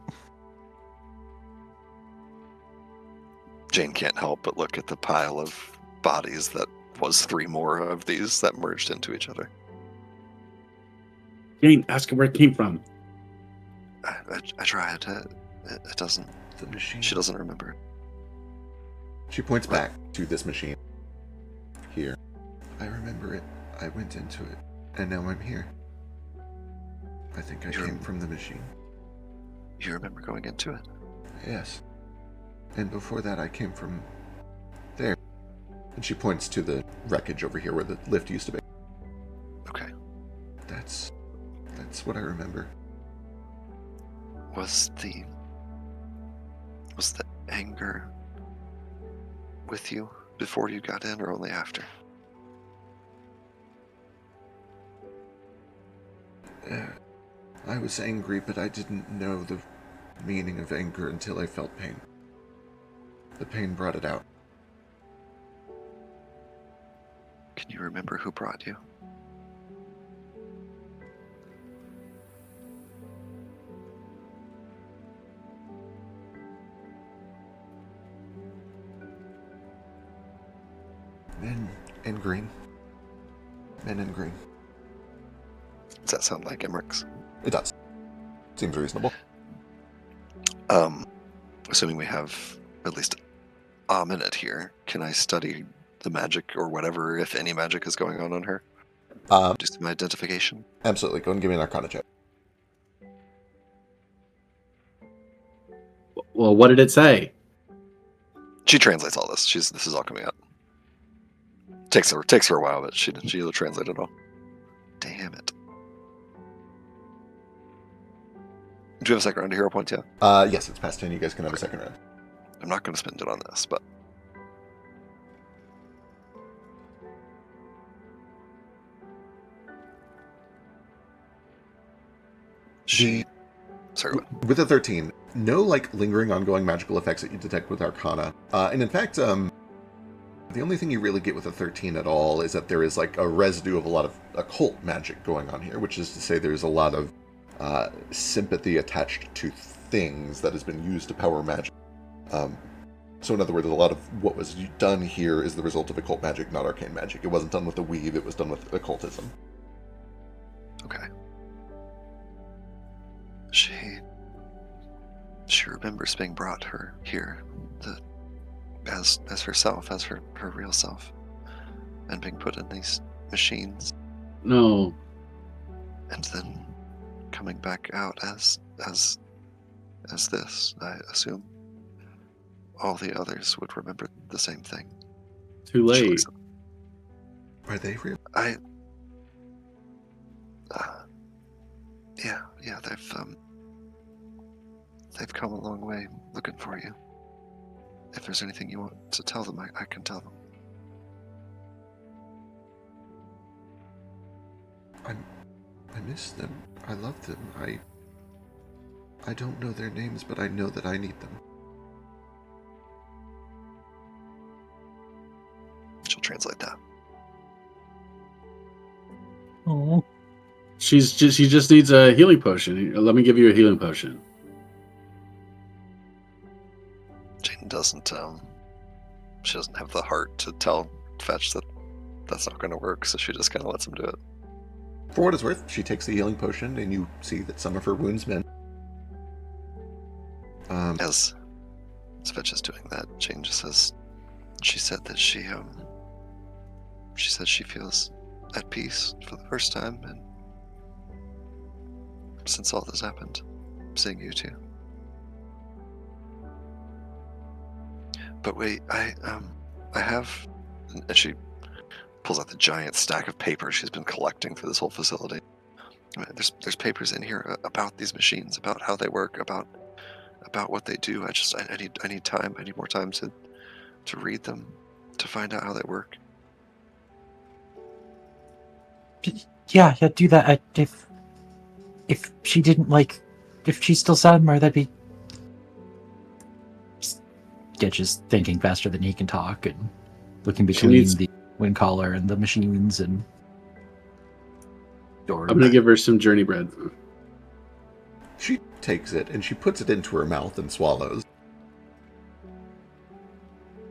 [SPEAKER 3] Jane can't help but look at the pile of bodies that was 3 more of these that merged into each other.
[SPEAKER 1] Jane, ask her where it came from.
[SPEAKER 3] I tried. It doesn't.
[SPEAKER 2] The machine.
[SPEAKER 3] She doesn't remember.
[SPEAKER 2] She points back to this machine. Here. I remember it. I went into it. And now I'm here. I think I came from the machine.
[SPEAKER 3] You remember going into it?
[SPEAKER 2] Yes. And before that I came from there. And she points to the wreckage over here where the lift used to be.
[SPEAKER 3] Okay.
[SPEAKER 2] That's what I remember.
[SPEAKER 3] Was the anger with you before you got in or only after?
[SPEAKER 2] I was angry, but I didn't know the meaning of anger until I felt pain. The pain brought it out.
[SPEAKER 3] Can you remember who brought you?
[SPEAKER 2] Men in green. Men in green.
[SPEAKER 3] Does that sound like Emmerich's?
[SPEAKER 2] It does. Seems reasonable.
[SPEAKER 3] Assuming we have at least a minute here, can I study the magic or whatever, if any magic is going on her? Do some identification?
[SPEAKER 2] Absolutely. Go ahead and give me an Arcana check.
[SPEAKER 1] Well, what did it say?
[SPEAKER 3] She translates all this. This is all coming out. Takes her a while, but she'll translate it all. Damn it. Do you have a second round of hero points yet?
[SPEAKER 2] Yes, it's past 10. You guys can have a second round.
[SPEAKER 3] I'm not going to spend it on this, but... Sorry, what?
[SPEAKER 2] With a 13, no lingering ongoing magical effects that you detect with Arcana. And in fact, the only thing you really get with a 13 at all is that there is a residue of a lot of occult magic going on here, which is to say there's a lot of sympathy attached to things that has been used to power magic. So in other words, a lot of what was done here is the result of occult magic, not arcane magic. It wasn't done with the weave, it was done with occultism.
[SPEAKER 3] Okay. She remembers being brought her here, as herself, as her real self, and being put in these machines.
[SPEAKER 1] No.
[SPEAKER 3] And then coming back out as this, I assume. All the others would remember the same thing.
[SPEAKER 1] Too late.
[SPEAKER 2] Are they real?
[SPEAKER 3] Yeah, they've come a long way looking for you. If there's anything you want to tell them, I can tell them.
[SPEAKER 2] I miss them. I love them. I don't know their names, but I know that I need them.
[SPEAKER 3] She'll translate that.
[SPEAKER 4] Oh.
[SPEAKER 1] She just needs a healing potion. Let me give you a healing potion.
[SPEAKER 3] Jane doesn't. She doesn't have the heart to tell Fetch that that's not going to work, so she just kind of lets him do it.
[SPEAKER 2] For what it's worth, she takes the healing potion, and you see that some of her wounds mend.
[SPEAKER 3] As Fetch is doing that, Jane just says, she said that she said she feels at peace for the first time, and since all this happened, seeing you two. But wait, I have, and she pulls out the giant stack of paper she's been collecting for this whole facility. There's papers in here about these machines, about how they work, about what they do. I need time. I need more time to read them, to find out how they work.
[SPEAKER 4] Yeah, do that. If she didn't if she still said more, that'd be. Getch is thinking faster than he can talk and looking between the wind collar and the machines and doors.
[SPEAKER 1] I'm gonna give her some journey bread.
[SPEAKER 2] She takes it and she puts it into her mouth and swallows.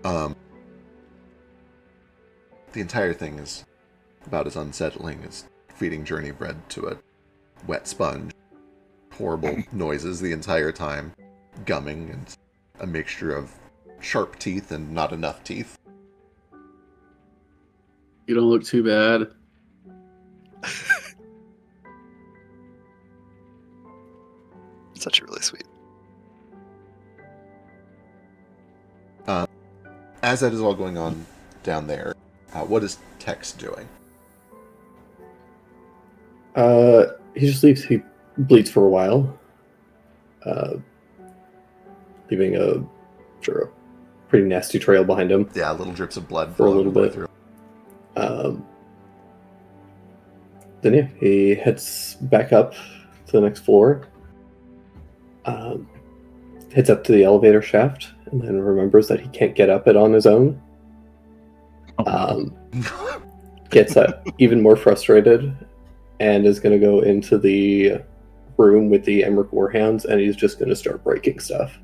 [SPEAKER 2] The entire thing is about as unsettling as feeding journey bread to a wet sponge. Horrible noises the entire time, gumming and a mixture of sharp teeth and not enough teeth.
[SPEAKER 1] You don't look too bad.
[SPEAKER 3] It's actually really sweet.
[SPEAKER 2] As that is all going on down there, what is Tex doing?
[SPEAKER 6] He just leaves. He bleeds for a while, leaving a pretty nasty trail behind him.
[SPEAKER 2] Yeah, little drips of blood
[SPEAKER 6] for a little bit.
[SPEAKER 2] Through.
[SPEAKER 6] Then yeah, he heads back up to the next floor. Heads up to the elevator shaft, and then remembers that he can't get up it on his own. Gets even more frustrated, and is going to go into the room with the Emmerich Warhounds, and he's just going to start breaking stuff.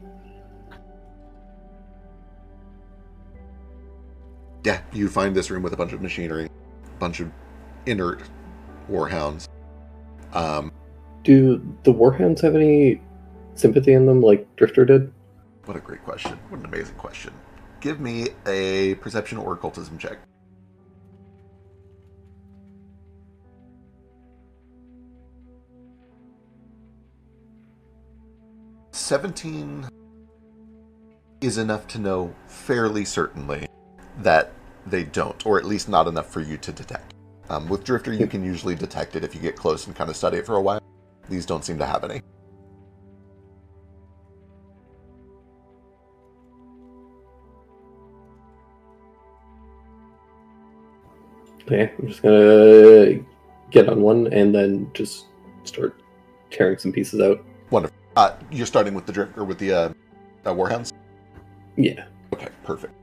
[SPEAKER 2] Yeah, you find this room with a bunch of machinery, a bunch of inert Warhounds.
[SPEAKER 6] Do the Warhounds have any sympathy in them like Drifter did?
[SPEAKER 2] What a great question. What an amazing question. Give me a perception or occultism check. "17 is enough to know fairly certainly that they don't, or at least not enough for you to detect. With Drifter, you can usually detect it if you get close and kind of study it for a while. These don't seem to have any.
[SPEAKER 6] Okay, I'm just gonna get on one and then just start tearing some pieces out.
[SPEAKER 2] Wonderful. You're starting with the Drifter, with the Warhounds?
[SPEAKER 6] Yeah.
[SPEAKER 2] Okay, perfect.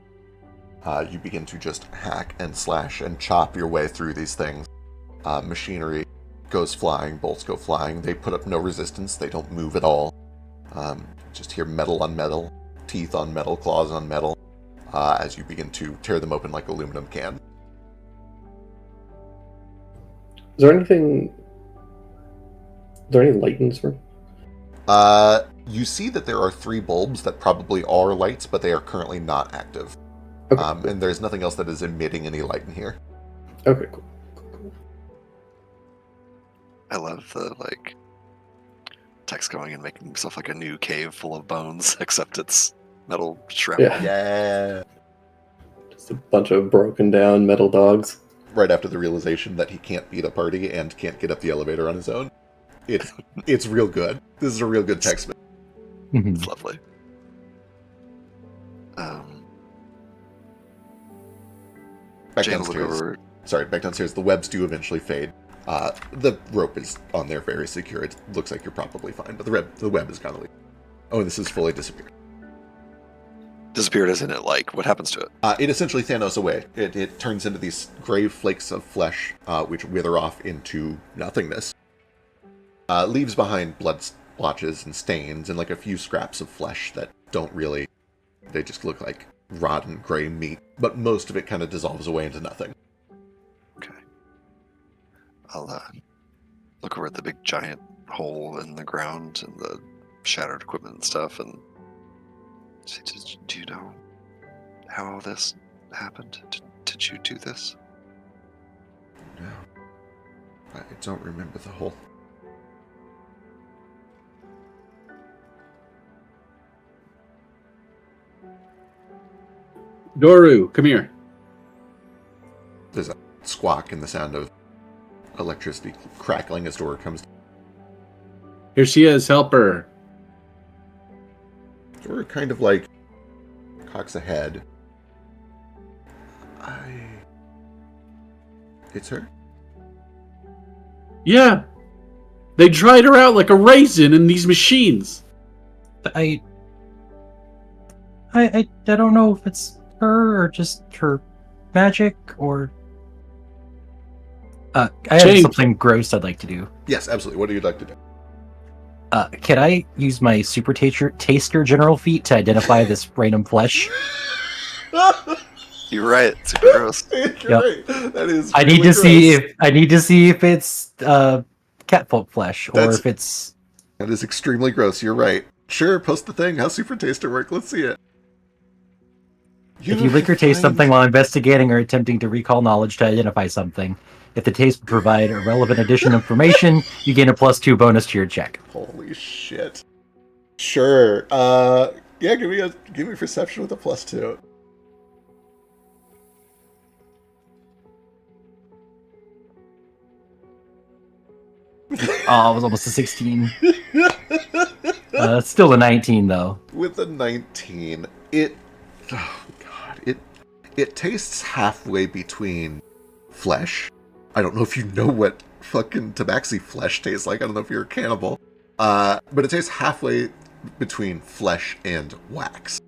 [SPEAKER 2] You begin to just hack and slash and chop your way through these things. Machinery goes flying, bolts go flying. They put up no resistance. They don't move at all. Just hear metal on metal, teeth on metal, claws on metal, as you begin to tear them open like aluminum can.
[SPEAKER 6] Is there any light in this room?
[SPEAKER 2] You see that there are 3 bulbs that probably are lights, but they are currently not active.
[SPEAKER 6] Okay, cool.
[SPEAKER 2] And there's nothing else that is emitting any light in here.
[SPEAKER 6] Okay, cool.
[SPEAKER 3] I love the Tex going and making himself like a new cave full of bones, except it's metal shrapnel.
[SPEAKER 2] Yeah.
[SPEAKER 6] Just a bunch of broken down metal dogs.
[SPEAKER 2] Right after the realization that he can't beat a party and can't get up the elevator on his own. It's real good. This is a real good Tex.
[SPEAKER 3] It's lovely.
[SPEAKER 2] Back downstairs. Sorry, back downstairs. The webs do eventually fade. The rope is on there very secure. It looks like you're probably fine, but the web is kind of leaving. Oh, and this is fully disappeared.
[SPEAKER 3] Disappeared, isn't it? What happens to it?
[SPEAKER 2] It essentially Thanos away. It turns into these gray flakes of flesh, which wither off into nothingness. Leaves behind blood splotches and stains and a few scraps of flesh that don't really... They just look like rotten gray meat, but most of it kind of dissolves away into nothing.
[SPEAKER 3] Okay. I'll look over at the big giant hole in the ground and the shattered equipment and stuff and say, do you know how all this happened? Did you do this?
[SPEAKER 2] No. I don't remember the whole...
[SPEAKER 1] Doru, come here.
[SPEAKER 2] There's a squawk and the sound of electricity crackling as door comes.
[SPEAKER 1] Here she is, help her.
[SPEAKER 2] Door kind of like cocks ahead. It's her?
[SPEAKER 1] Yeah. They dried her out like a raisin in these machines.
[SPEAKER 4] I don't know if it's her or just her magic or. I have
[SPEAKER 1] Jane.
[SPEAKER 4] something gross I'd like to do.
[SPEAKER 2] Yes, absolutely. What do you like to do?
[SPEAKER 4] Can I use my super taster general feat to identify this random flesh?
[SPEAKER 3] You're right. Super gross.
[SPEAKER 2] You're
[SPEAKER 4] Yep.
[SPEAKER 2] right. That is.
[SPEAKER 4] I need to see if it's catfolk flesh or
[SPEAKER 2] That's-
[SPEAKER 4] if it's.
[SPEAKER 2] That is extremely gross. You're right. Sure, post the thing. How's Super Taster work? Let's see it.
[SPEAKER 4] If you lick or taste something while investigating or attempting to recall knowledge to identify something, if the taste would provide a relevant additional information, you gain a +2 bonus to your check.
[SPEAKER 2] Holy shit. Sure. Yeah, give me perception with a +2.
[SPEAKER 4] Oh, it was almost a 16. Still a 19 though.
[SPEAKER 2] With a 19, it tastes halfway between flesh. I don't know if you know what fucking tabaxi flesh tastes like. I don't know if you're a cannibal. But it tastes halfway between flesh and wax.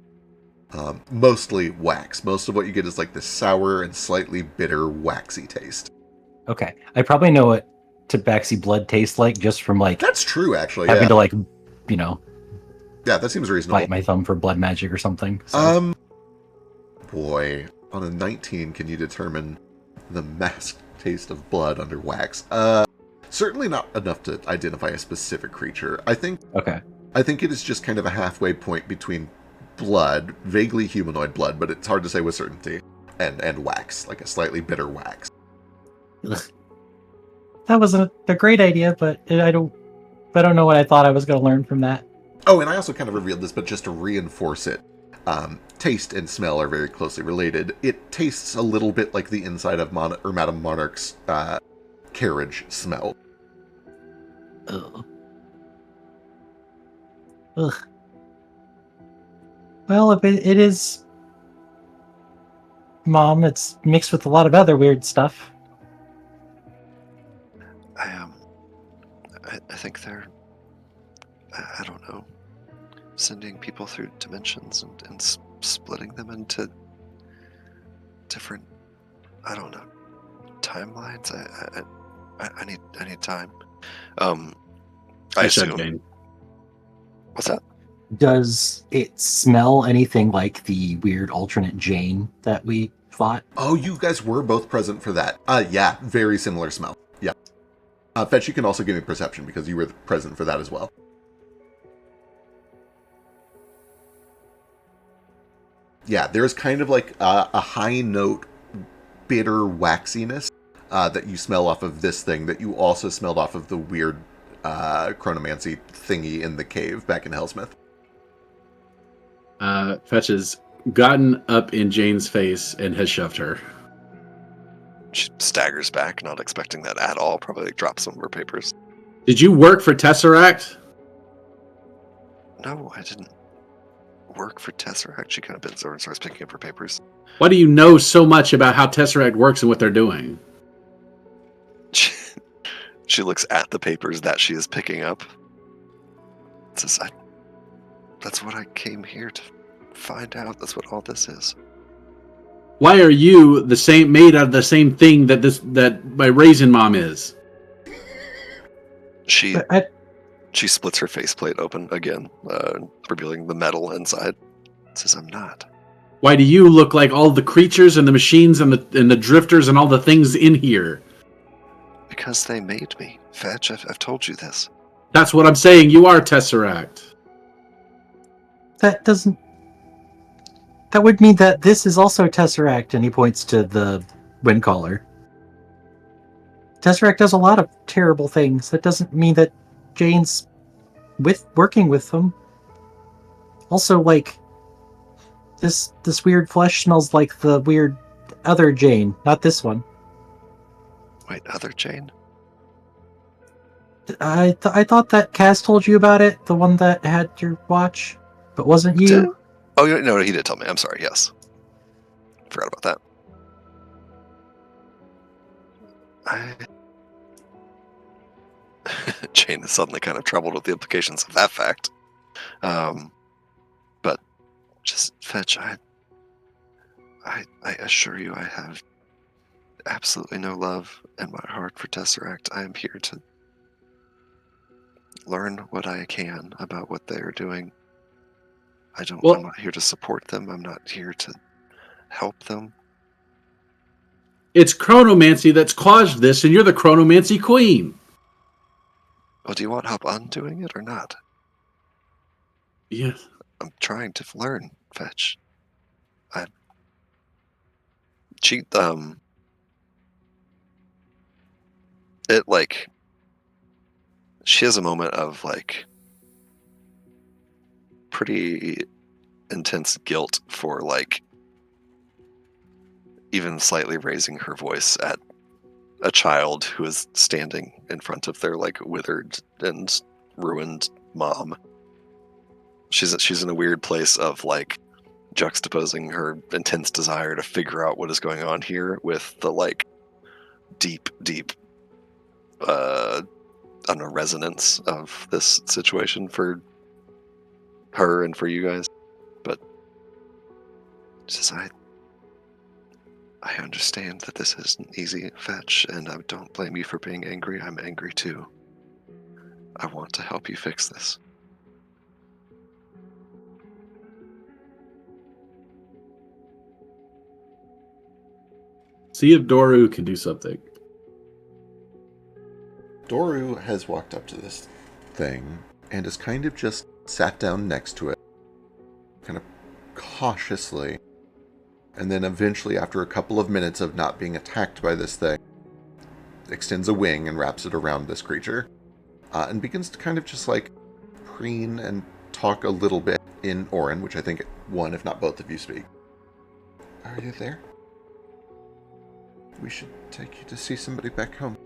[SPEAKER 2] Mostly wax. Most of what you get is like the sour and slightly bitter, waxy taste.
[SPEAKER 4] Okay, I probably know what tabaxi blood tastes like just from like
[SPEAKER 2] That's true, actually.
[SPEAKER 4] having
[SPEAKER 2] Yeah,
[SPEAKER 4] to like, you know,
[SPEAKER 2] yeah, that seems reasonable.
[SPEAKER 4] bite my thumb for blood magic or something. So.
[SPEAKER 2] Boy, on a 19, can you determine the masked taste of blood under wax? Certainly not enough to identify a specific creature. I think it is just kind of a halfway point between blood, vaguely humanoid blood, but it's hard to say with certainty, and wax, like a slightly bitter wax.
[SPEAKER 4] That was a great idea, but I don't know what I thought I was going to learn from that.
[SPEAKER 2] Oh, and I also kind of revealed this, but just to reinforce it, taste and smell are very closely related. It tastes a little bit like the inside of Madame Monarch's carriage smell.
[SPEAKER 4] Ugh. Ugh. Well, if it is Mom, it's mixed with a lot of other weird stuff.
[SPEAKER 3] I think they're, I don't know, sending people through dimensions and splitting them into different, I don't know, timelines. I need time. I assume.
[SPEAKER 1] Jane.
[SPEAKER 3] What's that?
[SPEAKER 4] Does it smell anything like the weird alternate Jane that we fought?
[SPEAKER 2] Oh, you guys were both present for that. Yeah, very similar smell. Yeah. Fetch, you can also give me perception because you were present for that as well. Yeah, there's kind of like a high note, bitter waxiness that you smell off of this thing that you also smelled off of the weird chronomancy thingy in the cave back in Hellsmith.
[SPEAKER 1] Fetch has gotten up in Jane's face and has shoved her.
[SPEAKER 3] She staggers back, not expecting that at all. Probably like drops some of her papers.
[SPEAKER 1] Did you work for Tesseract?
[SPEAKER 3] No, I didn't work for Tesseract. She kind of bends over and starts picking up her papers.
[SPEAKER 1] Why do you know so much about how Tesseract works and what they're doing?
[SPEAKER 3] She looks at the papers that she is picking up. Says, that's what I came here to find out. That's what all this is.
[SPEAKER 1] Why are you made out of the same thing that my raisin mom is?
[SPEAKER 3] She splits her faceplate open again, revealing the metal inside. Says, I'm not.
[SPEAKER 1] Why do you look like all the creatures and the machines and the drifters and all the things in here?
[SPEAKER 3] Because they made me. Fetch, I've told you this.
[SPEAKER 1] That's what I'm saying. You are Tesseract.
[SPEAKER 4] That doesn't... That would mean that this is also Tesseract, and he points to the Windcaller. Tesseract does a lot of terrible things. That doesn't mean that Jane's working with them. Also, like, this weird flesh smells like the weird other Jane, not this one.
[SPEAKER 3] Wait, other Jane?
[SPEAKER 4] I thought that Kaz told you about it, the one that had your watch, but wasn't
[SPEAKER 3] Did?
[SPEAKER 4] you?
[SPEAKER 3] Oh, no, he did tell me. I'm sorry. Yes, forgot about that. Jane is suddenly kind of troubled with the implications of that fact. But just Fetch, I assure you, I have absolutely no love in my heart for Tesseract. I am here to learn what I can about what they are doing. I'm not here to support them. I'm not here to help them.
[SPEAKER 1] It's chronomancy that's caused this, and you're the chronomancy queen.
[SPEAKER 3] Well, do you want help undoing it or not?
[SPEAKER 1] Yes.
[SPEAKER 3] I'm trying to learn, Fetch. She has a moment of like pretty intense guilt for like even slightly raising her voice at a child who is standing in front of their like withered and ruined mom. She's in a weird place of like juxtaposing her intense desire to figure out what is going on here with the like deep I don't know, resonance of this situation for her and for you guys. But just I understand that this isn't easy, Fetch, and I don't blame you for being angry. I'm angry too. I want to help you fix this.
[SPEAKER 1] See if Doru can do something.
[SPEAKER 2] Doru has walked up to this thing and has kind of just sat down next to it, kind of cautiously, and then eventually, after a couple of minutes of not being attacked by this thing, extends a wing and wraps it around this creature, and begins to kind of just like preen and talk a little bit in Orin, which I think one, if not both of you speak. Are you there? We should take you to see somebody back home.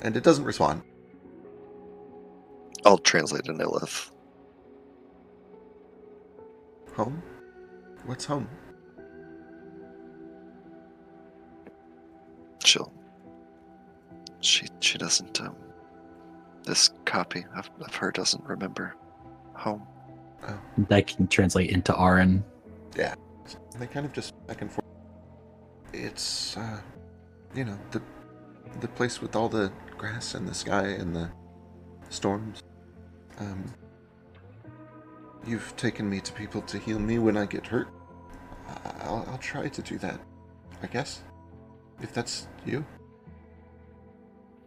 [SPEAKER 2] And it doesn't respond.
[SPEAKER 3] I'll translate to Nilith.
[SPEAKER 2] Home? What's home?
[SPEAKER 3] She doesn't, this copy of her doesn't remember home.
[SPEAKER 2] Oh.
[SPEAKER 4] That can translate into Aaron.
[SPEAKER 2] Yeah. They kind of just back and forth. It's, the place with all the grass and the sky and the storms. You've taken me to people to heal me when I get hurt. I'll try to do that, I guess. If that's you.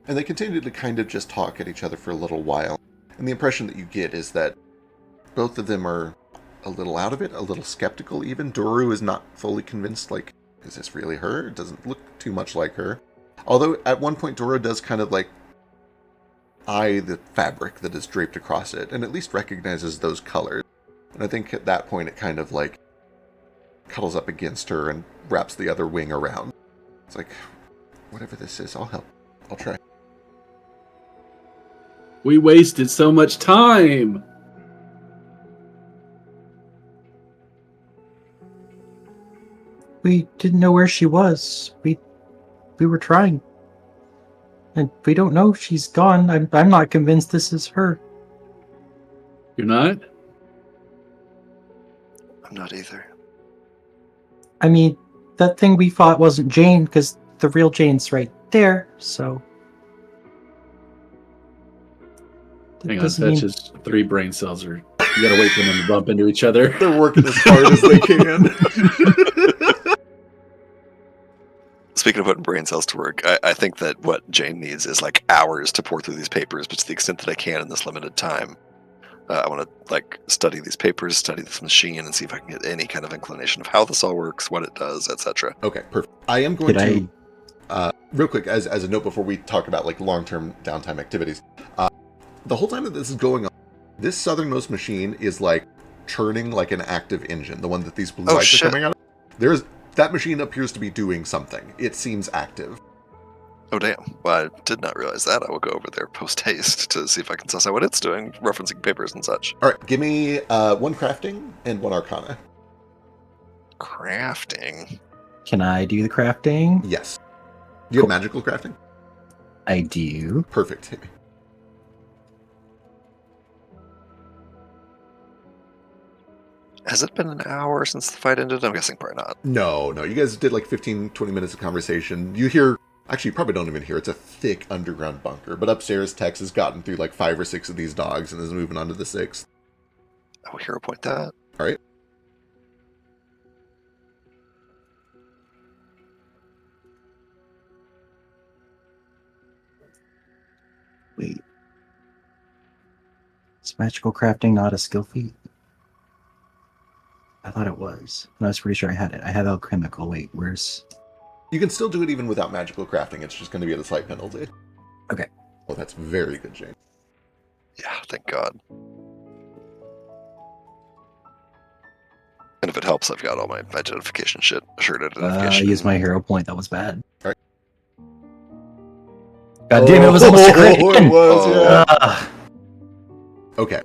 [SPEAKER 2] And they continue to kind of just talk at each other for a little while. And the impression that you get is that both of them are a little out of it, a little skeptical even. Doru is not fully convinced, like, is this really her? It doesn't look too much like her. Although at one point Doru does kind of like eye the fabric that is draped across it, and at least recognizes those colors. And I think at that point it kind of like cuddles up against her and wraps the other wing around. It's like, whatever this is, I'll help. I'll try.
[SPEAKER 1] We wasted so much time.
[SPEAKER 4] We didn't know where she was. We were trying. And we don't know if she's gone. I'm not convinced this is her.
[SPEAKER 1] You're not?
[SPEAKER 3] I'm not either.
[SPEAKER 4] I mean, that thing we fought wasn't Jane, because the real Jane's right there, so...
[SPEAKER 1] Hang on, Fetch's 3 brain cells are... You gotta wait for them to bump into each other.
[SPEAKER 2] They're working as hard as they can.
[SPEAKER 3] Speaking of putting brain cells to work, I think that what Jane needs is like hours to pour through these papers, but to the extent that I can in this limited time, I want to like study these papers, study this machine, and see if I can get any kind of inclination of how this all works, what it does, etc.
[SPEAKER 2] Okay, perfect. I am going to, real quick, as a note before we talk about like long-term downtime activities, the whole time that this is going on, this southernmost machine is like churning like an active engine, the one that these blue lights are coming out of. That machine appears to be doing something. It seems active.
[SPEAKER 3] Oh, damn. Well, I did not realize that. I will go over there post-haste to see if I can suss out what it's doing, referencing papers and such.
[SPEAKER 2] All right, give me 1 crafting and 1 arcana.
[SPEAKER 3] Crafting.
[SPEAKER 4] Can I do the crafting?
[SPEAKER 2] Yes. Do you
[SPEAKER 4] Cool.
[SPEAKER 2] have magical crafting?
[SPEAKER 4] I do.
[SPEAKER 2] Perfect. Hit me.
[SPEAKER 3] Has it been an hour since the fight ended? I'm guessing probably not.
[SPEAKER 2] No. You guys did like 15, 20 minutes of conversation. You hear, actually, you probably don't even hear. It's a thick underground bunker. But upstairs, Tex has gotten through like 5 or 6 of these dogs and is moving on to the 6th.
[SPEAKER 3] I will hero point that.
[SPEAKER 2] All right.
[SPEAKER 4] Wait. Is magical crafting not a skill feat? I thought it was. I was pretty sure I had it. I have alchemical. Wait, where's...
[SPEAKER 2] You can still do it even without magical crafting. It's just going to be at a slight penalty.
[SPEAKER 4] Okay.
[SPEAKER 2] Oh, that's very good, Jane.
[SPEAKER 3] Yeah, thank God. And if it helps, I've got all my identification shit. Assured
[SPEAKER 4] I
[SPEAKER 3] identification.
[SPEAKER 4] used my hero point. That was bad.
[SPEAKER 2] All right.
[SPEAKER 4] God damn, it was almost a crit.
[SPEAKER 2] It was, yeah.
[SPEAKER 4] Ugh.
[SPEAKER 2] Okay.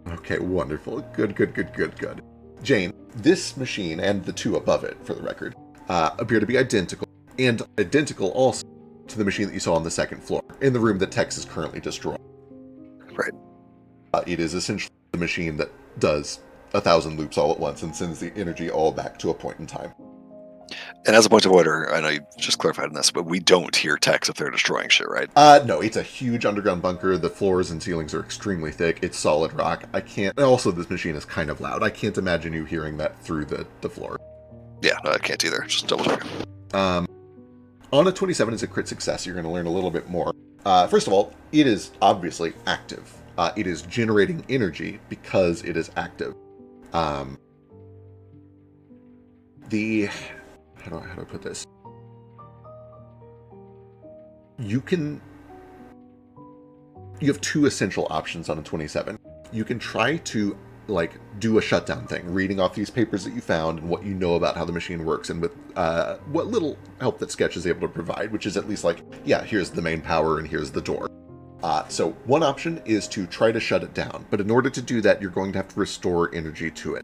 [SPEAKER 2] Okay, wonderful. Good. Jane, this machine and the 2 above it, for the record, appear to be identical, and identical also to the machine that you saw on the 2nd floor, in the room that Tex is currently destroying.
[SPEAKER 3] Right.
[SPEAKER 2] It is essentially the machine that does 1,000 loops all at once and sends the energy all back to a point in time.
[SPEAKER 3] And as a point of order, I know you just clarified on this, but we don't hear text if they're destroying shit, right?
[SPEAKER 2] No, it's a huge underground bunker. The floors and ceilings are extremely thick. It's solid rock. I can't... And also, this machine is kind of loud. I can't imagine you hearing that through the floor.
[SPEAKER 3] Yeah, no, I can't either. Just double check.
[SPEAKER 2] On a 27, it's a crit success. You're going to learn a little bit more. First of all, it is obviously active. It is generating energy because it is active. How do I put this? You have 2 essential options on a 27. You can try to do a shutdown thing, reading off these papers that you found and what you know about how the machine works, and with what little help that Sketch is able to provide, which is at least here's the main power and here's the door. So one option is to try to shut it down, but in order to do that, you're going to have to restore energy to it.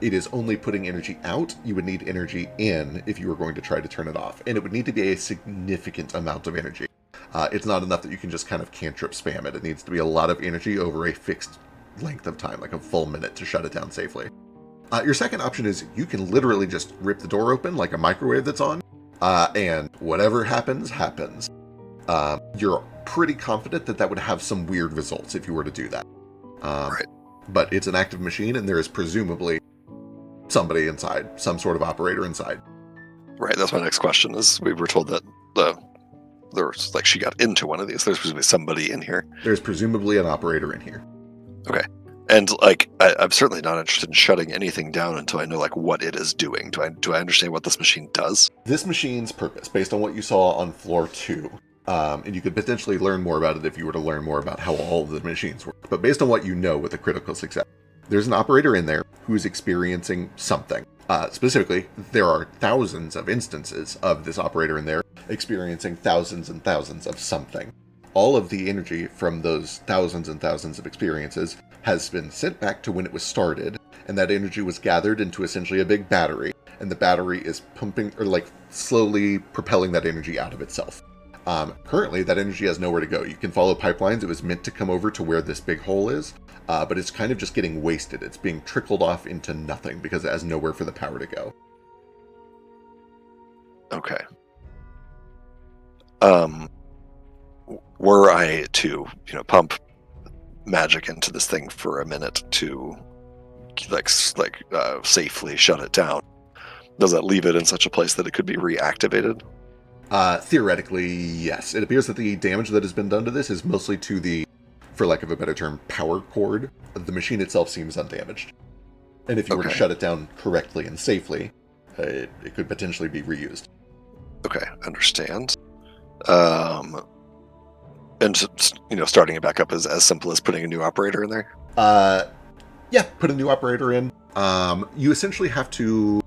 [SPEAKER 2] It is only putting energy out. You would need energy in if you were going to try to turn it off. And it would need to be a significant amount of energy. It's not enough that you can just kind of cantrip spam it. It needs to be a lot of energy over a fixed length of time, like a full minute, to shut it down safely. Your second option is you can literally just rip the door open like a microwave that's on, and whatever happens, happens. You're pretty confident that would have some weird results if you were to do that.
[SPEAKER 3] Right.
[SPEAKER 2] But it's an active machine, and there is presumably somebody inside, some sort of operator inside.
[SPEAKER 3] Right, that's my next question, is we were told that there's she got into one of these. There's presumably somebody in here.
[SPEAKER 2] There's presumably an operator in here.
[SPEAKER 3] Okay. And I'm certainly not interested in shutting anything down until I know what it is doing. Do I understand what this machine does?
[SPEAKER 2] This machine's purpose, based on what you saw on floor 2, and you could potentially learn more about it if you were to learn more about how all of the machines work. But based on what you know with a critical success, there's an operator in there who's experiencing something. Specifically, there are thousands of instances of this operator in there experiencing thousands and thousands of something. All of the energy from those thousands and thousands of experiences has been sent back to when it was started, and that energy was gathered into essentially a big battery, and the battery is pumping, or slowly propelling that energy out of itself. Currently, that energy has nowhere to go. You can follow pipelines. It was meant to come over to where this big hole is, but it's kind of just getting wasted. It's being trickled off into nothing because it has nowhere for the power to go.
[SPEAKER 3] Okay. Were I to, pump magic into this thing for a minute to, safely shut it down, does that leave it in such a place that it could be reactivated?
[SPEAKER 2] Theoretically, yes. It appears that the damage that has been done to this is mostly to the, for lack of a better term, power cord. The machine itself seems undamaged. And if you were to shut it down correctly and safely, it could potentially be reused.
[SPEAKER 3] Okay, understand. And starting it back up is as simple as putting a new operator in there?
[SPEAKER 2] Yeah, put a new operator in. You essentially have to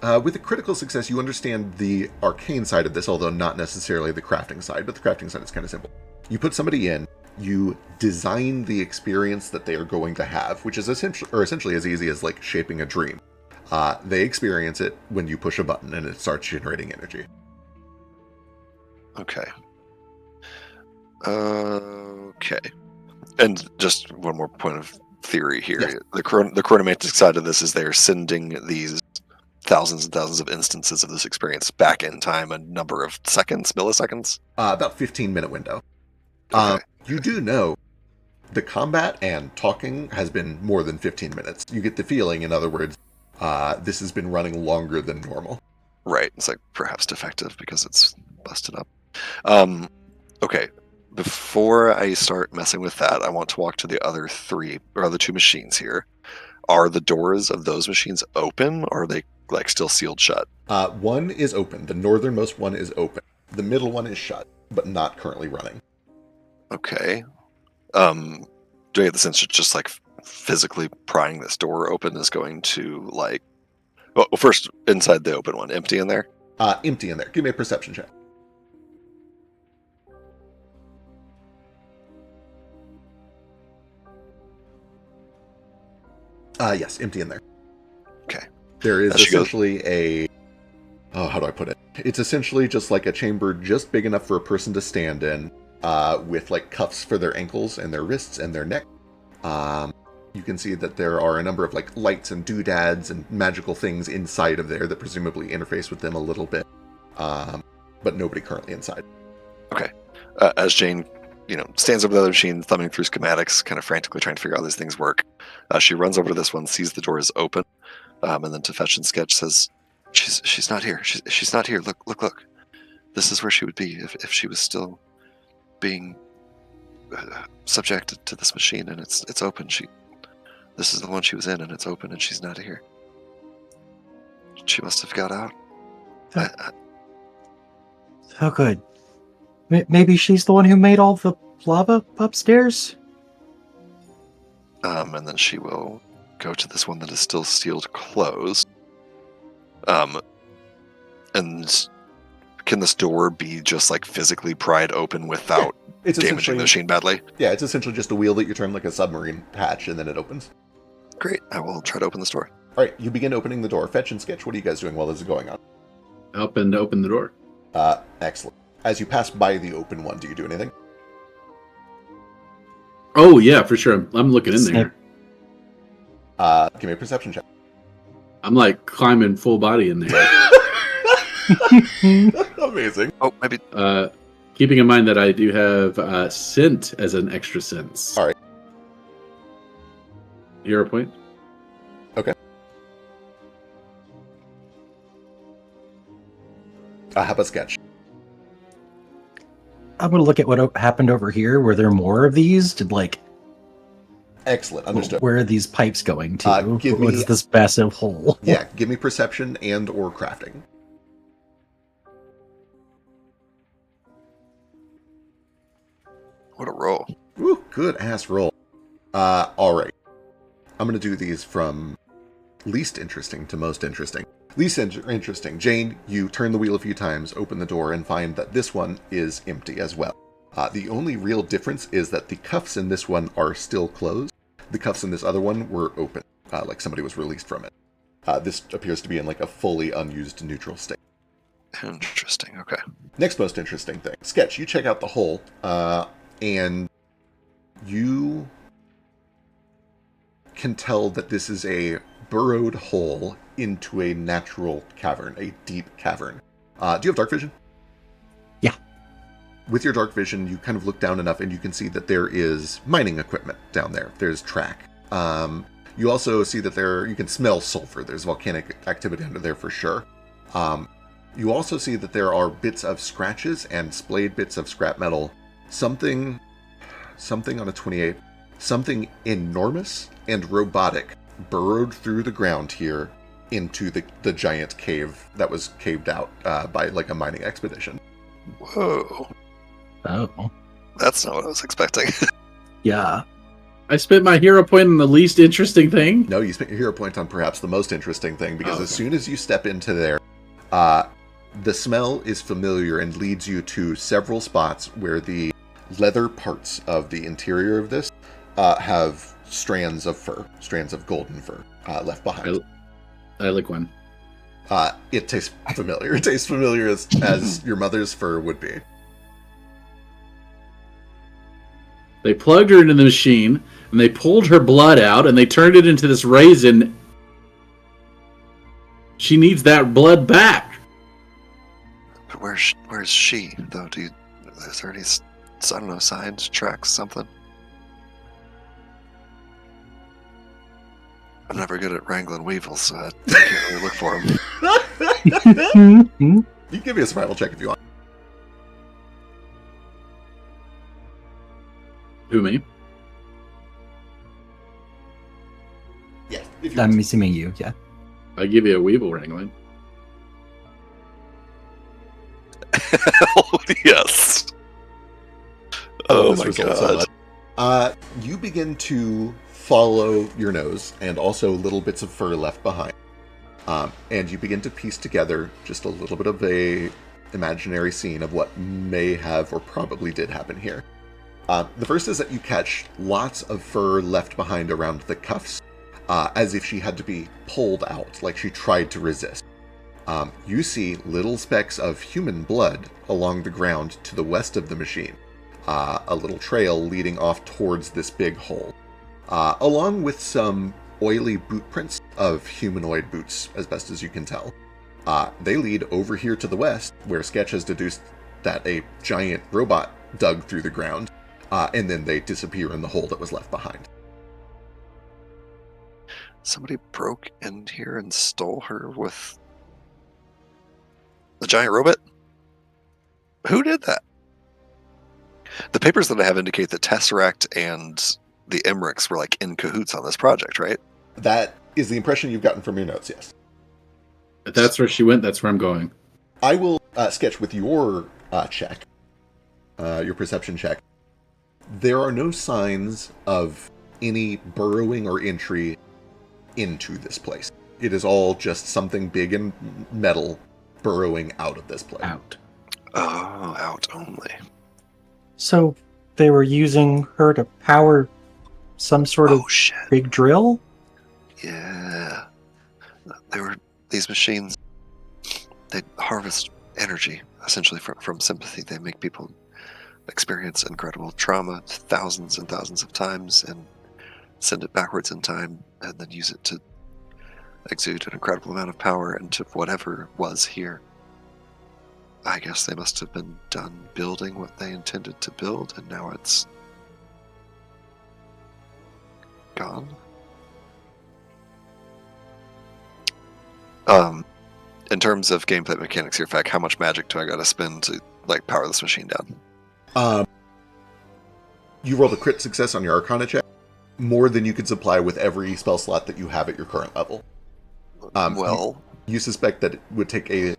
[SPEAKER 2] With a critical success, you understand the arcane side of this, although not necessarily the crafting side, but the crafting side is kind of simple. You put somebody in, you design the experience that they are going to have, which is essentially as easy as like shaping a dream. They experience it when you push a button and it starts generating energy.
[SPEAKER 3] Okay. Okay. And just one more point of theory here.
[SPEAKER 2] Yes.
[SPEAKER 3] The chronomantic side of this is they are sending these thousands and thousands of instances of this experience back in time, a number of seconds, milliseconds?
[SPEAKER 2] About 15-minute window.
[SPEAKER 3] Okay.
[SPEAKER 2] You do know the combat and talking has been more than 15 minutes. You get the feeling, in other words, this has been running longer than normal.
[SPEAKER 3] Right. It's like perhaps defective because it's busted up. Okay. Before I start messing with that, I want to walk to the other two machines here. Are the doors of those machines open, or are they like still sealed shut?
[SPEAKER 2] One is open. The northernmost one is open. The middle one is shut, but not currently running.
[SPEAKER 3] Okay. Do I get the sense that just like physically prying this door open is going to like... Well, first, inside the open one, empty in there?
[SPEAKER 2] Empty in there. Give me a perception check. Yes, empty in there.
[SPEAKER 3] Okay.
[SPEAKER 2] There is
[SPEAKER 3] As she
[SPEAKER 2] essentially a... Oh, how do I put it? It's essentially just like a chamber just big enough for a person to stand in, with like cuffs for their ankles and their wrists and their neck. You can see that there are a number of like lights and doodads and magical things inside of there that presumably interface with them a little bit, but nobody currently inside.
[SPEAKER 3] Okay. As Jane, stands over the other machine, thumbing through schematics, kind of frantically trying to figure out how these things work, she runs over to this one, sees the door is open, and then to Fetch and Sketch says, "She's not here. She's not here. Look. This is where she would be if she was still being subjected to this machine, and it's open. This is the one she was in, and it's open, and she's not here. She must have got out."
[SPEAKER 4] Oh, good. Maybe she's the one who made all the lava upstairs?
[SPEAKER 3] And then she will go to this one that is still sealed closed. And can this door be just like physically pried open without damaging the machine badly?
[SPEAKER 2] Yeah, it's essentially just a wheel that you turn like a submarine hatch and then it opens.
[SPEAKER 3] Great. I will try to open this door.
[SPEAKER 2] All right, you begin opening the door. Fetch and Sketch, what are you guys doing while this is going on?
[SPEAKER 1] Helping to open the door.
[SPEAKER 2] Excellent. As you pass by the open one, do you do anything?
[SPEAKER 1] Oh, yeah, for sure. I'm looking in there.
[SPEAKER 2] Give me a perception check.
[SPEAKER 1] I'm like climbing full body in there.
[SPEAKER 2] Amazing.
[SPEAKER 3] Oh, maybe.
[SPEAKER 1] Keeping in mind that I do have scent as an extra sense.
[SPEAKER 2] All right.
[SPEAKER 1] 0 point.
[SPEAKER 2] Okay. How about Sketch?
[SPEAKER 4] I'm going to look at what happened over here. Were there more of these?
[SPEAKER 2] Excellent. Understood.
[SPEAKER 4] Where are these pipes going to?
[SPEAKER 2] Give
[SPEAKER 4] What
[SPEAKER 2] me-
[SPEAKER 4] is this massive hole?
[SPEAKER 2] Yeah, give me perception and or crafting.
[SPEAKER 3] What a roll.
[SPEAKER 2] Woo, good ass roll. All right. I'm going to do these from least interesting to most interesting. Least interesting. Jane, you turn the wheel a few times, open the door, and find that this one is empty as well. The only real difference is that the cuffs in this one are still closed. The cuffs in this other one were open, like somebody was released from it. This appears to be in like a fully unused neutral state.
[SPEAKER 3] Interesting. Okay.
[SPEAKER 2] Next most interesting thing. Sketch, you check out the hole, and you can tell that this is a burrowed hole into a natural cavern, a deep cavern. Do you have dark vision?
[SPEAKER 4] Yeah.
[SPEAKER 2] With your dark vision, you kind of look down enough and you can see that there is mining equipment down there. There's track. You also see that you can smell sulfur. There's volcanic activity under there for sure. You also see that there are bits of scratches and splayed bits of scrap metal. Something on a 28. Something enormous and robotic burrowed through the ground here into the giant cave that was caved out by like a mining expedition.
[SPEAKER 3] Whoa.
[SPEAKER 4] Oh.
[SPEAKER 3] That's not what I was expecting.
[SPEAKER 4] Yeah.
[SPEAKER 1] I spent my hero point on the least interesting thing.
[SPEAKER 2] No, you spent your hero point on perhaps the most interesting thing, because
[SPEAKER 1] Oh,
[SPEAKER 2] as
[SPEAKER 1] okay.
[SPEAKER 2] soon as you step into there, the smell is familiar and leads you to several spots where the leather parts of the interior of this have strands of fur, strands of golden fur left behind.
[SPEAKER 1] I like one.
[SPEAKER 2] It tastes familiar. It tastes familiar as your mother's fur would be.
[SPEAKER 1] They plugged her into the machine, and they pulled her blood out, and they turned it into this raisin. She needs that blood back.
[SPEAKER 3] But where's she, though? Is there any, I don't know, signs, tracks, something? I'm never good at wrangling weevils, so I can't really look for them.
[SPEAKER 2] You can give me a survival check if you want.
[SPEAKER 1] Who, me?
[SPEAKER 2] Yeah, if you
[SPEAKER 4] I'm
[SPEAKER 2] want.
[SPEAKER 4] assuming you, yeah.
[SPEAKER 1] I give you a weevil wrangling.
[SPEAKER 3] Yes. Oh
[SPEAKER 2] This
[SPEAKER 3] my
[SPEAKER 2] result so
[SPEAKER 3] god.
[SPEAKER 2] much. You begin to follow your nose and also little bits of fur left behind. And you begin to piece together just a little bit of a imaginary scene of what may have or probably did happen here. The first is that you catch lots of fur left behind around the cuffs, as if she had to be pulled out, like she tried to resist. You see little specks of human blood along the ground to the west of the machine, a little trail leading off towards this big hole, along with some oily boot prints of humanoid boots, as best as you can tell. They lead over here to the west, where Sketch has deduced that a giant robot dug through the ground, and then they disappear in the hole that was left behind.
[SPEAKER 3] Somebody broke in here and stole her with the giant robot? Who did that? The papers that I have indicate that Tesseract and the Emmerichs were like in cahoots on this project, right?
[SPEAKER 2] That is the impression you've gotten from your notes, yes.
[SPEAKER 1] If that's where she went, that's where I'm going.
[SPEAKER 2] I will sketch with your check, your perception check. There are no signs of any burrowing or entry into this place. It is all just something big and metal burrowing out of this place.
[SPEAKER 1] Out.
[SPEAKER 3] Oh, out only.
[SPEAKER 4] So they were using her to power some sort of
[SPEAKER 3] Oh shit.
[SPEAKER 4] big drill?
[SPEAKER 3] Yeah. These machines, they harvest energy, essentially from sympathy. They make people experience incredible trauma thousands and thousands of times and send it backwards in time and then use it to exude an incredible amount of power into whatever was here. I guess they must have been done building what they intended to build, and now it's gone. In terms of gameplay mechanics here, Fact, how much magic do I gotta spend to like power this machine down?
[SPEAKER 2] You rolled a crit success on your Arcana check, more than you could supply with every spell slot that you have at your current level. You suspect that it would take a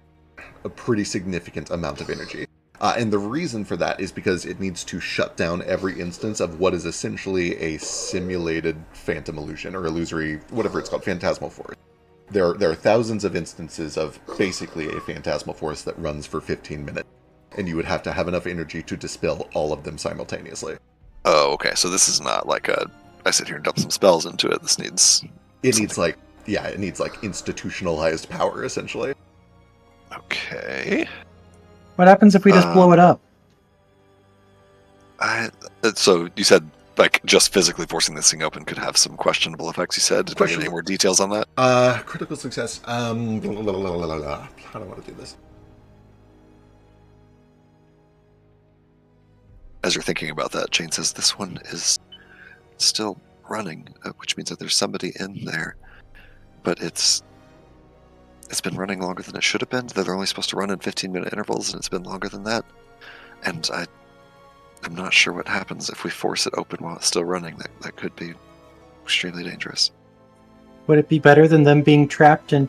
[SPEAKER 2] pretty significant amount of energy. And the reason for that is because it needs to shut down every instance of what is essentially a simulated phantom illusion, or illusory, whatever it's called, phantasmal force. There are thousands of instances of basically a phantasmal force that runs for 15 minutes, and you would have to have enough energy to dispel all of them simultaneously.
[SPEAKER 3] Oh, okay. So this is not like I sit here and dump some spells into it. This needs...
[SPEAKER 2] It needs like institutionalized power, essentially.
[SPEAKER 3] Okay.
[SPEAKER 4] What happens if we just blow it up?
[SPEAKER 3] So you said like just physically forcing this thing open could have some questionable effects. You said. Did I get any more details on that?
[SPEAKER 2] Critical success. How do I want to do this?
[SPEAKER 3] As you're thinking about that, Jane says this one is still running, which means that there's somebody in there, but it's been running longer than it should have been. They're only supposed to run in 15-minute intervals, and it's been longer than that. And I'm not sure what happens if we force it open while it's still running. That could be extremely dangerous.
[SPEAKER 4] Would it be better than them being trapped in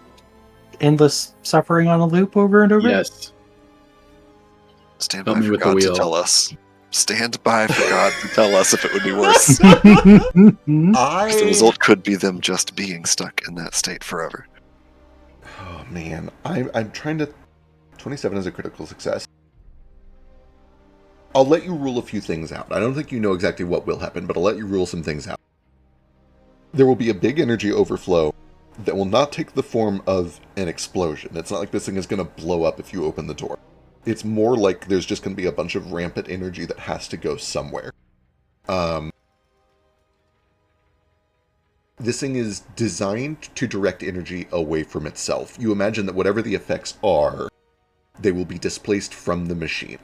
[SPEAKER 4] endless suffering on a loop over and over?
[SPEAKER 1] Yes.
[SPEAKER 3] Stand
[SPEAKER 1] Help
[SPEAKER 3] by
[SPEAKER 1] me
[SPEAKER 3] for
[SPEAKER 1] with the
[SPEAKER 3] God to
[SPEAKER 1] wheel.
[SPEAKER 3] tell us. stand by for God to tell us if it would be worse. 'Cause the result could be them just being stuck in that state forever.
[SPEAKER 2] Oh man, I'm trying to. 27 is a critical success. I'll let you rule a few things out. I don't think you know exactly what will happen, but I'll let you rule some things out. There will be a big energy overflow that will not take the form of an explosion. It's not like this thing is going to blow up if you open the door. It's more like there's just going to be a bunch of rampant energy that has to go somewhere. This thing is designed to direct energy away from itself. You imagine that whatever the effects are, they will be displaced from the machine.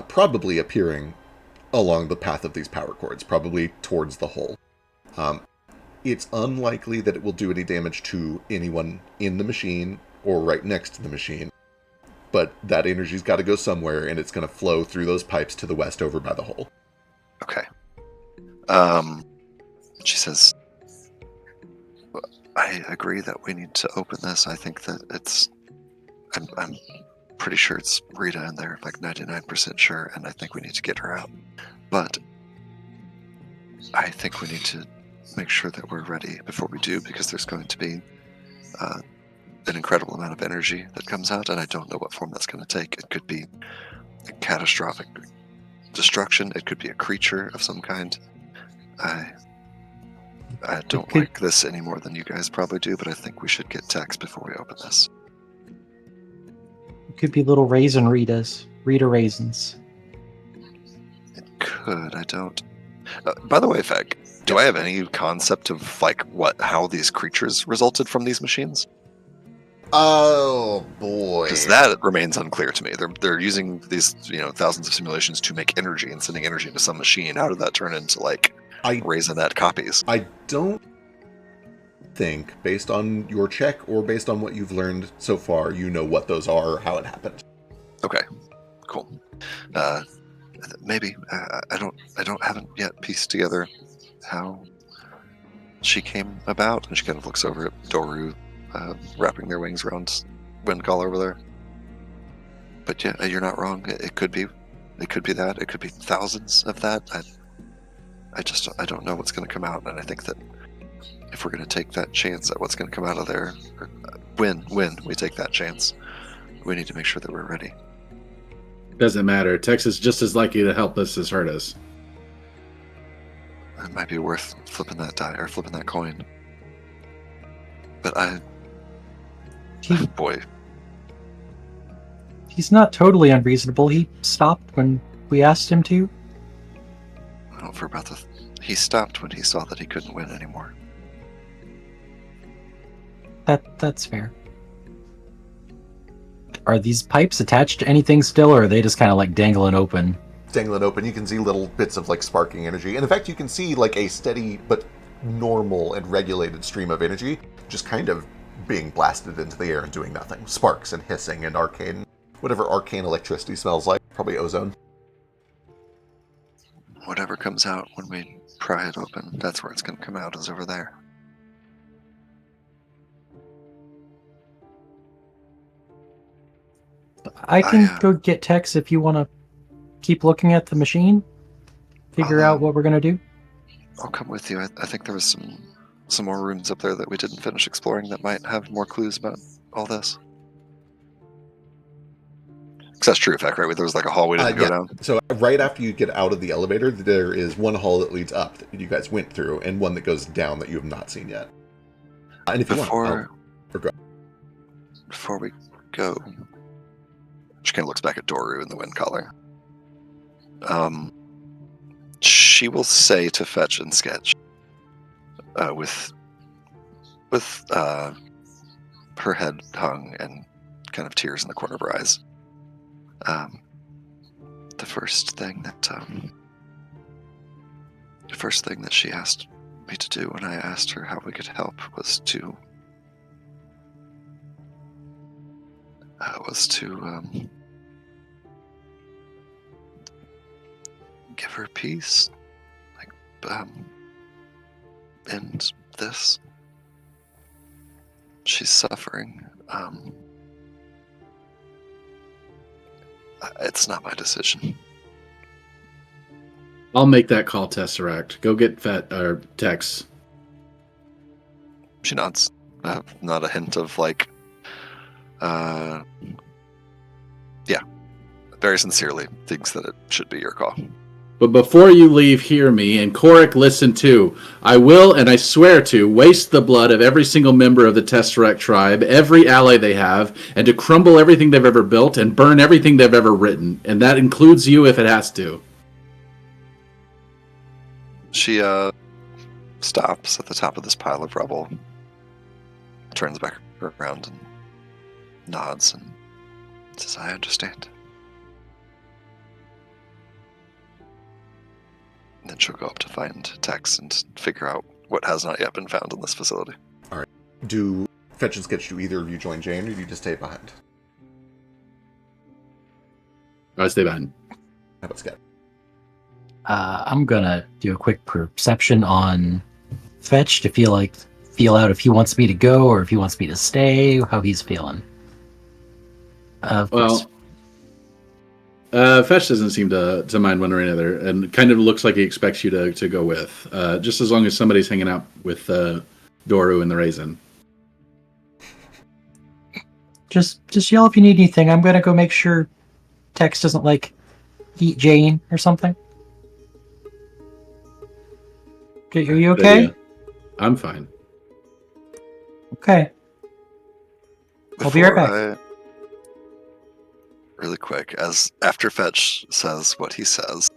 [SPEAKER 2] Probably appearing along the path of these power cords, probably towards the hull. It's unlikely that it will do any damage to anyone in the machine or right next to the machine, but that energy's got to go somewhere, and it's going to flow through those pipes to the west over by the hull.
[SPEAKER 3] Okay. She says, I agree that we need to open this. I think that it's... I'm pretty sure it's Rita in there, like 99% sure, and I think we need to get her out. But I think we need to make sure that we're ready before we do, because there's going to be an incredible amount of energy that comes out, and I don't know what form that's going to take. It could be a catastrophic destruction. It could be a creature of some kind. I don't like this any more than you guys probably do, but I think we should get Tex before we open this.
[SPEAKER 4] It could be little raisin Ritas. Rita raisins.
[SPEAKER 3] It could. I don't... by the way, Feg, do I have any concept of how these creatures resulted from these machines?
[SPEAKER 2] Oh boy,
[SPEAKER 3] Because that remains unclear to me. They're using these thousands of simulations to make energy and sending energy into some machine. How did that turn into Raisinette copies?
[SPEAKER 2] I don't think, based on your check or based on what you've learned so far, you know what those are or how it happened.
[SPEAKER 3] Okay, cool. Maybe I haven't yet pieced together how she came about, and she kind of looks over at Doru, wrapping their wings around Windcall over there. But yeah, you're not wrong. It could be that. It could be thousands of that. I don't know what's going to come out, and I think that if we're going to take that chance at what's going to come out of there, when we take that chance, we need to make sure that we're ready.
[SPEAKER 1] Doesn't matter. Tex is just as likely to help us as hurt us.
[SPEAKER 3] It might be worth flipping that die or flipping that coin. But boy,
[SPEAKER 4] He's not totally unreasonable. He stopped when we asked him to.
[SPEAKER 3] I don't know about he stopped when he saw that he couldn't win anymore.
[SPEAKER 4] That's fair. Are these pipes attached to anything still, or are they just kind of dangling open?
[SPEAKER 2] Dangling open, you can see little bits of sparking energy, and in fact you can see a steady but normal and regulated stream of energy just kind of being blasted into the air and doing nothing. Sparks and hissing and whatever arcane electricity smells like, probably ozone.
[SPEAKER 3] Whatever comes out when we pry it open, that's where it's going to come out, is over there.
[SPEAKER 4] I can go get Tex if you want to keep looking at the machine, figure out what we're going to do.
[SPEAKER 3] I'll come with you. I think there was some more rooms up there that we didn't finish exploring that might have more clues about all this. Because that's true, in fact, right? There was a hall we didn't go down.
[SPEAKER 2] So right after you get out of the elevator, there is one hall that leads up that you guys went through, and one that goes down that you have not seen yet. And if you want,
[SPEAKER 3] before we go, she kind of looks back at Doru in the wind collar. She will say to Fetch and Sketch, with her head hung and kind of tears in the corner of her eyes. The first thing that she asked me to do when I asked her how we could help was to give her peace, end this. She's suffering. It's not my decision.
[SPEAKER 1] I'll make that call, Tesseract. Go get Tex.
[SPEAKER 3] She nods. Not a hint of like, yeah, very sincerely thinks that it should be your call.
[SPEAKER 1] But before you leave, hear me, and Korik, listen too. I will, and I swear to, waste the blood of every single member of the Tesseract tribe, every ally they have, and to crumble everything they've ever built and burn everything they've ever written. And that includes you if it has to.
[SPEAKER 3] She stops at the top of this pile of rubble, turns back around and nods and says, I understand. And then she'll go up to find Tex and figure out what has not yet been found in this facility.
[SPEAKER 2] All right. Do Fetch and Sketch, do either of you join Jane, or do you just stay behind?
[SPEAKER 1] I stay behind.
[SPEAKER 2] How about Sketch?
[SPEAKER 4] I'm gonna do a quick perception on Fetch to feel out if he wants me to go or if he wants me to stay, how he's feeling.
[SPEAKER 1] Well, Fetch doesn't seem to mind one or another, and kind of looks like he expects you to go with, just as long as somebody's hanging out with Doru and the Raisin.
[SPEAKER 4] Just yell if you need anything. I'm gonna go make sure Tex doesn't eat Jane or something. Okay, are you okay?
[SPEAKER 1] Yeah, I'm fine.
[SPEAKER 4] Okay. I'll be right back.
[SPEAKER 3] Really quick, as after Fetch says what he says,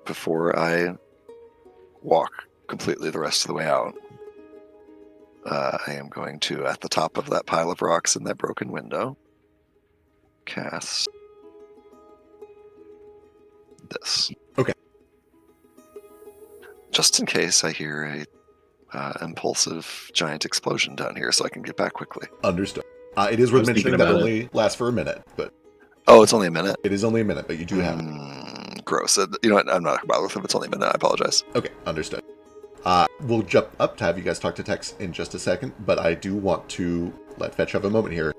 [SPEAKER 3] before I walk completely the rest of the way out, I am going to, at the top of that pile of rocks in that broken window, cast this.
[SPEAKER 2] Okay.
[SPEAKER 3] Just in case I hear a impulsive giant explosion down here, so I can get back quickly.
[SPEAKER 2] Understood. It is worth
[SPEAKER 1] was
[SPEAKER 2] mentioning
[SPEAKER 1] thinking
[SPEAKER 2] that
[SPEAKER 1] about
[SPEAKER 2] only lasts for a minute, but
[SPEAKER 3] Oh, it's only a minute?
[SPEAKER 2] it is only a minute, but you do have it.
[SPEAKER 3] Gross. You know what? I'm not bothered with if it's only a minute. I apologize.
[SPEAKER 2] Okay, understood. We'll jump up to have you guys talk to Tex in just a second, but I do want to let Fetch have a moment here.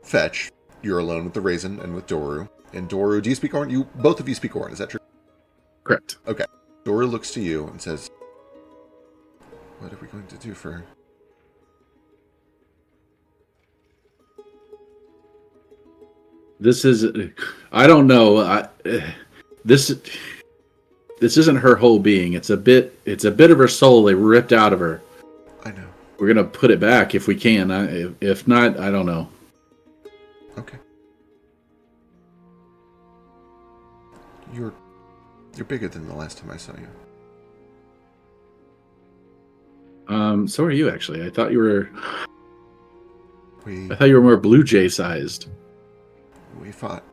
[SPEAKER 2] Fetch, you're alone with the Raisin and with Doru. And Doru, do you speak Orin? Both of you speak Orin, is that true?
[SPEAKER 1] Correct.
[SPEAKER 2] Okay. Doru looks to you and says, what are we going to do for her?
[SPEAKER 1] This is, I don't know. This isn't her whole being. It's a bit of her soul they ripped out of her.
[SPEAKER 2] I know.
[SPEAKER 1] We're gonna put it back if we can. If not, I don't know.
[SPEAKER 2] Okay. You're bigger than the last time I saw you.
[SPEAKER 1] So are you actually. I thought you were
[SPEAKER 2] We
[SPEAKER 1] more blue jay sized.
[SPEAKER 2] fought.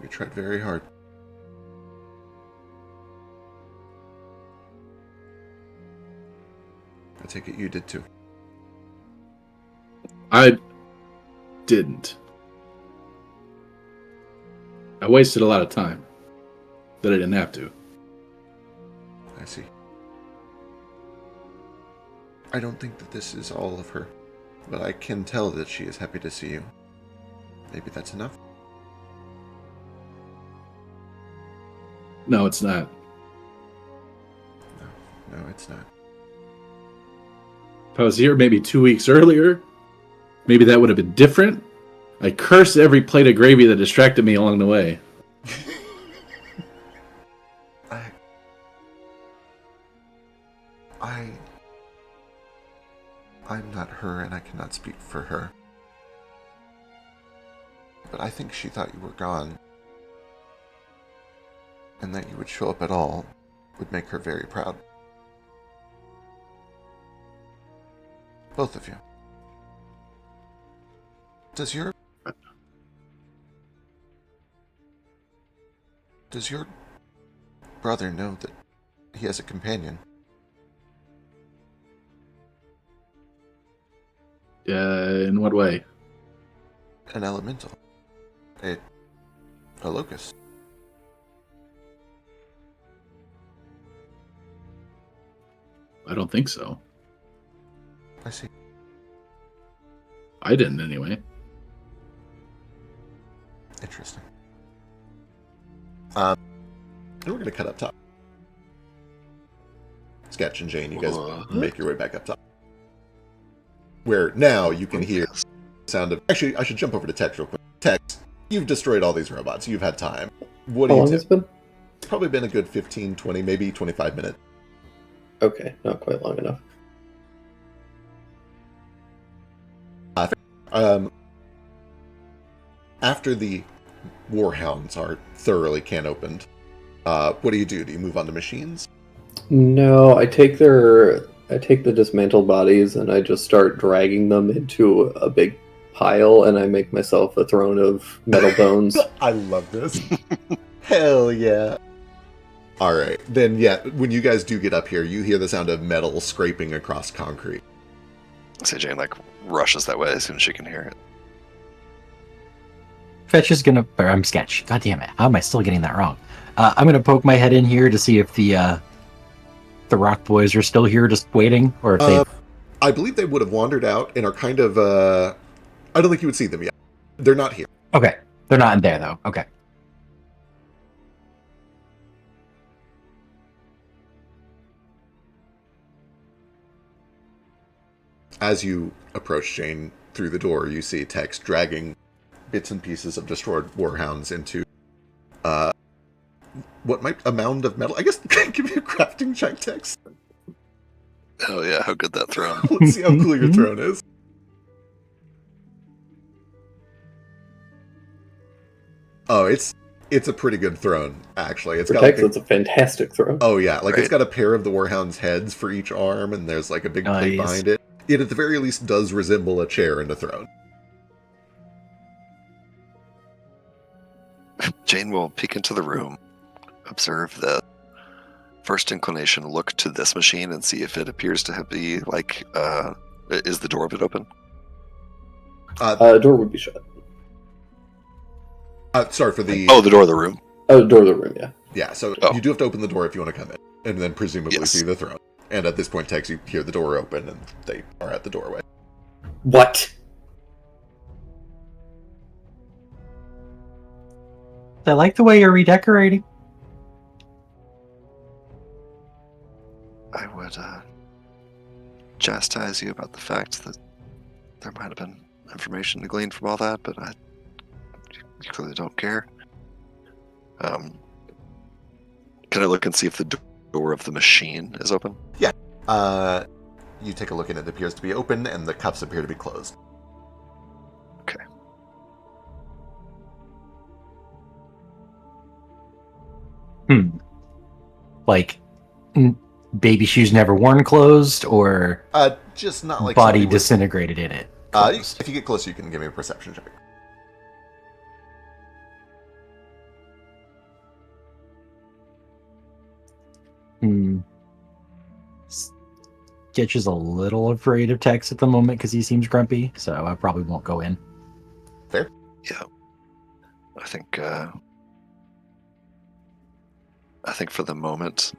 [SPEAKER 2] We tried very hard. I take it you did too.
[SPEAKER 1] I didn't. I wasted a lot of time that I didn't have to.
[SPEAKER 2] I see. I don't think that this is all of her, but I can tell that she is happy to see you. Maybe that's enough?
[SPEAKER 1] No, it's not.
[SPEAKER 2] No, it's not.
[SPEAKER 1] If I was here maybe 2 weeks earlier, maybe that would have been different. I curse every plate of gravy that distracted me along the way.
[SPEAKER 2] I'm not her, and I cannot speak for her. But I think she thought you were gone. And that you would show up at all would make her very proud. Both of you. Does your brother know that he has a companion?
[SPEAKER 1] In what way?
[SPEAKER 2] An elemental. A locust.
[SPEAKER 1] I don't think so.
[SPEAKER 2] I see.
[SPEAKER 1] I didn't anyway.
[SPEAKER 2] Interesting. And we're going to cut up top. Sketch and Jane, you guys make your way back up top. Where now you can hear the sound of... Actually, I should jump over to Tex real quick. Tex, you've destroyed all these robots. You've had time. What do
[SPEAKER 6] How
[SPEAKER 2] you
[SPEAKER 6] long
[SPEAKER 2] do?
[SPEAKER 6] has it been?
[SPEAKER 2] It's probably been a good 15, 20, maybe 25 minutes.
[SPEAKER 6] Okay, not quite long enough.
[SPEAKER 2] After the warhounds are thoroughly can-opened, what do you do? Do you move on to machines?
[SPEAKER 6] No, I take the dismantled bodies and I just start dragging them into a big pile, and I make myself a throne of metal bones.
[SPEAKER 2] I love this. Hell yeah. Alright, then yeah, when you guys do get up here, you hear the sound of metal scraping across concrete.
[SPEAKER 3] So Jane rushes that way as soon as she can hear it.
[SPEAKER 4] Fetch is gonna... Or I'm Sketch. God damn it. How am I still getting that wrong? I'm gonna poke my head in here to see if the rock boys are still here just waiting, or if they...
[SPEAKER 2] I believe they would have wandered out and are kind of, I don't think you would see them yet. They're not here.
[SPEAKER 4] Okay. They're not in there, though. Okay.
[SPEAKER 2] As you approach Jane through the door, you see Tex dragging bits and pieces of destroyed warhounds into what might a mound of metal. I guess give me a crafting check, Tex.
[SPEAKER 3] Oh yeah, how good that throne.
[SPEAKER 2] Let's see how cool your throne is. Oh, it's a pretty good throne, actually. It's
[SPEAKER 6] For
[SPEAKER 2] got
[SPEAKER 6] Tex,
[SPEAKER 2] like
[SPEAKER 6] it's a fantastic throne.
[SPEAKER 2] oh yeah, like it's
[SPEAKER 3] Right.
[SPEAKER 2] got a pair of the warhounds' heads for each arm, and there's like a big plate
[SPEAKER 4] Nice.
[SPEAKER 2] behind it. It at the very least does resemble a chair and a throne.
[SPEAKER 3] Jane will peek into the room, observe the first inclination, look to this machine and see if it appears to be is the door of it open?
[SPEAKER 6] Door would be shut.
[SPEAKER 2] Sorry for the
[SPEAKER 3] Oh, the door of the room.
[SPEAKER 6] Oh, door of the room, yeah.
[SPEAKER 2] yeah. So
[SPEAKER 3] Oh.
[SPEAKER 2] you do have to open the door if you want to come in, and then presumably
[SPEAKER 3] Yes.
[SPEAKER 2] see the throne. And at this point, Tex, you hear the door open, and they are at the doorway.
[SPEAKER 6] What?
[SPEAKER 4] I like the way you're redecorating.
[SPEAKER 3] I would chastise you about the fact that there might have been information to glean from all that, but you clearly don't care. Can I look and see if the door of the machine is open?
[SPEAKER 2] You take a look, and it appears to be open, and the cuffs appear to be closed.
[SPEAKER 3] Okay.
[SPEAKER 4] Like, baby shoes never worn closed, or
[SPEAKER 2] Just not like
[SPEAKER 4] body
[SPEAKER 2] somebody would-
[SPEAKER 4] disintegrated in it. Closed.
[SPEAKER 2] if you get close, you can give me a perception check.
[SPEAKER 4] Sketch is a little afraid of Tex at the moment because he seems grumpy, so I probably won't go in.
[SPEAKER 2] Fair.
[SPEAKER 3] Yeah. I think for the moment,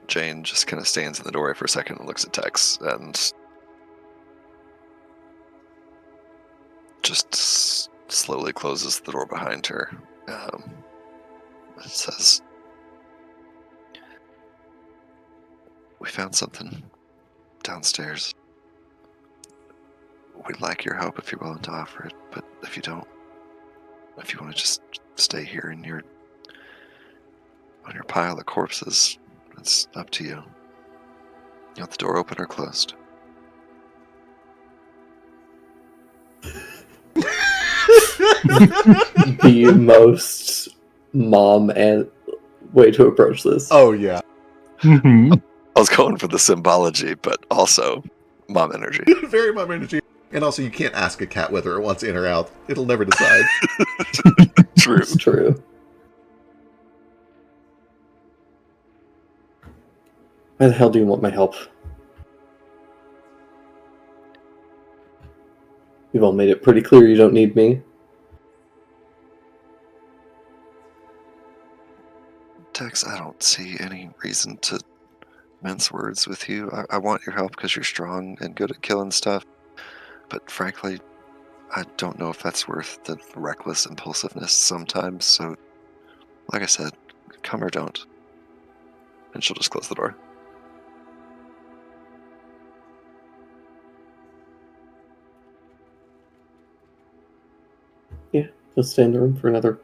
[SPEAKER 3] Jane just kind of stands in the doorway for a second and looks at Tex and just slowly closes the door behind her. It says, "We found something downstairs. We'd like your help if you're willing to offer it, but if you don't, if you want to just stay here on your pile of corpses, it's up to you. You want the door open or closed?"
[SPEAKER 6] The most mom and way to approach this.
[SPEAKER 2] Oh yeah,
[SPEAKER 4] Mm-hmm.
[SPEAKER 3] I was going for the symbology, but also mom energy.
[SPEAKER 2] very mom energy. And also, you can't ask a cat whether it wants in or out. It'll never decide.
[SPEAKER 3] True.
[SPEAKER 6] It's true. Why the hell do you want my help? You've all made it pretty clear you don't need me.
[SPEAKER 3] Tex, I don't see any reason to mince words with you. I want your help because you're strong and good at killing stuff. But frankly, I don't know if that's worth the reckless impulsiveness sometimes. So, like I said, come or don't. And she'll just close the door.
[SPEAKER 6] Yeah, he'll stay in the room for another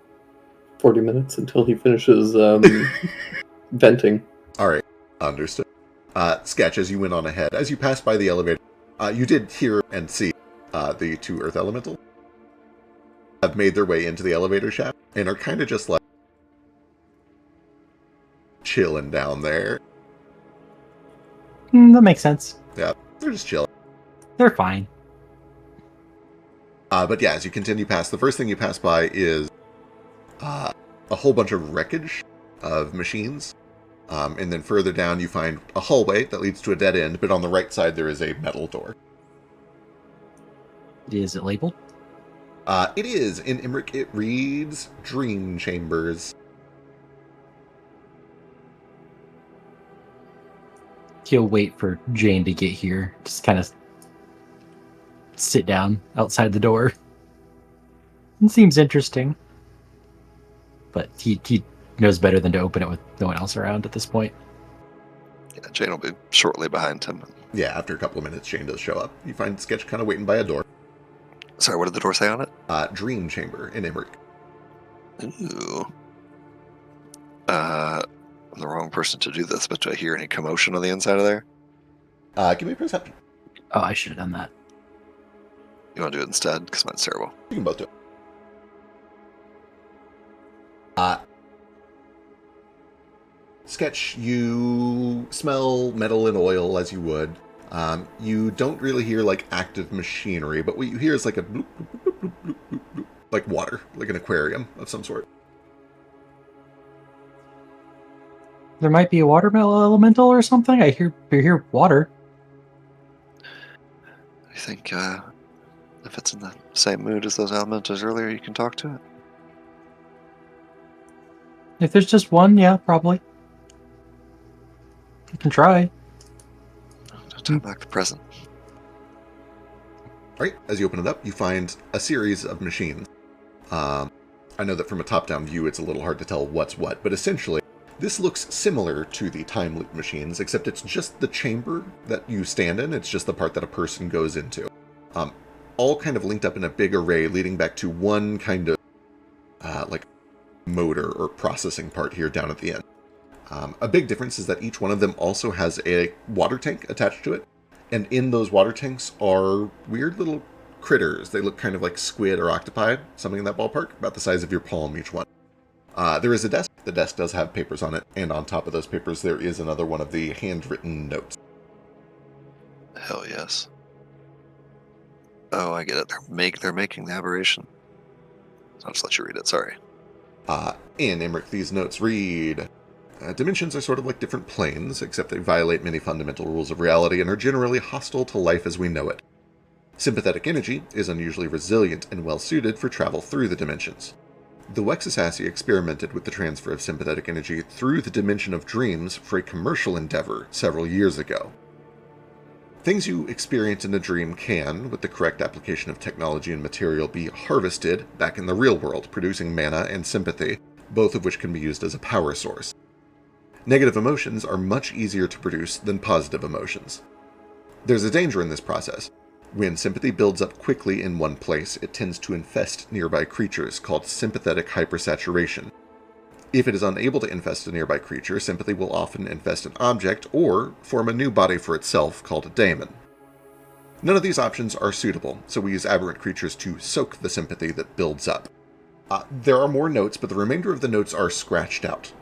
[SPEAKER 6] 40 minutes until he finishes venting.
[SPEAKER 2] All right, understood. Sketch, as you went on ahead, as you passed by the elevator, you did hear and see the two Earth Elementals have made their way into the elevator shaft and are kind of just like chilling down there.
[SPEAKER 4] That makes sense.
[SPEAKER 2] Yeah, they're just chilling.
[SPEAKER 4] They're fine.
[SPEAKER 2] But yeah, as you continue past, the first thing you pass by is a whole bunch of wreckage of machines. And then further down, you find a hallway that leads to a dead end, but on the right side, there is a metal door.
[SPEAKER 4] Is it labeled?
[SPEAKER 2] It is. In Imric, it reads Dream Chambers.
[SPEAKER 4] He'll wait for Jane to get here. Just kind of sit down outside the door. It seems interesting. But he knows better than to open it with no one else around at this point.
[SPEAKER 3] Yeah, Jane will be shortly behind him.
[SPEAKER 2] Yeah, after a couple of minutes, Jane does show up. You find Sketch kind of waiting by a door.
[SPEAKER 3] Sorry, what did the door say on it?
[SPEAKER 2] Dream Chamber in Imric.
[SPEAKER 3] Ooh. I'm the wrong person to do this, but do I hear any commotion on the inside of there?
[SPEAKER 2] Give me a perception.
[SPEAKER 4] Oh, I should have done that.
[SPEAKER 3] You want to do it instead? Because mine's terrible.
[SPEAKER 2] You can both do it. Sketch, you smell metal and oil as you would. You don't really hear like active machinery, but what you hear is like a bloop, bloop, bloop, bloop, bloop, bloop, bloop, like water, like an aquarium of some sort.
[SPEAKER 4] There might be a water elemental or something. I hear water.
[SPEAKER 3] I think if it's in the same mood as those elementals earlier, you can talk to it.
[SPEAKER 4] If there's just one, yeah, probably. You can try.
[SPEAKER 3] Time back the present.
[SPEAKER 2] All right, as you open it up, you find a series of machines. I know that from a top-down view, it's a little hard to tell what's what, but essentially, this looks similar to the time loop machines, except it's just the chamber that you stand in. It's just the part that a person goes into. All kind of linked up in a big array, leading back to one kind of like motor or processing part here down at the end. A big difference is that each one of them also has a water tank attached to it, and in those water tanks are weird little critters. They look kind of like squid or octopi, something in that ballpark, about the size of your palm each one. There is a desk. The desk does have papers on it, and on top of those papers there is another one of the handwritten notes.
[SPEAKER 3] Hell yes. Oh, I get it. They're making the aberration. I'll just let you read it. Sorry.
[SPEAKER 2] In Imric, these notes read, dimensions are sort of like different planes, except they violate many fundamental rules of reality and are generally hostile to life as we know it. Sympathetic energy is unusually resilient and well-suited for travel through the dimensions. The Wexisassi experimented with the transfer of sympathetic energy through the dimension of dreams for a commercial endeavor several years ago. Things you experience in a dream can, with the correct application of technology and material, be harvested back in the real world, producing mana and sympathy, both of which can be used as a power source. Negative emotions are much easier to produce than positive emotions. There's a danger in this process. When sympathy builds up quickly in one place, it tends to infest nearby creatures, called sympathetic hypersaturation. If it is unable to infest a nearby creature, sympathy will often infest an object or form a new body for itself, called a daemon. None of these options are suitable, so we use aberrant creatures to soak the sympathy that builds up. There are more notes, but the remainder of the notes are scratched out.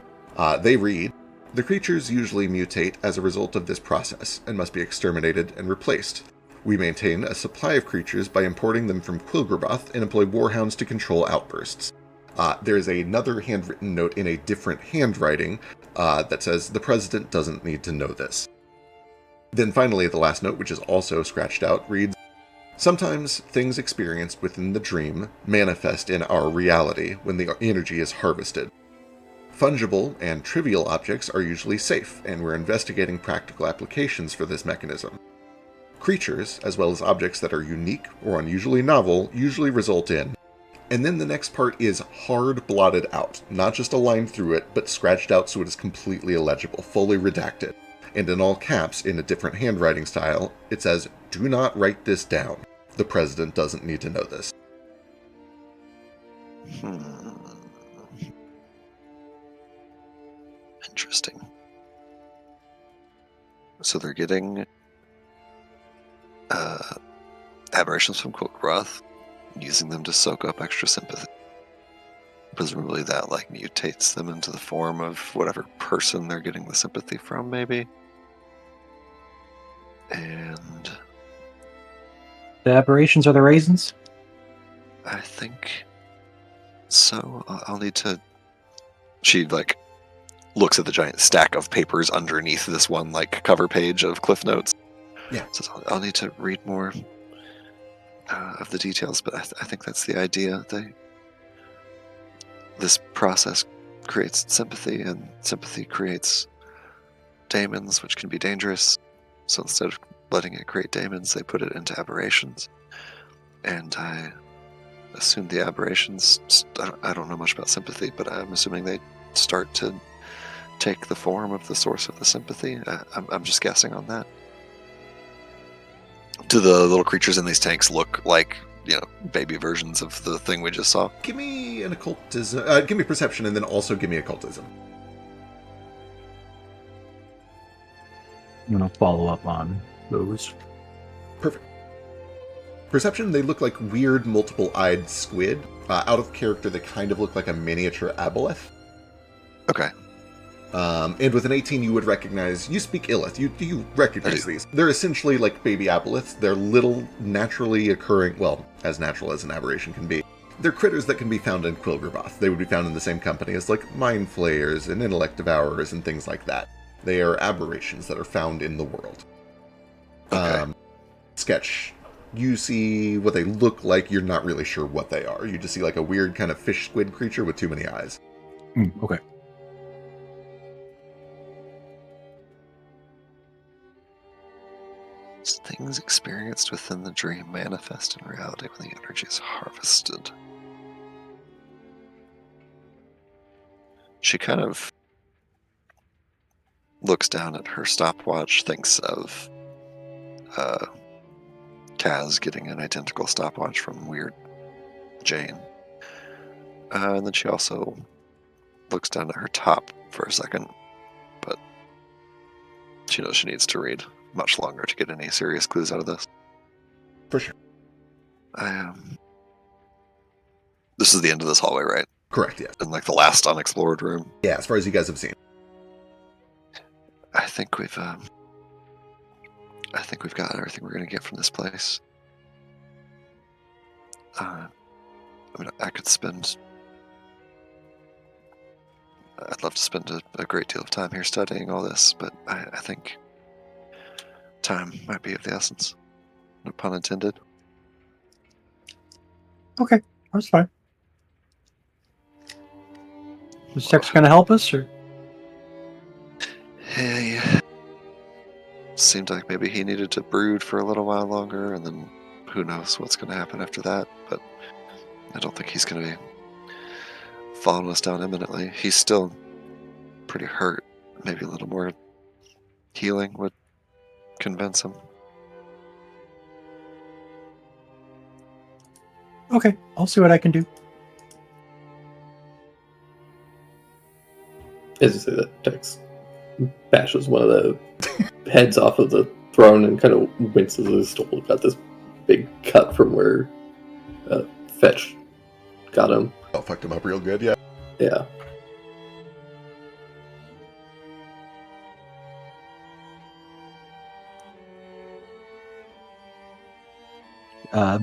[SPEAKER 2] They read, the creatures usually mutate as a result of this process, and must be exterminated and replaced. We maintain a supply of creatures by importing them from Quilgraboth and employ warhounds to control outbursts. There is another handwritten note in a different handwriting that says, the President doesn't need to know this. Then finally, the last note, which is also scratched out, reads, sometimes things experienced within the dream manifest in our reality when the energy is harvested. Fungible and trivial objects are usually safe, and we're investigating practical applications for this mechanism. Creatures, as well as objects that are unique or unusually novel, usually result in And then the next part is hard blotted out. Not just a line through it, but scratched out so it is completely illegible, fully redacted. And in all caps, in a different handwriting style, it says, "Do not write this down. The president doesn't need to know this."
[SPEAKER 3] Interesting. So they're getting aberrations from Quilgroth, using them to soak up extra sympathy. Presumably that like mutates them into the form of whatever person they're getting the sympathy from, maybe. And
[SPEAKER 4] The aberrations are the raisins?
[SPEAKER 3] I think so. I'll need to... She like looks at the giant stack of papers underneath this one like cover page of Cliff Notes.
[SPEAKER 2] Yeah.
[SPEAKER 3] So I'll need to read more of the details, but I think that's the idea. This process creates sympathy, and sympathy creates daemons, which can be dangerous. So instead of letting it create daemons, they put it into aberrations. And I assume the aberrations, I don't know much about sympathy, but I'm assuming they start to take the form of the source of the sympathy. I'm just guessing on that. Do the little creatures in these tanks look like, baby versions of the thing we just saw?
[SPEAKER 2] Give me an occultism. Give me perception, and then also give me occultism.
[SPEAKER 4] I'm going to follow up on those.
[SPEAKER 2] Perfect. Perception, they look like weird multiple-eyed squid. Out of character, they kind of look like a miniature aboleth.
[SPEAKER 3] Okay.
[SPEAKER 2] And with an 18, you would recognize... You speak Illith. You recognize these. They're essentially like baby aboleths. They're little, naturally occurring... Well, as natural as an aberration can be. They're critters that can be found in Quilgraboth. They would be found in the same company as, like, Mind Flayers and Intellect Devourers and things like that. They are aberrations that are found in the world.
[SPEAKER 3] Okay.
[SPEAKER 2] Sketch. You see what they look like. You're not really sure what they are. You just see, like, a weird kind of fish squid creature with too many eyes.
[SPEAKER 4] Okay.
[SPEAKER 3] Things experienced within the dream manifest in reality when the energy is harvested. She kind of looks down at her stopwatch, thinks of Kaz getting an identical stopwatch from Weird Jane. And then she also looks down at her top for a second, but she knows she needs to read much longer to get any serious clues out of this.
[SPEAKER 2] For sure.
[SPEAKER 3] This is the end of this hallway, right?
[SPEAKER 2] Correct, yes.
[SPEAKER 3] And like the last unexplored room.
[SPEAKER 2] Yeah, as far as you guys have seen.
[SPEAKER 3] I think we've got everything we're gonna get from this place. I mean, I'd love to spend a great deal of time here studying all this, but I think time might be of the essence. No pun intended.
[SPEAKER 4] Okay, that's fine. Is Tex going to help us, or?
[SPEAKER 3] Hey. Seemed like maybe he needed to brood for a little while longer, and then who knows what's going to happen after that, but I don't think he's going to be following us down imminently. He's still pretty hurt. Maybe a little more healing would convince him.
[SPEAKER 4] Okay, I'll see what I can do.
[SPEAKER 6] As you say that, Tex bashes one of the heads off of the throne and kind of winces as still got this big cut from where Fetch got him.
[SPEAKER 2] Oh, fucked him up real good, yeah.
[SPEAKER 6] Yeah.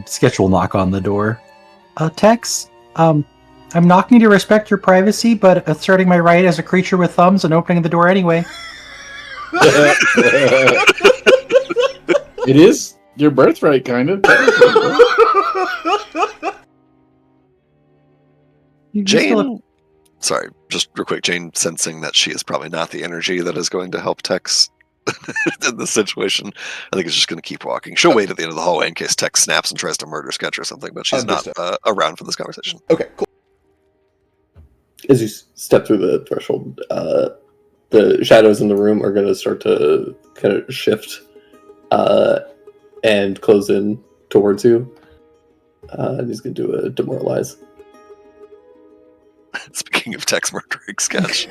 [SPEAKER 4] Sketch will knock on the door. Tex, I'm knocking to respect your privacy, but asserting my right as a creature with thumbs and opening the door anyway.
[SPEAKER 7] It is your birthright, kind of.
[SPEAKER 3] Jane, sorry, just real quick, Jane sensing that she is probably not the energy that is going to help Tex in this situation. I think it's just going to keep walking. She'll wait at the end of the hallway in case Tex snaps and tries to murder Sketch or something, but she's
[SPEAKER 2] Understood.
[SPEAKER 3] not around for this conversation.
[SPEAKER 2] Okay, cool.
[SPEAKER 6] As you step through the threshold, the shadows in the room are going to start to kind of shift and close in towards you. And he's going to do a demoralize.
[SPEAKER 3] Speaking of Tex murdering Sketch.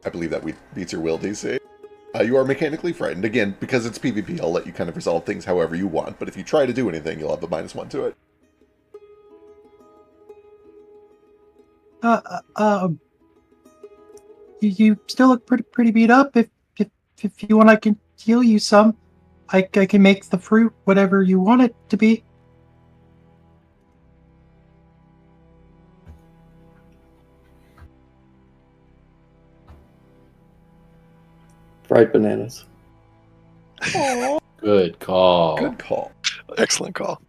[SPEAKER 2] I believe that beats your will DC. You are mechanically frightened. Again, because it's PvP, I'll let you kind of resolve things however you want, but if you try to do anything, you'll have a -1 to it.
[SPEAKER 4] You still look pretty beat up. If you want, I can heal you some. I can make the fruit whatever you want it to be.
[SPEAKER 6] Fried bananas.
[SPEAKER 7] Good call.
[SPEAKER 2] Good call.
[SPEAKER 3] Excellent call.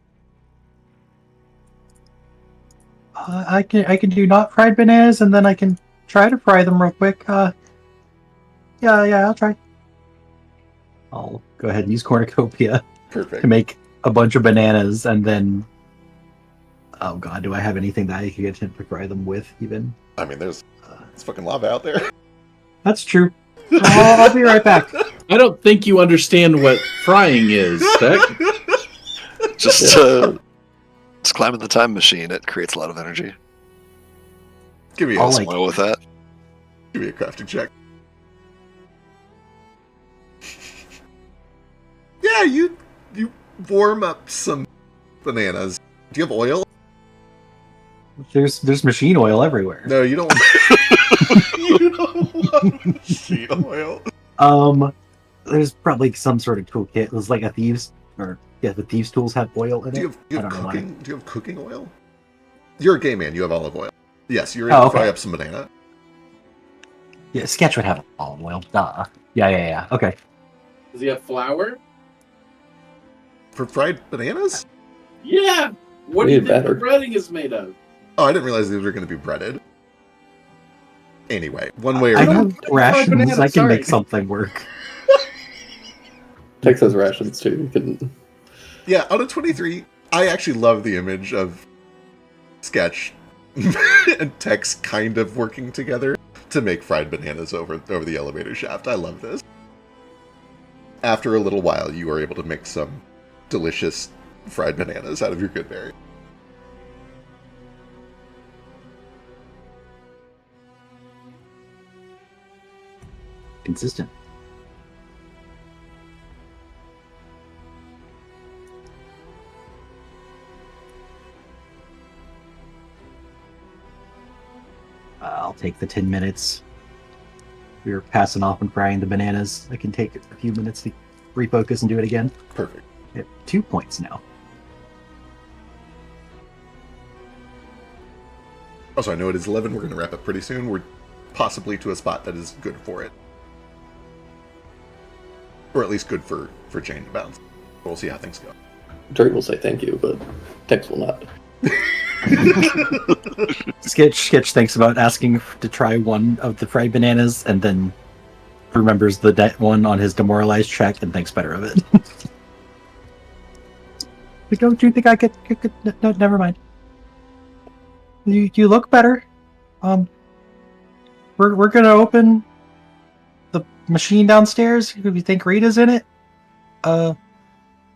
[SPEAKER 4] I can do not fried bananas, and then I can try to fry them real quick. Yeah, I'll try. I'll go ahead and use cornucopia
[SPEAKER 2] Perfect.
[SPEAKER 4] to make a bunch of bananas, and then... Oh god, do I have anything that I can get him to fry them with, even?
[SPEAKER 2] I mean, there's fucking lava out there.
[SPEAKER 4] That's true. I'll be right back.
[SPEAKER 1] I don't think you understand what frying is, Beck.
[SPEAKER 3] Just climb in the time machine. It creates a lot of energy.
[SPEAKER 2] Give me
[SPEAKER 4] I'll,
[SPEAKER 2] a
[SPEAKER 3] Some oil with that.
[SPEAKER 2] give me a crafting check. Yeah, you warm up some bananas. Do you have oil?
[SPEAKER 4] There's machine oil everywhere.
[SPEAKER 2] No, you don't. You don't want machine oil.
[SPEAKER 4] There's probably some sort of toolkit. It was like a thieves, or yeah, the thieves' tools have oil in
[SPEAKER 2] Do
[SPEAKER 4] it.
[SPEAKER 2] you have
[SPEAKER 4] I don't know why.
[SPEAKER 2] cooking? Do you have cooking oil? You're a gay man. You have olive oil. Yes, you're able to fry up some banana.
[SPEAKER 4] Yeah, Sketch would have olive oil. Duh. Yeah. Okay.
[SPEAKER 1] Does he have flour?
[SPEAKER 2] For fried bananas?
[SPEAKER 1] Yeah. What do you
[SPEAKER 6] Way
[SPEAKER 1] think
[SPEAKER 6] better.
[SPEAKER 1] the breading is made of?
[SPEAKER 2] Oh, I didn't realize these were going to be breaded. Anyway, one way or
[SPEAKER 4] I
[SPEAKER 2] another.
[SPEAKER 4] have rations.
[SPEAKER 1] bananas,
[SPEAKER 4] I can
[SPEAKER 1] sorry.
[SPEAKER 4] make something work.
[SPEAKER 6] Tex has rations too. You can.
[SPEAKER 2] Yeah, out of 23, I actually love the image of Sketch and Tex kind of working together to make fried bananas over the elevator shaft. I love this. After a little while, you are able to make some delicious fried bananas out of your good berry.
[SPEAKER 4] Consistent. I'll take the 10 minutes. We were passing off and frying the bananas. I can take a few minutes to refocus and do it again.
[SPEAKER 2] Perfect.
[SPEAKER 4] I have 2 points now.
[SPEAKER 2] Also, I know it is 11. We're going to wrap up pretty soon. We're possibly to a spot that is good for it. Or at least good for chain to bounce. We'll see how things go.
[SPEAKER 6] Jerry will say thank you, but Tex will not.
[SPEAKER 4] Sketch thinks about asking to try one of the fried bananas, and then remembers the one on his demoralized check and thinks better of it. But don't you think I could no, never mind. You look better. We're gonna open the machine downstairs. We think Rita's in it. We're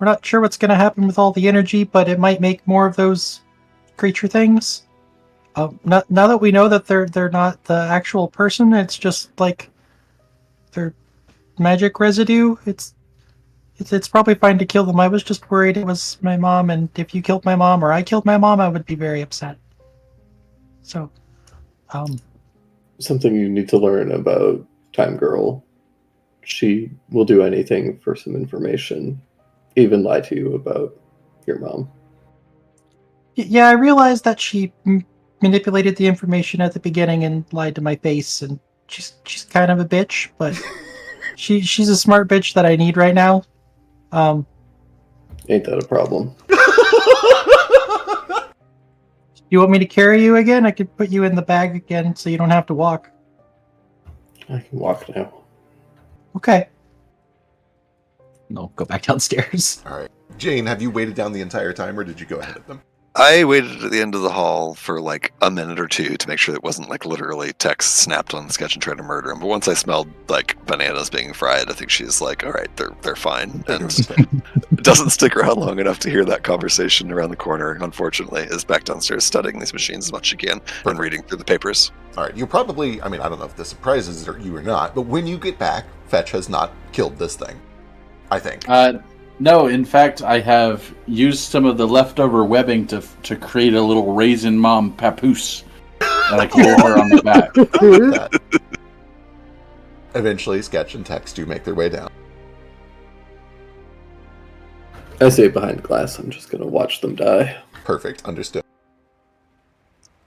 [SPEAKER 4] not sure what's gonna happen with all the energy, but it might make more of those creature things. Now that we know that they're not the actual person, it's just like their magic residue. It's probably fine to kill them. I was just worried it was my mom, and if you killed my mom or I killed my mom, I would be very upset. So,
[SPEAKER 6] Something you need to learn about Time Girl. She will do anything for some information, even lie to you about your mom.
[SPEAKER 4] yeah, I realized that she manipulated the information at the beginning and lied to my face, and she's kind of a bitch, but she's a smart bitch that I need right now.
[SPEAKER 6] Ain't that a problem?
[SPEAKER 4] You want me to carry you again? I could put you in the bag again so you don't have to walk.
[SPEAKER 6] I can walk now.
[SPEAKER 4] Okay. No, go back downstairs.
[SPEAKER 2] All right. Jane, have you waited down the entire time, or did you go ahead of them?
[SPEAKER 3] I waited at the end of the hall for like a minute or two to make sure it wasn't like literally Tex snapped on the sketch and tried to murder him. But once I smelled like bananas being fried, I think she's like, all right, they're fine.
[SPEAKER 2] They're
[SPEAKER 3] And
[SPEAKER 2] doing okay.
[SPEAKER 3] it doesn't stick around long enough to hear that conversation around the corner, unfortunately, is back downstairs studying these machines as much as she can and reading through the papers.
[SPEAKER 2] All right. You probably, I mean, I don't know if this surprises you or not, but when you get back, Fetch has not killed this thing. I think.
[SPEAKER 7] No, in fact, I have used some of the leftover webbing to create a little raisin mom papoose that I can wear her on the back.
[SPEAKER 2] I like that. Eventually, Sketch and Tex do make their way down.
[SPEAKER 6] I stay behind glass. I'm just going to watch them die.
[SPEAKER 2] Perfect. Understood.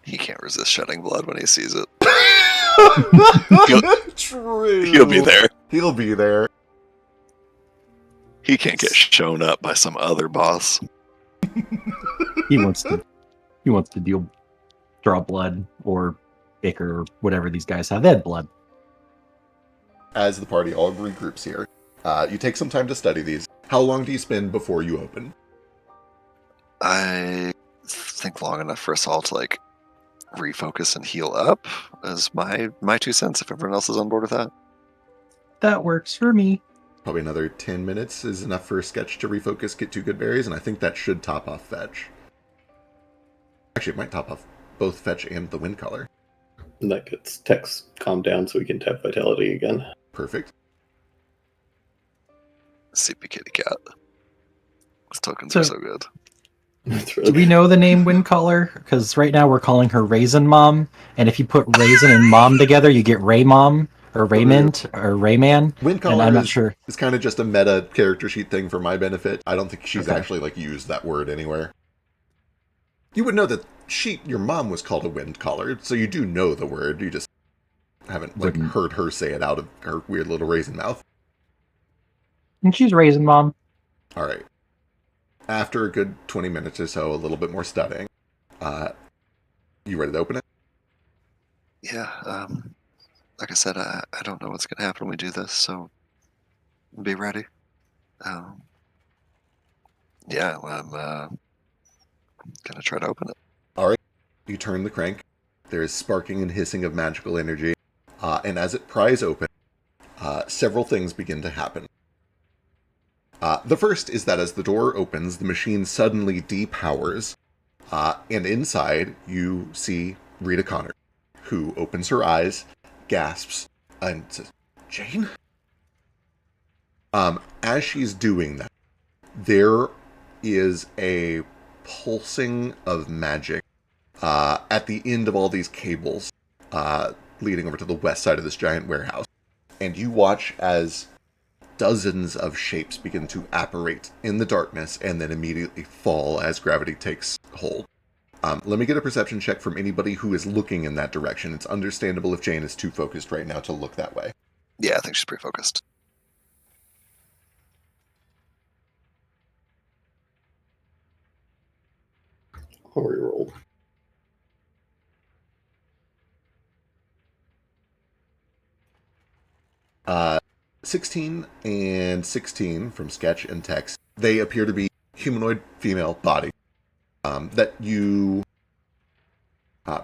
[SPEAKER 3] He can't resist shedding blood when he sees it.
[SPEAKER 2] True.
[SPEAKER 3] He'll be there.
[SPEAKER 2] He'll be there.
[SPEAKER 3] He can't get shown up by some other boss.
[SPEAKER 4] He wants to draw blood or Baker or whatever these guys have. They had blood.
[SPEAKER 2] As the party all regroups here, you take some time to study these. How long do you spend before you open?
[SPEAKER 3] I think long enough for us all to like refocus and heal up is my 2 cents if everyone else is on board with that.
[SPEAKER 4] That works for me.
[SPEAKER 2] Probably another 10 minutes is enough for Sketch to refocus, get 2 good berries, and I think that should top off Fetch. Actually, it might top off both Fetch and the wind color.
[SPEAKER 6] And that gets Tex calmed down so we can tap vitality again.
[SPEAKER 2] Perfect.
[SPEAKER 3] Sleepy kitty cat. Those tokens
[SPEAKER 4] So-
[SPEAKER 3] are so good.
[SPEAKER 6] That's
[SPEAKER 4] Do
[SPEAKER 6] really
[SPEAKER 4] we know the name Wind Color? Because right now we're calling her Raisin Mom, and if you put Raisin and Mom together, you get Ray Mom or Raymond or Rayman.
[SPEAKER 2] Wind
[SPEAKER 4] And
[SPEAKER 2] color
[SPEAKER 4] I'm not
[SPEAKER 2] is,
[SPEAKER 4] sure.
[SPEAKER 2] is kind of just a meta character sheet thing for my benefit. I don't think she's
[SPEAKER 4] Okay.
[SPEAKER 2] actually like used that word anywhere. You would know that your mom was called a wind collar, so you do know the word. You just haven't like
[SPEAKER 4] Wouldn't.
[SPEAKER 2] heard her say it out of her weird little raisin mouth.
[SPEAKER 4] And she's Raisin Mom.
[SPEAKER 2] All right. After a good 20 minutes or so, a little bit more studying, you ready to open it?
[SPEAKER 3] Yeah, like I said, I don't know what's going to happen when we do this, so be ready. Yeah, I'm going to try to open it.
[SPEAKER 2] All right. You turn the crank. There is sparking and hissing of magical energy, and as it pries open, several things begin to happen. The first is that as the door opens, the machine suddenly depowers, and inside you see Rita Connor, who opens her eyes, gasps, and says, "Jane?" As she's doing that, there is a pulsing of magic at the end of all these cables leading over to the west side of this giant warehouse. And you watch as dozens of shapes begin to apparate in the darkness and then immediately fall as gravity takes hold. Let me get a perception check from anybody who is looking in that direction. It's understandable if Jane is too focused right now to look that way.
[SPEAKER 3] Yeah, I think she's pretty focused.
[SPEAKER 6] I'll reroll.
[SPEAKER 2] Uh, 16 and 16 from Sketch and Tex. They appear to be humanoid female bodies that you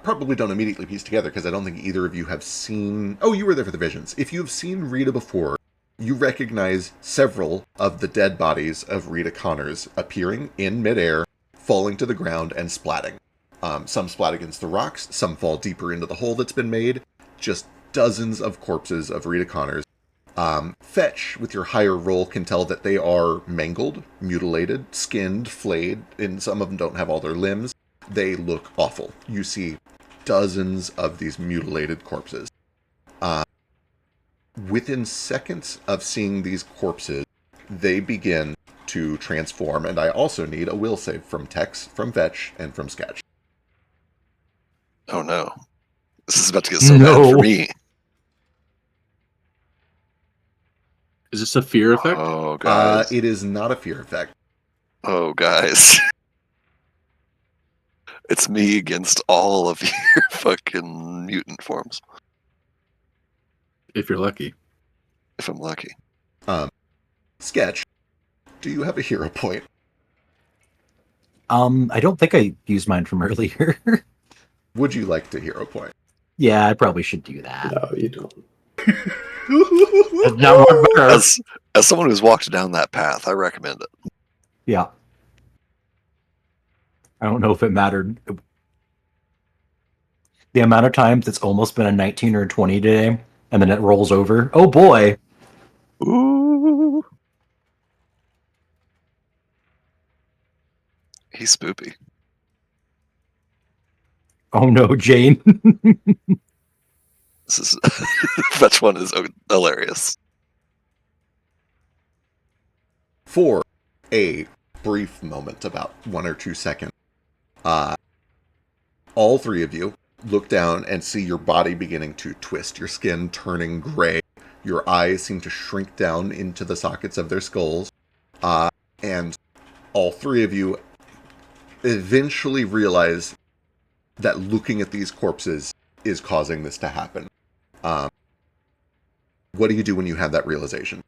[SPEAKER 2] probably don't immediately piece together because I don't think either of you have seen... Oh, you were there for the visions. If you have seen Rita before, you recognize several of the dead bodies of Rita Connors appearing in midair, falling to the ground, and splatting. Some splat against the rocks, some fall deeper into the hole that's been made. Just dozens of corpses of Rita Connors. Fetch, with your higher roll, can tell that they are mangled, mutilated, skinned, flayed, and some of them don't have all their limbs. They look awful. You see dozens of these mutilated corpses. Within seconds of seeing these corpses, they begin to transform, and I also need a will save from Tex, from Fetch, and from Sketch.
[SPEAKER 3] Oh no. This is about to get so bad
[SPEAKER 4] No.
[SPEAKER 3] for me.
[SPEAKER 1] Is this a fear effect?
[SPEAKER 3] Oh, guys.
[SPEAKER 2] It is not a fear effect.
[SPEAKER 3] Oh, guys. It's me against all of your fucking mutant forms.
[SPEAKER 1] If you're lucky.
[SPEAKER 3] If I'm lucky.
[SPEAKER 2] Sketch, do you have a hero point?
[SPEAKER 4] I don't think I used mine from earlier.
[SPEAKER 2] Would you like to hero point?
[SPEAKER 4] Yeah, I probably should do that.
[SPEAKER 6] No, you don't.
[SPEAKER 4] That's not what matters.
[SPEAKER 3] As someone who's walked down that path, I recommend it.
[SPEAKER 4] Yeah. I don't know if it mattered. The amount of times it's almost been a 19 or a 20 today, and then it rolls over. Oh boy.
[SPEAKER 3] Ooh. He's spoopy.
[SPEAKER 4] Oh no, Jane.
[SPEAKER 3] This is fetch one is hilarious.
[SPEAKER 2] For a brief moment, about 1 or 2 seconds, all three of you look down and see your body beginning to twist, your skin turning gray, your eyes seem to shrink down into the sockets of their skulls, and all three of you eventually realize that looking at these corpses is causing this to happen. What do you do when you have that realization?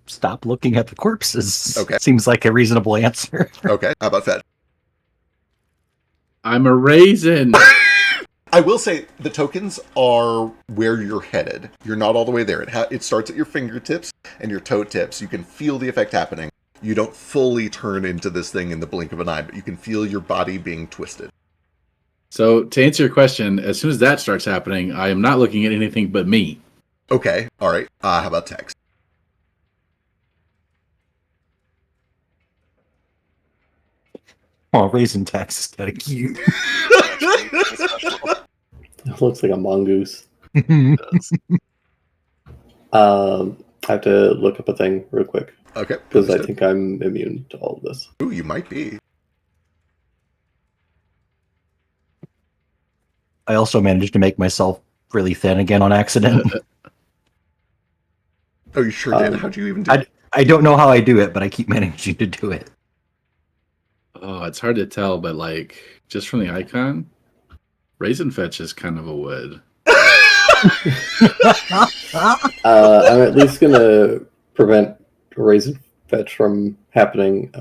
[SPEAKER 4] Stop looking at the corpses.
[SPEAKER 2] Okay.
[SPEAKER 4] Seems like a reasonable answer.
[SPEAKER 2] Okay, how about Fed?
[SPEAKER 1] I'm a raisin.
[SPEAKER 2] I will say the tokens are where you're headed. You're not all the way there. It starts at your fingertips and your toe tips. You can feel the effect happening. You don't fully turn into this thing in the blink of an eye, but you can feel your body being twisted.
[SPEAKER 1] So to answer your question, as soon as that starts happening, I am not looking at anything but me.
[SPEAKER 2] Okay, all right. How about Tex?
[SPEAKER 4] Oh, raisin text is kind of cute.
[SPEAKER 6] It looks like a mongoose.
[SPEAKER 3] Yes.
[SPEAKER 6] I have to look up a thing real quick
[SPEAKER 2] Okay.
[SPEAKER 6] because I
[SPEAKER 2] understood.
[SPEAKER 6] think I'm immune to all of this.
[SPEAKER 2] Ooh, you might be.
[SPEAKER 4] I also managed to make myself really thin again on accident.
[SPEAKER 2] Oh, you sure did. How'd you even do it?
[SPEAKER 4] I don't know how I do it, but I keep managing to do it.
[SPEAKER 1] Oh, it's hard to tell, but like just from the icon, raisin fetch is kind of a wood.
[SPEAKER 6] I'm at least gonna prevent raisin fetch from happening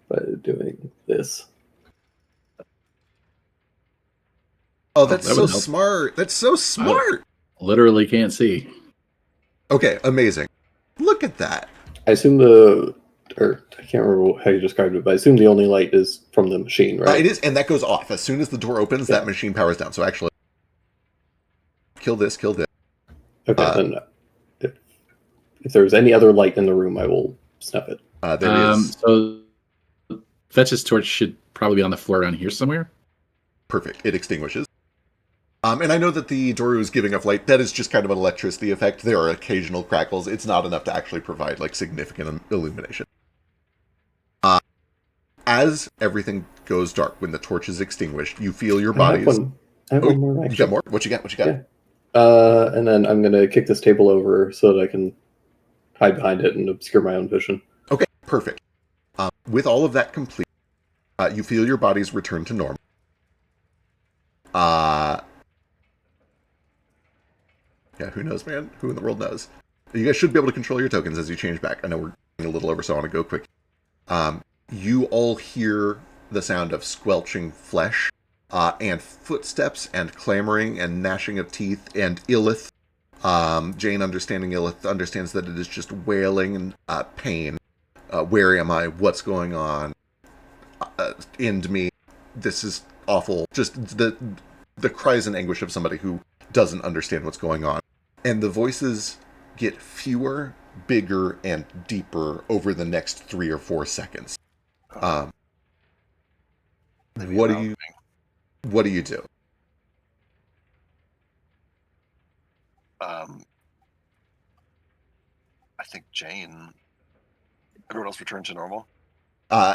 [SPEAKER 6] by doing this.
[SPEAKER 2] Oh, that's
[SPEAKER 1] that
[SPEAKER 2] so
[SPEAKER 1] would help.
[SPEAKER 2] smart. That's so smart.
[SPEAKER 1] Literally can't see.
[SPEAKER 2] Okay, amazing. Look at that.
[SPEAKER 6] I assume or I can't remember how you described it, but I assume the only light is from the machine, right?
[SPEAKER 2] It is, and that goes off. As soon as the door opens, that machine powers down. So actually, kill this, kill this.
[SPEAKER 6] Okay, then if there's any other light in the room, I will snuff it.
[SPEAKER 2] There is.
[SPEAKER 1] So fetch's torch should probably be on the floor around here somewhere.
[SPEAKER 2] Perfect. It extinguishes. And I know that the Doru is giving off light. That is just kind of an electricity effect. There are occasional crackles. It's not enough to actually provide like significant illumination. As everything goes dark, when the torch is extinguished, you feel your bodies.
[SPEAKER 6] I have one more
[SPEAKER 2] You
[SPEAKER 6] action.
[SPEAKER 2] got more? What you got? What you got?
[SPEAKER 6] Yeah. And then I'm gonna kick this table over so that I can hide behind it and obscure my own vision.
[SPEAKER 2] Okay, perfect. With all of that complete, you feel your bodies return to normal. Yeah, who knows, man? Who in the world knows? You guys should be able to control your tokens as you change back. I know we're getting a little over, so I want to go quick. You all hear the sound of squelching flesh, and footsteps, and clamoring, and gnashing of teeth, and Illith. Jane, understanding Illith, understands that it is just wailing and pain. Where am I? What's going on? End me. This is awful. Just the cries and anguish of somebody who doesn't understand what's going on. And the voices get fewer, bigger, and deeper over the next 3 or 4 seconds. What do you do?
[SPEAKER 3] I think Jane. Everyone else returned to normal.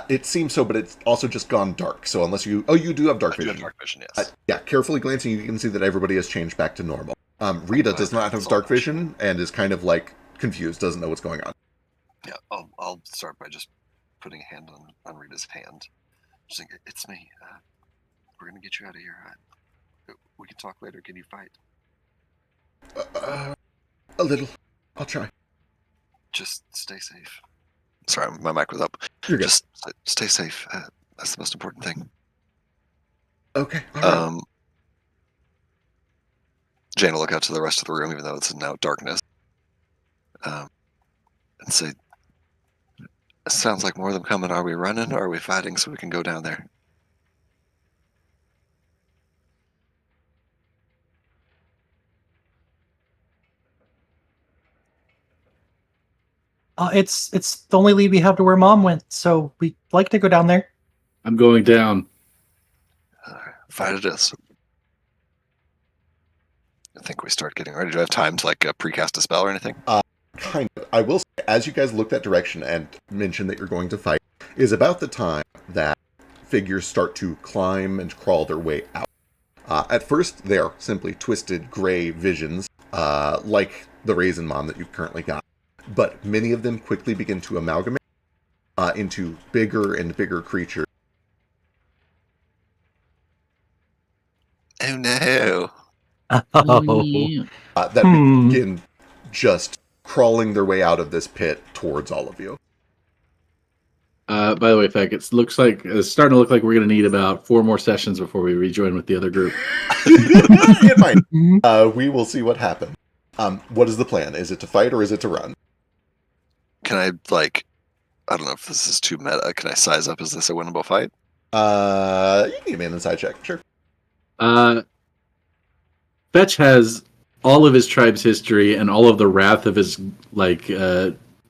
[SPEAKER 2] It seems so, but it's also just gone dark. So unless you do have dark
[SPEAKER 3] I do
[SPEAKER 2] vision.
[SPEAKER 3] have dark vision, yes.
[SPEAKER 2] Yeah, carefully glancing, you can see that everybody has changed back to normal. Rita does not have dark vision and is kind of like confused, doesn't know what's going on.
[SPEAKER 3] Yeah, I'll start by just putting a hand on Rita's hand. Just saying, it's me. We're gonna get you out of here. We can talk later. Can you fight?
[SPEAKER 2] A little. I'll try.
[SPEAKER 3] Just stay safe. Sorry, my mic was up.
[SPEAKER 2] You're good.
[SPEAKER 3] Just stay safe. That's the most important thing.
[SPEAKER 2] Okay. All right.
[SPEAKER 3] Jane will look out to the rest of the room, even though it's now darkness, and say, "It sounds like more of them coming. Are we running or are we fighting so we can go down there?"
[SPEAKER 4] It's the only lead we have to where Mom went, so we'd like to go down there.
[SPEAKER 1] I'm going down.
[SPEAKER 3] Fight it is. I think we start getting ready. Do I have time to like precast a spell or anything?
[SPEAKER 2] Kind of. I will say, as you guys look that direction and mention that you're going to fight, is about the time that figures start to climb and crawl their way out. At first, they are simply twisted gray visions, like the Raisin Mom that you've currently got. But many of them quickly begin to amalgamate into bigger and bigger creatures.
[SPEAKER 3] Oh no!
[SPEAKER 4] Oh.
[SPEAKER 2] That begin just crawling their way out of this pit towards all of you.
[SPEAKER 1] By the way, Feck, it's starting to look like we're going to need about 4 more sessions before we rejoin with the other group.
[SPEAKER 2] It might. We will see what happens. What is the plan? Is it to fight or is it to run?
[SPEAKER 3] Can I I don't know if this is too meta. Can I size up? Is this a winnable fight?
[SPEAKER 2] You can give me an inside check, sure.
[SPEAKER 1] Fetch has all of his tribe's history and all of the wrath of his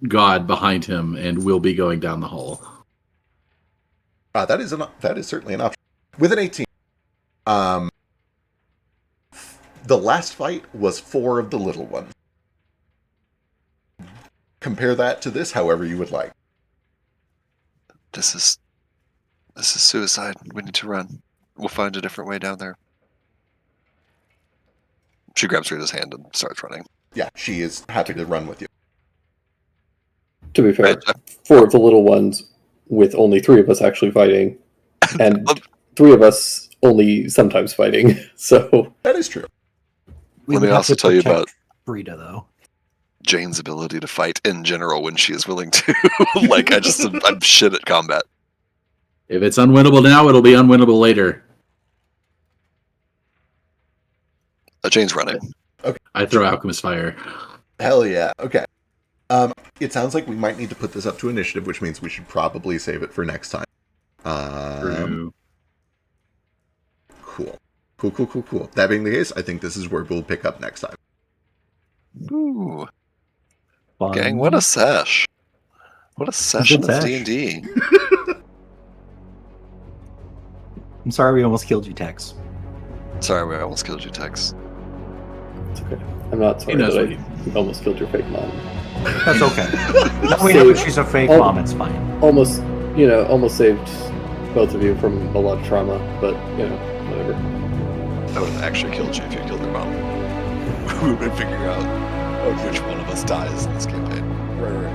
[SPEAKER 1] god behind him, and will be going down the hole.
[SPEAKER 2] That is certainly an option. With an 18, the last fight was 4 of the little ones. Compare that to this, however you would like.
[SPEAKER 3] This is suicide. We need to run. We'll find a different way down there. She grabs Rita's hand and starts running.
[SPEAKER 2] Yeah, she is happy to run with you.
[SPEAKER 6] To be fair, 4 of the little ones, with only 3 of us actually fighting, and 3 of us only sometimes fighting. So
[SPEAKER 2] that is true.
[SPEAKER 3] Let me also tell you about
[SPEAKER 4] Rita, though.
[SPEAKER 3] Jane's ability to fight in general when she is willing to. I'm shit at combat.
[SPEAKER 1] If it's unwinnable now, it'll be unwinnable later.
[SPEAKER 3] Jane's running.
[SPEAKER 2] Okay.
[SPEAKER 1] I throw Alchemist Fire.
[SPEAKER 2] Hell yeah. Okay. It sounds like we might need to put this up to initiative, which means we should probably save it for next time. Cool. That being the case, I think this is where we'll pick up next time.
[SPEAKER 3] Ooh.
[SPEAKER 4] Fun.
[SPEAKER 3] Gang, what a sesh. What a session of
[SPEAKER 4] sesh.
[SPEAKER 3] D&D.
[SPEAKER 4] I'm sorry we almost killed you, Tex.
[SPEAKER 3] Sorry, we almost killed you, Tex.
[SPEAKER 6] it's okay. I'm not sorry
[SPEAKER 1] knows
[SPEAKER 6] that
[SPEAKER 1] what
[SPEAKER 6] I almost killed your fake mom.
[SPEAKER 4] That's okay. Now we know she's a fake mom, it's fine.
[SPEAKER 6] Almost saved both of you from a lot of trauma, but, whatever.
[SPEAKER 3] I would have actually killed you if you killed your mom. We would have been figuring out which one of us dies in this campaign.
[SPEAKER 2] Right.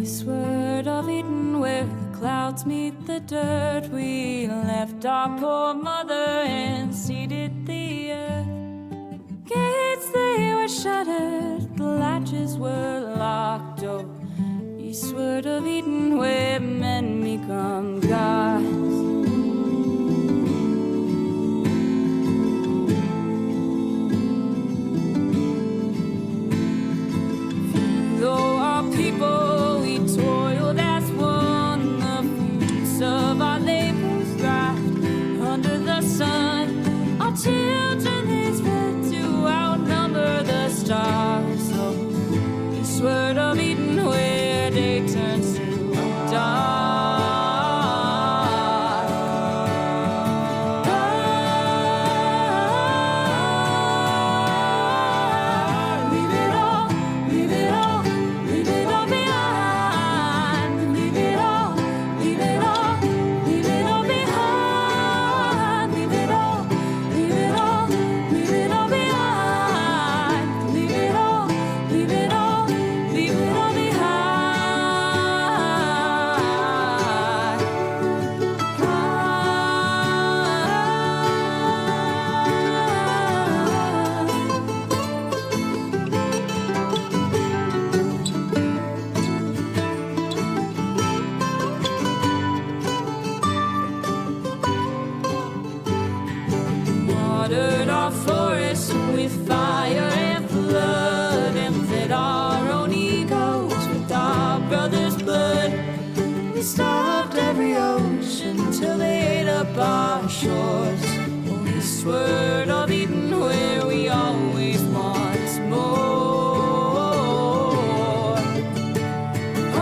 [SPEAKER 8] Eastward of Eden, where the clouds meet the dirt, we left our poor mother and seeded the earth. Gates they were shuttered, the latches were locked. Oh, eastward of Eden, where men become gods. Though our people, we toiled as one, the fruits of our labors thrived under the sun. Our children they spread to outnumber the stars. So eastward of Eden, where day turns to dark. Watered our forests with fire and flood, and fed our own egos with our brothers' blood. We starved every ocean till they ate up our shores. Oh, eastward of Eden, where we always want more.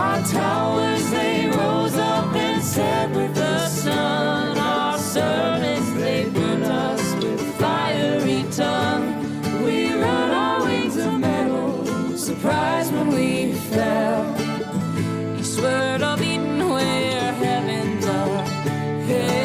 [SPEAKER 8] Our towers they rose up and set with the sun. Our servants they burned us with fiery tongue. We run our wings of metal, surprised when we fell. Eastward of Eden, where heavens are hell.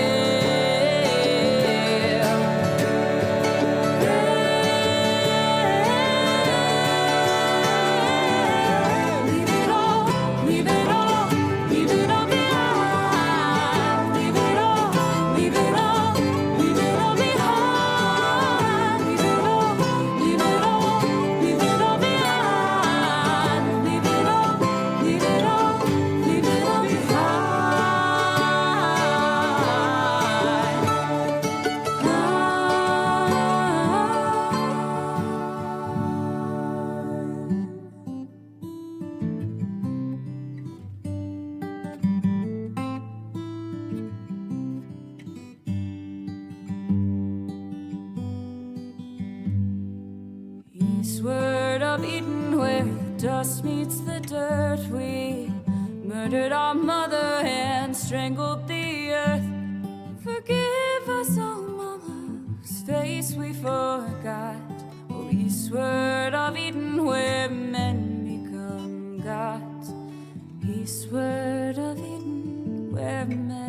[SPEAKER 8] Leave it all, leave it all, leave it all behind. Leave it all, leave it all, leave it all behind. Leave it all, leave it all, leave it all behind. Leave it all, leave it all, leave it all behind. Eastward of Eden, where the dust meets the dirt, we murdered our mother and strangled the earth. Forgive us, oh mama, whose face we forgot. Oh, eastward of Eden, where men become gods. Eastward of Eden, where men